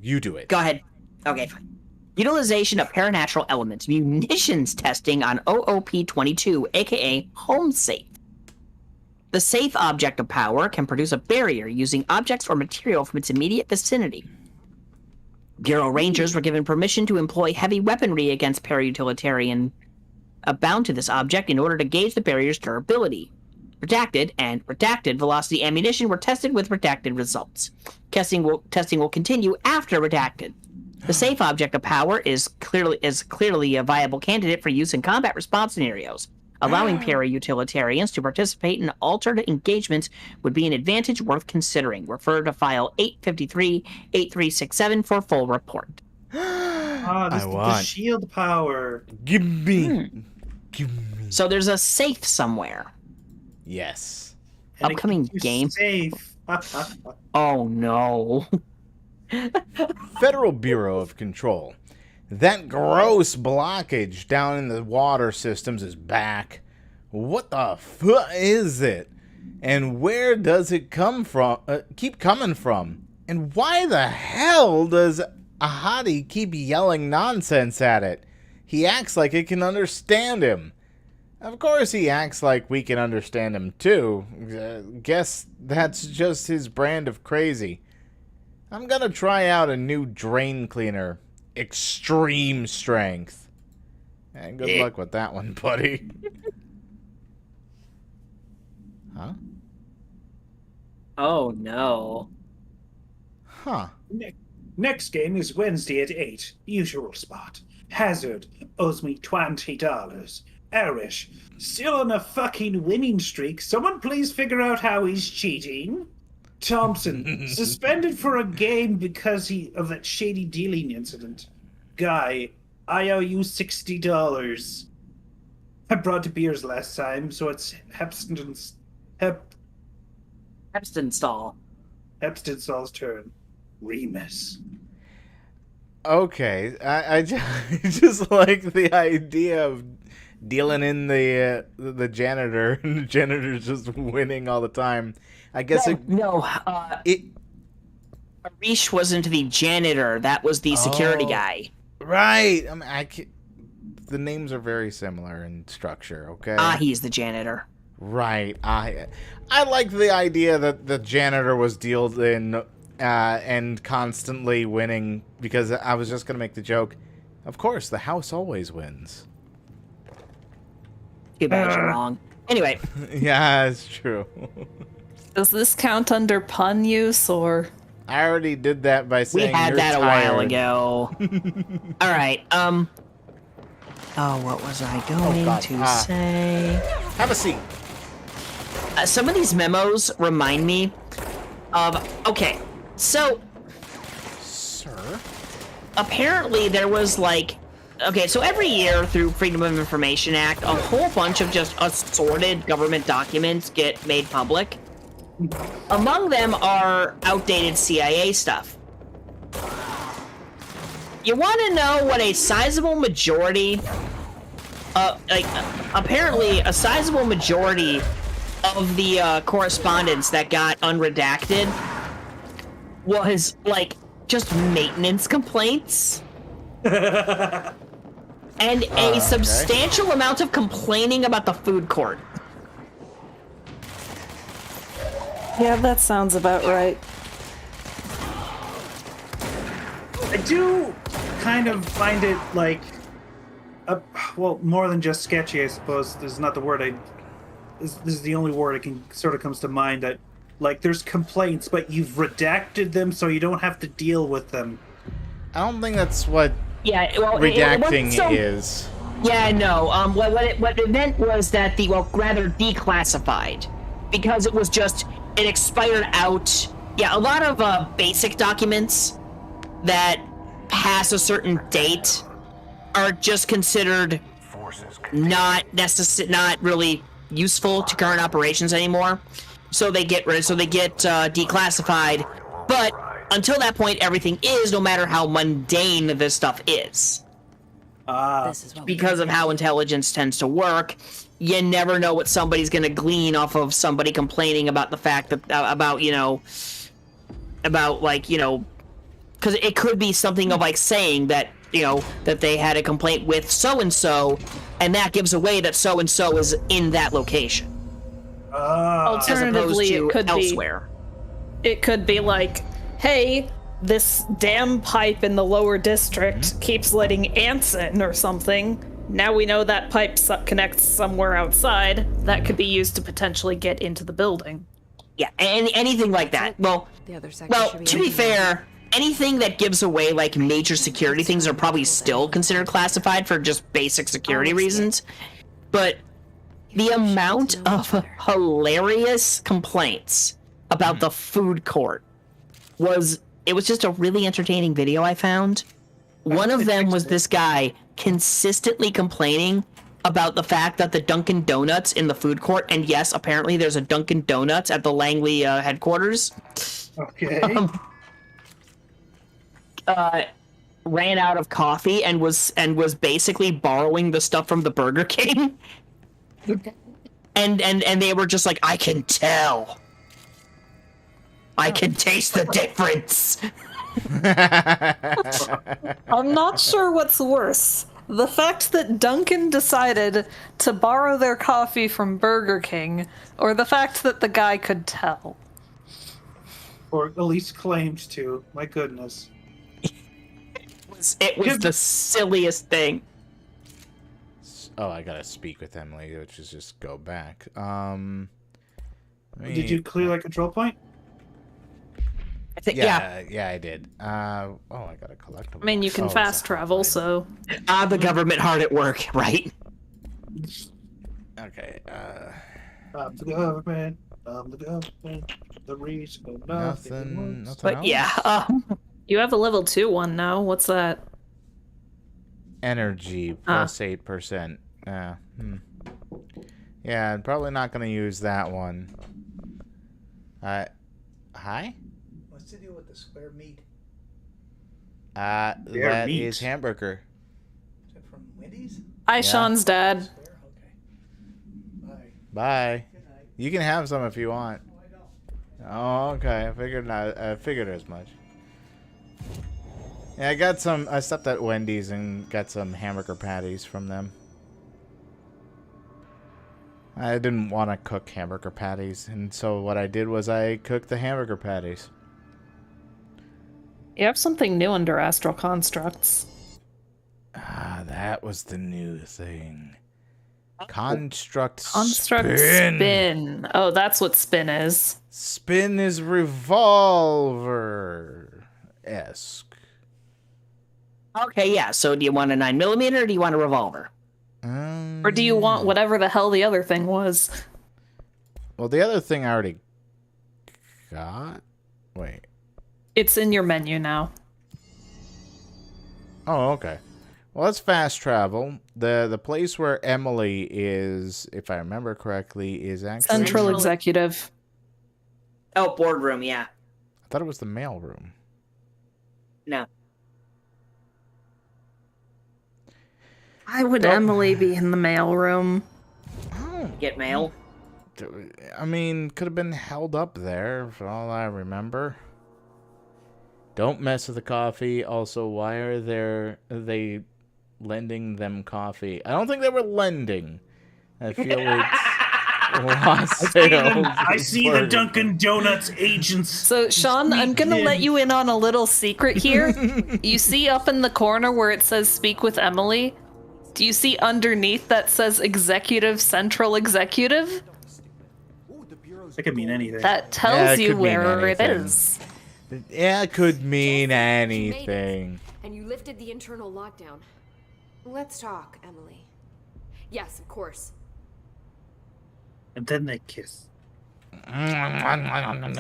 Speaker 1: You do it.
Speaker 3: Go ahead. Okay, fine. Utilization of paranatural elements. Munitions testing on OOP-22, aka Home Safe. The safe object of power can produce a barrier using objects or material from its immediate vicinity. Bureau Rangers were given permission to employ heavy weaponry against para-utilitarian bound to this object in order to gauge the barrier's durability. Redacted and redacted velocity ammunition were tested with redacted results. Testing will continue after redacted. The safe object of power is clearly a viable candidate for use in combat response scenarios. Allowing para-utilitarians to participate in altered engagements would be an advantage worth considering. Refer to file 853-8367 for full report.
Speaker 7: This is the shield power.
Speaker 1: Give me. Give me.
Speaker 3: So there's a safe somewhere.
Speaker 1: Yes.
Speaker 3: Upcoming game.
Speaker 7: Safe.
Speaker 3: Oh no.
Speaker 1: Federal Bureau of Control. That gross blockage down in the water systems is back. What the fuck is it? And where does it come from? Keep coming from? And why the hell does Ahadi keep yelling nonsense at it? He acts like it can understand him. Of course he acts like we can understand him too. Guess that's just his brand of crazy. I'm gonna try out a new drain cleaner. Extreme strength. And good luck with that one, buddy. Huh?
Speaker 3: Oh no.
Speaker 1: Huh.
Speaker 4: Next game is Wednesday at 8. Usual spot. Hazard owes me $20. Arish, still on a fucking winning streak. Someone please figure out how he's cheating. Thompson, suspended for a game because of that shady dealing incident. Guy, I owe you $60. I brought the beers last time, so it's Hepstinstall's turn. Remus.
Speaker 1: Okay, I just like the idea of dealing in the janitor, and the janitor's just winning all the time. I guess
Speaker 3: Arish wasn't the janitor. That was the security guy.
Speaker 1: Right. I mean, the names are very similar in structure. Okay.
Speaker 3: He's the janitor.
Speaker 1: Right. I like the idea that the janitor was dealt in and constantly winning, because I was just gonna make the joke. Of course, the house always wins.
Speaker 3: Too bad you're wrong. Anyway.
Speaker 1: Yeah, it's true.
Speaker 2: Does this count under pun use, or?
Speaker 1: I already did that by saying
Speaker 3: we had
Speaker 1: you're
Speaker 3: that
Speaker 1: tired.
Speaker 3: a while ago. All right. Oh, what was I going to say?
Speaker 1: Have a seat.
Speaker 3: Some of these memos remind me of. Okay, so.
Speaker 1: Sir.
Speaker 3: Apparently, there was like. Okay, so every year through Freedom of Information Act, a whole bunch of just assorted government documents get made public. Among them are outdated CIA stuff. You want to know what a sizable majority, apparently a sizable majority of the correspondence that got unredacted was like just maintenance complaints. And a substantial amount of complaining about the food court.
Speaker 2: Yeah, that sounds about right.
Speaker 7: I do kind of find it like, well, more than just sketchy, I suppose. This is not the word this is the only word that can sort of comes to mind. That, like, there's complaints, but you've redacted them so you don't have to deal with them.
Speaker 1: I don't think that's what
Speaker 3: redacting
Speaker 1: is.
Speaker 3: Yeah, no. What it meant was that rather declassified, because it was just it expired out. Yeah, a lot of basic documents that pass a certain date are just considered not really useful to current operations anymore. So they get declassified. But until that point, everything is, no matter how mundane this stuff is. Because of how intelligence tends to work, you never know what somebody's going to glean off of somebody complaining about the fact that because it could be something of like saying that that they had a complaint with so and so, and that gives away that so and so is in that location.
Speaker 2: Alternatively, it could
Speaker 3: elsewhere.
Speaker 2: It could be like, hey, this damn pipe in the lower district keeps letting ants in or something. Now we know that pipe connects somewhere outside. That could be used to potentially get into the building.
Speaker 3: Yeah, anything like that. Well, to be fair, anything that gives away like major security things are probably still considered classified for just basic security reasons. But the amount of hilarious complaints about the food court was just a really entertaining video I found. One of them was this guy consistently complaining about the fact that the Dunkin' Donuts in the food court, and yes, apparently there's a Dunkin' Donuts at the Langley headquarters.
Speaker 7: Okay.
Speaker 3: Ran out of coffee and was basically borrowing the stuff from the Burger King. and they were just like, I can tell. I can taste the difference.
Speaker 2: I'm not sure what's worse. The fact that Dunkin' decided to borrow their coffee from Burger King, or the fact that the guy could tell.
Speaker 7: Or at least claimed to. My goodness.
Speaker 3: It was the silliest thing.
Speaker 1: Oh, I gotta speak with Emily, which is just go back.
Speaker 7: Did you clear that control point?
Speaker 3: I think,
Speaker 1: yeah, I did. I got a collectible.
Speaker 2: I mean, you can fast travel, so...
Speaker 3: the government hard at work, right?
Speaker 1: Okay,
Speaker 7: I'm the government, the reason for nothing.
Speaker 3: But
Speaker 1: else?
Speaker 3: yeah,
Speaker 2: you have a level 2 one now. What's that?
Speaker 1: Energy plus 8%. Yeah, I'm probably not gonna use that one. Hi?
Speaker 10: What's the deal with the square meat?
Speaker 1: That
Speaker 7: meat.
Speaker 1: is hamburger.
Speaker 10: Is it from Wendy's?
Speaker 2: Sean's dad.
Speaker 10: Square? Okay. Bye.
Speaker 1: Bye.
Speaker 10: Good night.
Speaker 1: You can have some if you want.
Speaker 10: No, I don't.
Speaker 1: Oh, okay. I figured as much. Yeah, I stopped at Wendy's and got some hamburger patties from them. I didn't want to cook hamburger patties, and so what I did was I cooked the hamburger patties.
Speaker 2: You have something new under Astral Constructs.
Speaker 1: That was the new thing. Construct
Speaker 2: Spin. Oh, that's what spin is.
Speaker 1: Spin is revolver-esque.
Speaker 3: okay, yeah. So do you want a 9mm or do you want a revolver?
Speaker 2: Or do you want whatever the hell the other thing was?
Speaker 1: Well, the other thing I already got. Wait.
Speaker 2: It's in your menu now.
Speaker 1: Oh, okay. Well, let's fast travel. The place where Emily is, if I remember correctly, is actually...
Speaker 2: Central Executive.
Speaker 3: Oh, boardroom, yeah.
Speaker 1: I thought it was the mail room.
Speaker 3: No.
Speaker 2: Why would Emily be in the mailroom?
Speaker 3: Get mail?
Speaker 1: I mean, could have been held up there, for all I remember. Don't mess with the coffee. Also, why are they lending them coffee? I don't think they were lending. I feel it's lost sales.
Speaker 7: I see the Dunkin' Donuts agents.
Speaker 2: So, Sean, I'm gonna let you in on a little secret here. You see up in the corner where it says "Speak with Emily"? Do you see underneath that says "Executive Central Executive"?
Speaker 7: That could mean anything.
Speaker 2: That tells
Speaker 1: it
Speaker 2: you
Speaker 1: could mean
Speaker 2: where it
Speaker 1: anything.
Speaker 2: is.
Speaker 1: Yeah, it could mean
Speaker 8: You made it,
Speaker 1: anything.
Speaker 8: and you lifted the internal lockdown.
Speaker 9: Let's talk, Emily.
Speaker 8: Yes, of course.
Speaker 7: And then they kiss.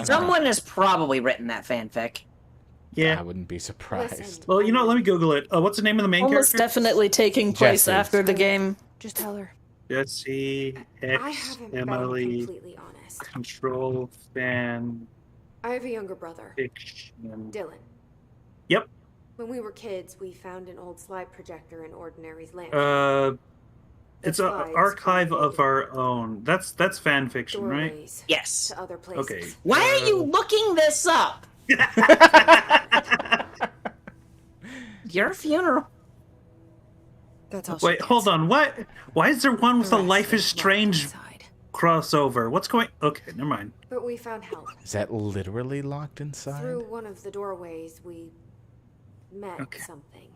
Speaker 3: Someone has probably written that fanfic.
Speaker 7: Yeah.
Speaker 1: I wouldn't be surprised.
Speaker 9: Listen,
Speaker 7: Well, you know, let me Google it. What's the name of the main
Speaker 2: Almost
Speaker 7: character?
Speaker 2: definitely taking place
Speaker 1: Jesse.
Speaker 2: after the game.
Speaker 9: just tell her.
Speaker 7: Jesse,
Speaker 9: I
Speaker 7: X,
Speaker 9: haven't been
Speaker 7: Emily,
Speaker 9: completely honest.
Speaker 7: Control, Fan,
Speaker 9: I have a younger brother,
Speaker 7: Fiction.
Speaker 9: Dylan.
Speaker 7: Yep.
Speaker 9: When we were kids, we found an old slide projector in Ordinary's land.
Speaker 7: It's an archive of our own. That's fan fiction, right?
Speaker 9: Doorways
Speaker 3: Yes.
Speaker 9: to other places.
Speaker 7: Okay.
Speaker 3: Why are you looking this up? Your funeral.
Speaker 9: That's all.
Speaker 7: Wait, hold on. What? Why is there one with a Life is Strange crossover? What's going? Okay, never mind.
Speaker 9: But we found help.
Speaker 1: Is that literally locked inside?
Speaker 9: Through one of the doorways, we met something.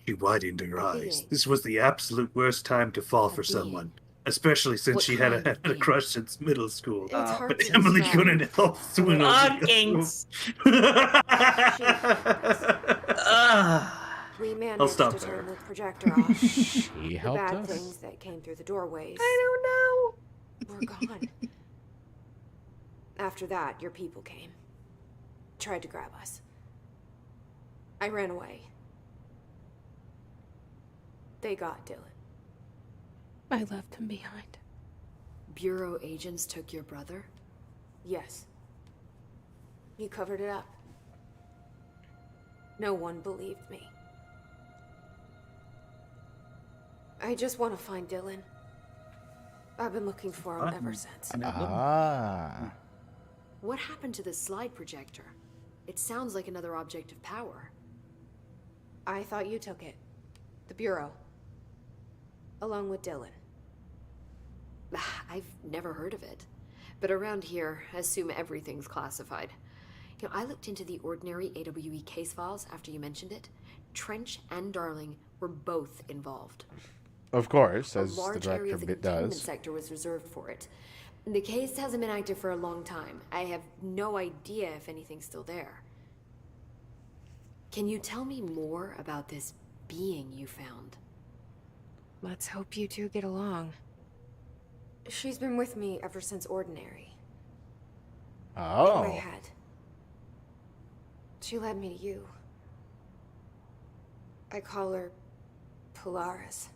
Speaker 7: She widened her eyes.
Speaker 9: being.
Speaker 7: This was the absolute worst time to fall for
Speaker 9: being.
Speaker 7: someone, especially since
Speaker 9: What
Speaker 7: she had
Speaker 9: kind of
Speaker 7: a
Speaker 9: being?
Speaker 7: crush since middle school.
Speaker 9: It's hard
Speaker 7: But
Speaker 9: to
Speaker 7: Emily
Speaker 9: describe.
Speaker 7: couldn't help swing
Speaker 3: Fuckings.
Speaker 9: We managed
Speaker 7: I'll stop
Speaker 9: to turn
Speaker 7: there.
Speaker 9: the projector off.
Speaker 1: She
Speaker 9: The
Speaker 1: helped
Speaker 9: bad
Speaker 1: us.
Speaker 9: things that came through the doorways
Speaker 3: I
Speaker 9: were gone. After that, your people came. Tried to grab us. I ran away. They got Dylan. I left him behind.
Speaker 8: Bureau agents took your brother?
Speaker 9: Yes. You covered it up. No one believed me. I just want to find Dylan. I've been looking for him ever since.
Speaker 1: Ah.
Speaker 8: What happened to the slide projector? It sounds like another object of power.
Speaker 9: I thought you took it. The Bureau. Along with Dylan.
Speaker 8: I've never heard of it. But around here, I assume everything's classified. You know, I looked into the ordinary AWE case files after you mentioned it. Trench and Darling were both involved.
Speaker 1: Of course,
Speaker 8: A
Speaker 1: as the
Speaker 8: large area
Speaker 1: director
Speaker 8: of the
Speaker 1: bit
Speaker 8: containment
Speaker 1: does.
Speaker 8: sector was reserved for it. The case hasn't been active for a long time. I have no idea if anything's still there. Can you tell me more about this being you found?
Speaker 9: Let's hope you two get along. She's been with me ever since Ordinary. In my
Speaker 1: Oh.
Speaker 9: head. She led me to you. I call her Polaris.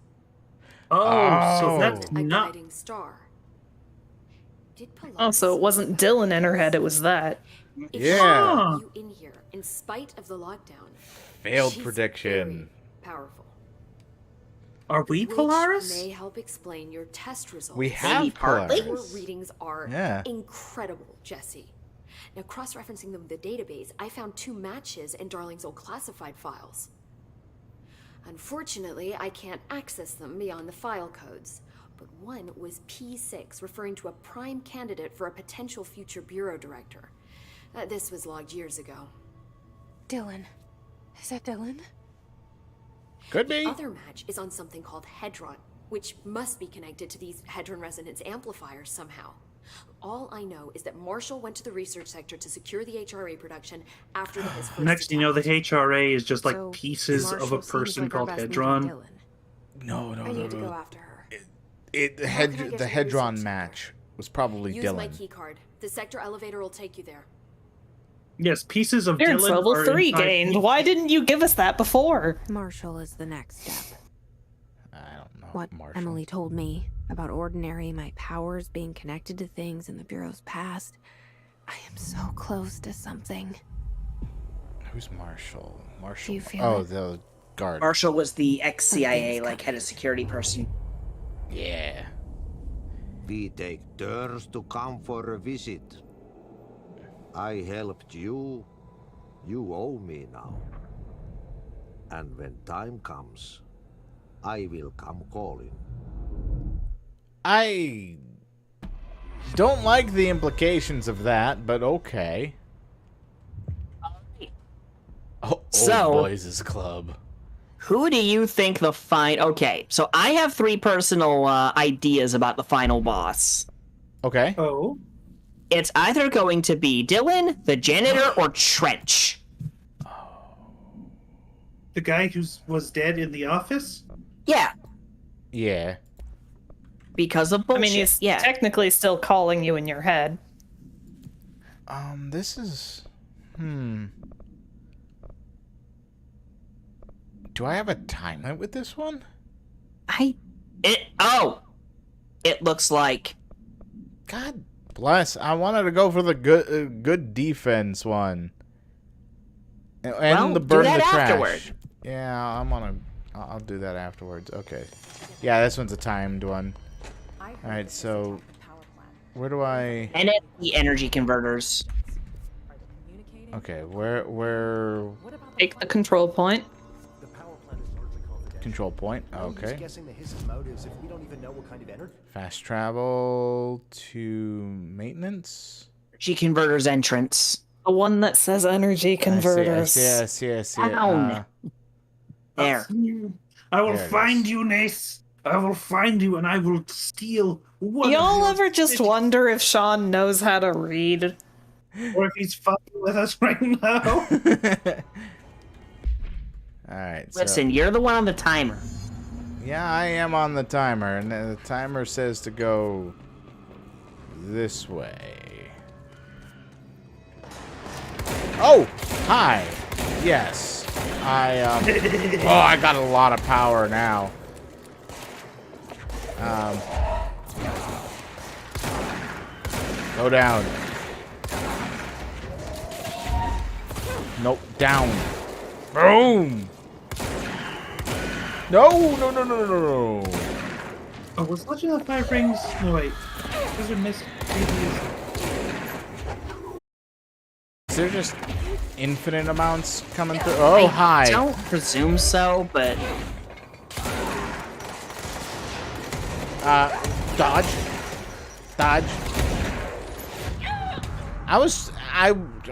Speaker 7: Oh, so
Speaker 1: Oh.
Speaker 7: that's
Speaker 8: A
Speaker 7: not.
Speaker 8: guiding star. Did Polaris
Speaker 2: Oh, so it wasn't Dylan in her head, it was that.
Speaker 8: If
Speaker 1: Yeah.
Speaker 8: she let you in here in spite of the lockdown,
Speaker 1: Failed
Speaker 8: she's
Speaker 1: prediction.
Speaker 8: very powerful.
Speaker 7: Are we
Speaker 8: Which
Speaker 7: Polaris?
Speaker 8: may help explain your test results.
Speaker 1: We have
Speaker 3: partly.
Speaker 8: Your
Speaker 1: Polaris.
Speaker 8: readings are
Speaker 1: Yeah.
Speaker 8: incredible, Jesse. Now, cross-referencing them with the database, I found 2 matches in Darling's old classified files. Unfortunately, I can't access them beyond the file codes, but one was P6, referring to a prime candidate for a potential future bureau director. This was logged years ago.
Speaker 9: Dylan. Is that Dylan?
Speaker 1: Could be.
Speaker 8: The other match is on something called Hedron, which must be connected to these Hedron resonance amplifiers somehow. All I know is that Marshall went to the research sector to secure the HRA production after his first
Speaker 7: Next, you know, the
Speaker 8: attack.
Speaker 7: HRA is just like
Speaker 9: So,
Speaker 7: pieces of a
Speaker 9: Marshall seems
Speaker 7: person
Speaker 9: like our
Speaker 7: called
Speaker 9: best lead
Speaker 7: Hedron.
Speaker 9: on Dylan.
Speaker 1: No, no,
Speaker 9: I
Speaker 1: no,
Speaker 9: need to go
Speaker 1: no.
Speaker 9: after her.
Speaker 1: The
Speaker 9: How can I get
Speaker 1: the
Speaker 9: to the
Speaker 1: Hedron
Speaker 9: research
Speaker 1: match was probably
Speaker 8: Use my
Speaker 1: Dylan.
Speaker 8: key card. The sector elevator will take you there.
Speaker 7: Yes, pieces of
Speaker 2: Clearance
Speaker 7: Dylan
Speaker 2: level
Speaker 7: are
Speaker 2: 3
Speaker 7: inside
Speaker 2: gained.
Speaker 7: me.
Speaker 2: Why didn't you give us that before?
Speaker 9: Marshall is the next step.
Speaker 1: I don't know.
Speaker 9: What
Speaker 1: Marshall.
Speaker 9: Emily told me about Ordinary, my powers being connected to things in the Bureau's past. I am so close to something.
Speaker 1: Who's Marshall? Marshall.
Speaker 9: you feel
Speaker 1: oh,
Speaker 9: it?
Speaker 1: the guard.
Speaker 3: Marshall was the ex-CIA,
Speaker 9: Something's
Speaker 3: like, head of security person.
Speaker 1: Yeah.
Speaker 11: We take turns to come for a visit. I helped you, You owe me now. And when time comes, I will come calling.
Speaker 1: I don't like the implications of that, but okay. Oh,
Speaker 3: So-
Speaker 1: Old Boys Club.
Speaker 3: Who do you think the Okay, so I have 3 personal ideas about the final boss.
Speaker 1: Okay.
Speaker 4: Oh.
Speaker 3: It's either going to be Dylan, the janitor, or Trench.
Speaker 7: The guy who was dead in the office?
Speaker 3: Yeah,
Speaker 1: Yeah.
Speaker 3: because of bullshit.
Speaker 2: I mean, he's
Speaker 3: yeah.
Speaker 2: technically still calling you in your head.
Speaker 1: This is... Do I have a time limit with this one?
Speaker 3: It looks like...
Speaker 1: God bless. I wanted to go for the good defense one. And
Speaker 3: Well,
Speaker 1: the
Speaker 3: do
Speaker 1: burn
Speaker 3: that
Speaker 1: the trash.
Speaker 3: afterward.
Speaker 1: Yeah, I'll do that afterwards. Okay. Yeah, this one's a timed one. Alright, so where do I...
Speaker 3: NFT energy converters.
Speaker 1: Okay, where...
Speaker 2: Take the control point.
Speaker 10: The power plant is largely confidential.
Speaker 1: Control point.
Speaker 10: No use
Speaker 1: Okay.
Speaker 10: guessing the his motives if we don't even know what kind of energy.
Speaker 1: Fast travel to maintenance.
Speaker 3: Energy converters entrance.
Speaker 2: The one that says energy converters.
Speaker 1: I see it.
Speaker 3: Down. There.
Speaker 7: I will
Speaker 1: There it
Speaker 7: find
Speaker 1: is.
Speaker 7: you, Nace. I will find you and I will steal one
Speaker 2: Y'all
Speaker 7: of
Speaker 2: ever
Speaker 7: your
Speaker 2: just
Speaker 7: stitches.
Speaker 2: wonder if Sean knows how to read?
Speaker 7: Or if he's fucking with us right now.
Speaker 1: Alright, so...
Speaker 3: Listen, you're the one on the timer.
Speaker 1: Yeah, I am on the timer, and the timer says to go this way. Oh! Hi! Yes. Oh, I got a lot of power now. Go down. Nope, down. Boom! No!
Speaker 7: Oh, was Legend of Five Rings? No, wait. Those are missed previews.
Speaker 1: Is there just infinite amounts coming through? Oh, hi.
Speaker 3: I don't presume so, but...
Speaker 1: Dodge.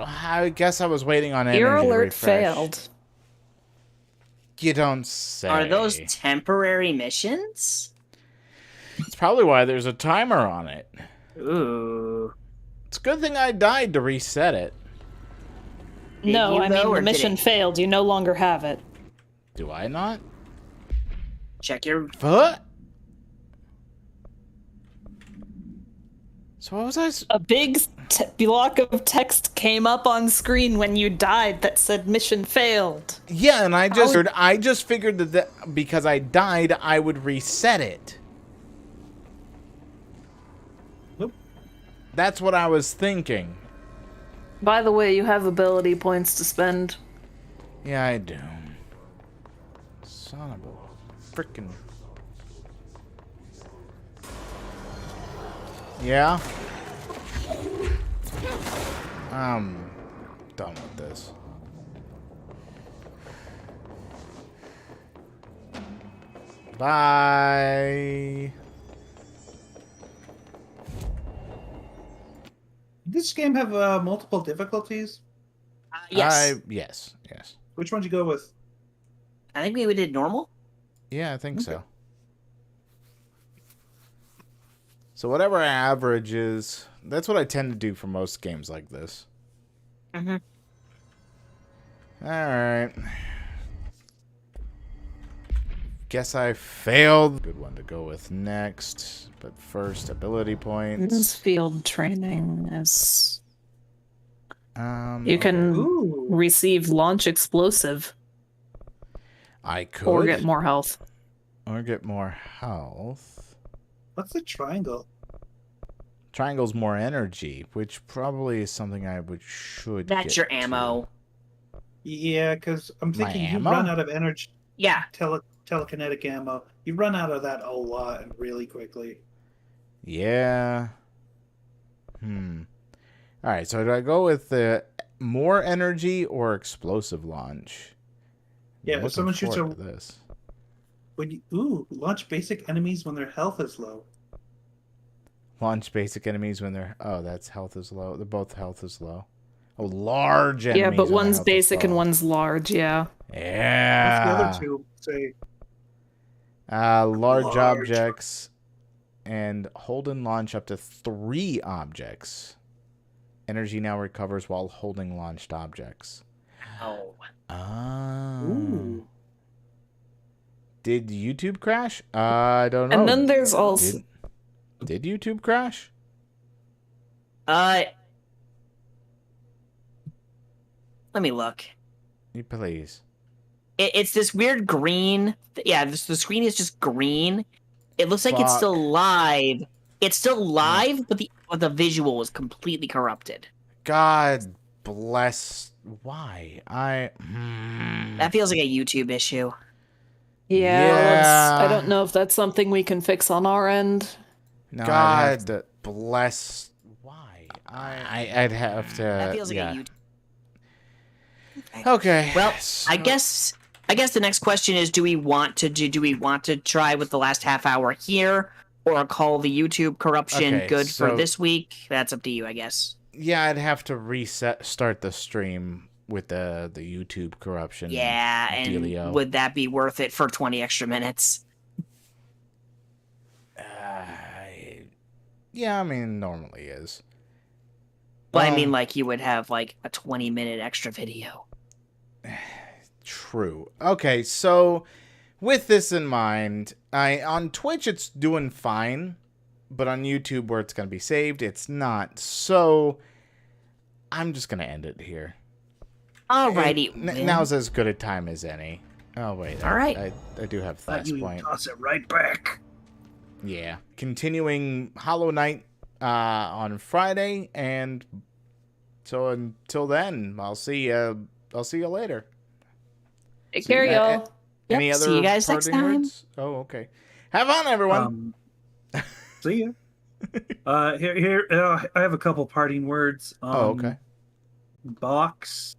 Speaker 1: I guess I was waiting on energy
Speaker 2: Your
Speaker 1: to
Speaker 2: alert
Speaker 1: refresh.
Speaker 2: failed.
Speaker 1: You don't say.
Speaker 3: Are those temporary missions?
Speaker 1: It's probably why there's a timer on it.
Speaker 3: Ooh.
Speaker 1: It's a good thing I died to reset it.
Speaker 3: Did
Speaker 2: No,
Speaker 3: you
Speaker 2: I
Speaker 3: though,
Speaker 2: mean,
Speaker 3: or
Speaker 2: the
Speaker 3: did
Speaker 2: mission
Speaker 3: it?
Speaker 2: failed. You no longer have it.
Speaker 1: Do I not?
Speaker 3: Check your...
Speaker 1: What? So what was I...
Speaker 2: A big block of text came up on screen when you died that said mission failed.
Speaker 1: Yeah, and I just figured that because I died, I would reset it.
Speaker 7: Nope.
Speaker 1: That's what I was thinking.
Speaker 2: By the way, you have ability points to spend.
Speaker 1: Yeah, I do. Son of a frickin'... Yeah? I'm done with this. Bye.
Speaker 7: Did this game have multiple difficulties?
Speaker 3: Yes.
Speaker 1: Yes.
Speaker 7: Which one did you go with?
Speaker 3: I think we did normal.
Speaker 1: Yeah, I think so. So whatever average is, that's what I tend to do for most games like this.
Speaker 3: Mm-hmm.
Speaker 1: Alright. Guess I failed. Good one to go with next. But first, ability points.
Speaker 2: Field training is... You
Speaker 1: okay.
Speaker 2: can
Speaker 7: Ooh.
Speaker 2: receive launch explosive
Speaker 1: I could.
Speaker 2: or get more health.
Speaker 1: Or get more health.
Speaker 7: What's the triangle?
Speaker 1: Triangle's more energy, which probably is something I should
Speaker 3: That's
Speaker 1: get
Speaker 3: your
Speaker 1: to.
Speaker 3: ammo.
Speaker 7: Yeah, because I'm
Speaker 1: My
Speaker 7: thinking you
Speaker 1: ammo?
Speaker 7: run out of energy.
Speaker 3: Yeah.
Speaker 7: Telekinetic ammo. You run out of that a lot and really quickly.
Speaker 1: Yeah. Alright, so do I go with the more energy or explosive launch?
Speaker 7: Yeah,
Speaker 1: Looking
Speaker 7: if someone shoots
Speaker 1: forward to this.
Speaker 7: Launch basic enemies when their health is low.
Speaker 1: Launch basic enemies when their that's health is low. They're both health is low. Oh, large enemies.
Speaker 2: Yeah, but
Speaker 1: when their
Speaker 2: one's
Speaker 1: health is
Speaker 2: basic and
Speaker 1: low.
Speaker 2: one's large, yeah.
Speaker 1: Yeah.
Speaker 7: What's the other two say?
Speaker 1: Large objects and hold and launch up to 3 objects. Energy now recovers while holding launched objects.
Speaker 3: Oh.
Speaker 7: Ooh.
Speaker 1: Did YouTube crash? I don't know.
Speaker 2: And then there's also...
Speaker 1: Did YouTube crash?
Speaker 3: Let me look.
Speaker 1: Please.
Speaker 3: It's this weird green. Yeah, the screen is just green. It looks like it's still live. It's still live, but the visual is completely corrupted.
Speaker 1: God bless. Why?
Speaker 3: That feels like a YouTube issue.
Speaker 2: Yeah. I don't know if that's something we can fix on our end.
Speaker 1: No, God bless. Why? I'd have to.
Speaker 3: That feels like a YouTube.
Speaker 1: Okay.
Speaker 3: Well, I guess the next question is: do we want to try with the last half hour here, or call the YouTube corruption good for this week? That's up to you, I guess.
Speaker 1: Yeah, I'd have to start the stream with the YouTube corruption.
Speaker 3: Yeah, and
Speaker 1: dealio.
Speaker 3: Would that be worth it for 20 extra minutes?
Speaker 1: Yeah, I mean, normally is.
Speaker 3: But I mean, like, you would have, like, a 20-minute extra video.
Speaker 1: True. Okay, so with this in mind, on Twitch it's doing fine, but on YouTube where it's going to be saved, it's not. So I'm just going to end it here.
Speaker 3: Alrighty.
Speaker 1: Now's as good a time as any. Oh, wait.
Speaker 3: All right.
Speaker 1: I do have last point.
Speaker 7: Toss it right back.
Speaker 1: Yeah. Continuing Hollow Knight on Friday, and so until then, I'll see you later.
Speaker 2: Take care, y'all.
Speaker 1: Any other
Speaker 3: see you guys next time.
Speaker 1: words? Oh, okay. Have fun, everyone.
Speaker 7: See ya. Here, I have a couple parting words.
Speaker 1: Okay.
Speaker 7: Box,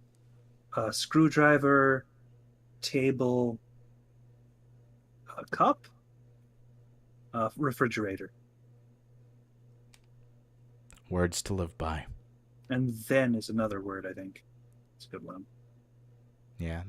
Speaker 7: screwdriver, table, cup, refrigerator.
Speaker 1: Words to live by.
Speaker 7: And then is another word, I think. It's a good one.
Speaker 1: Yeah.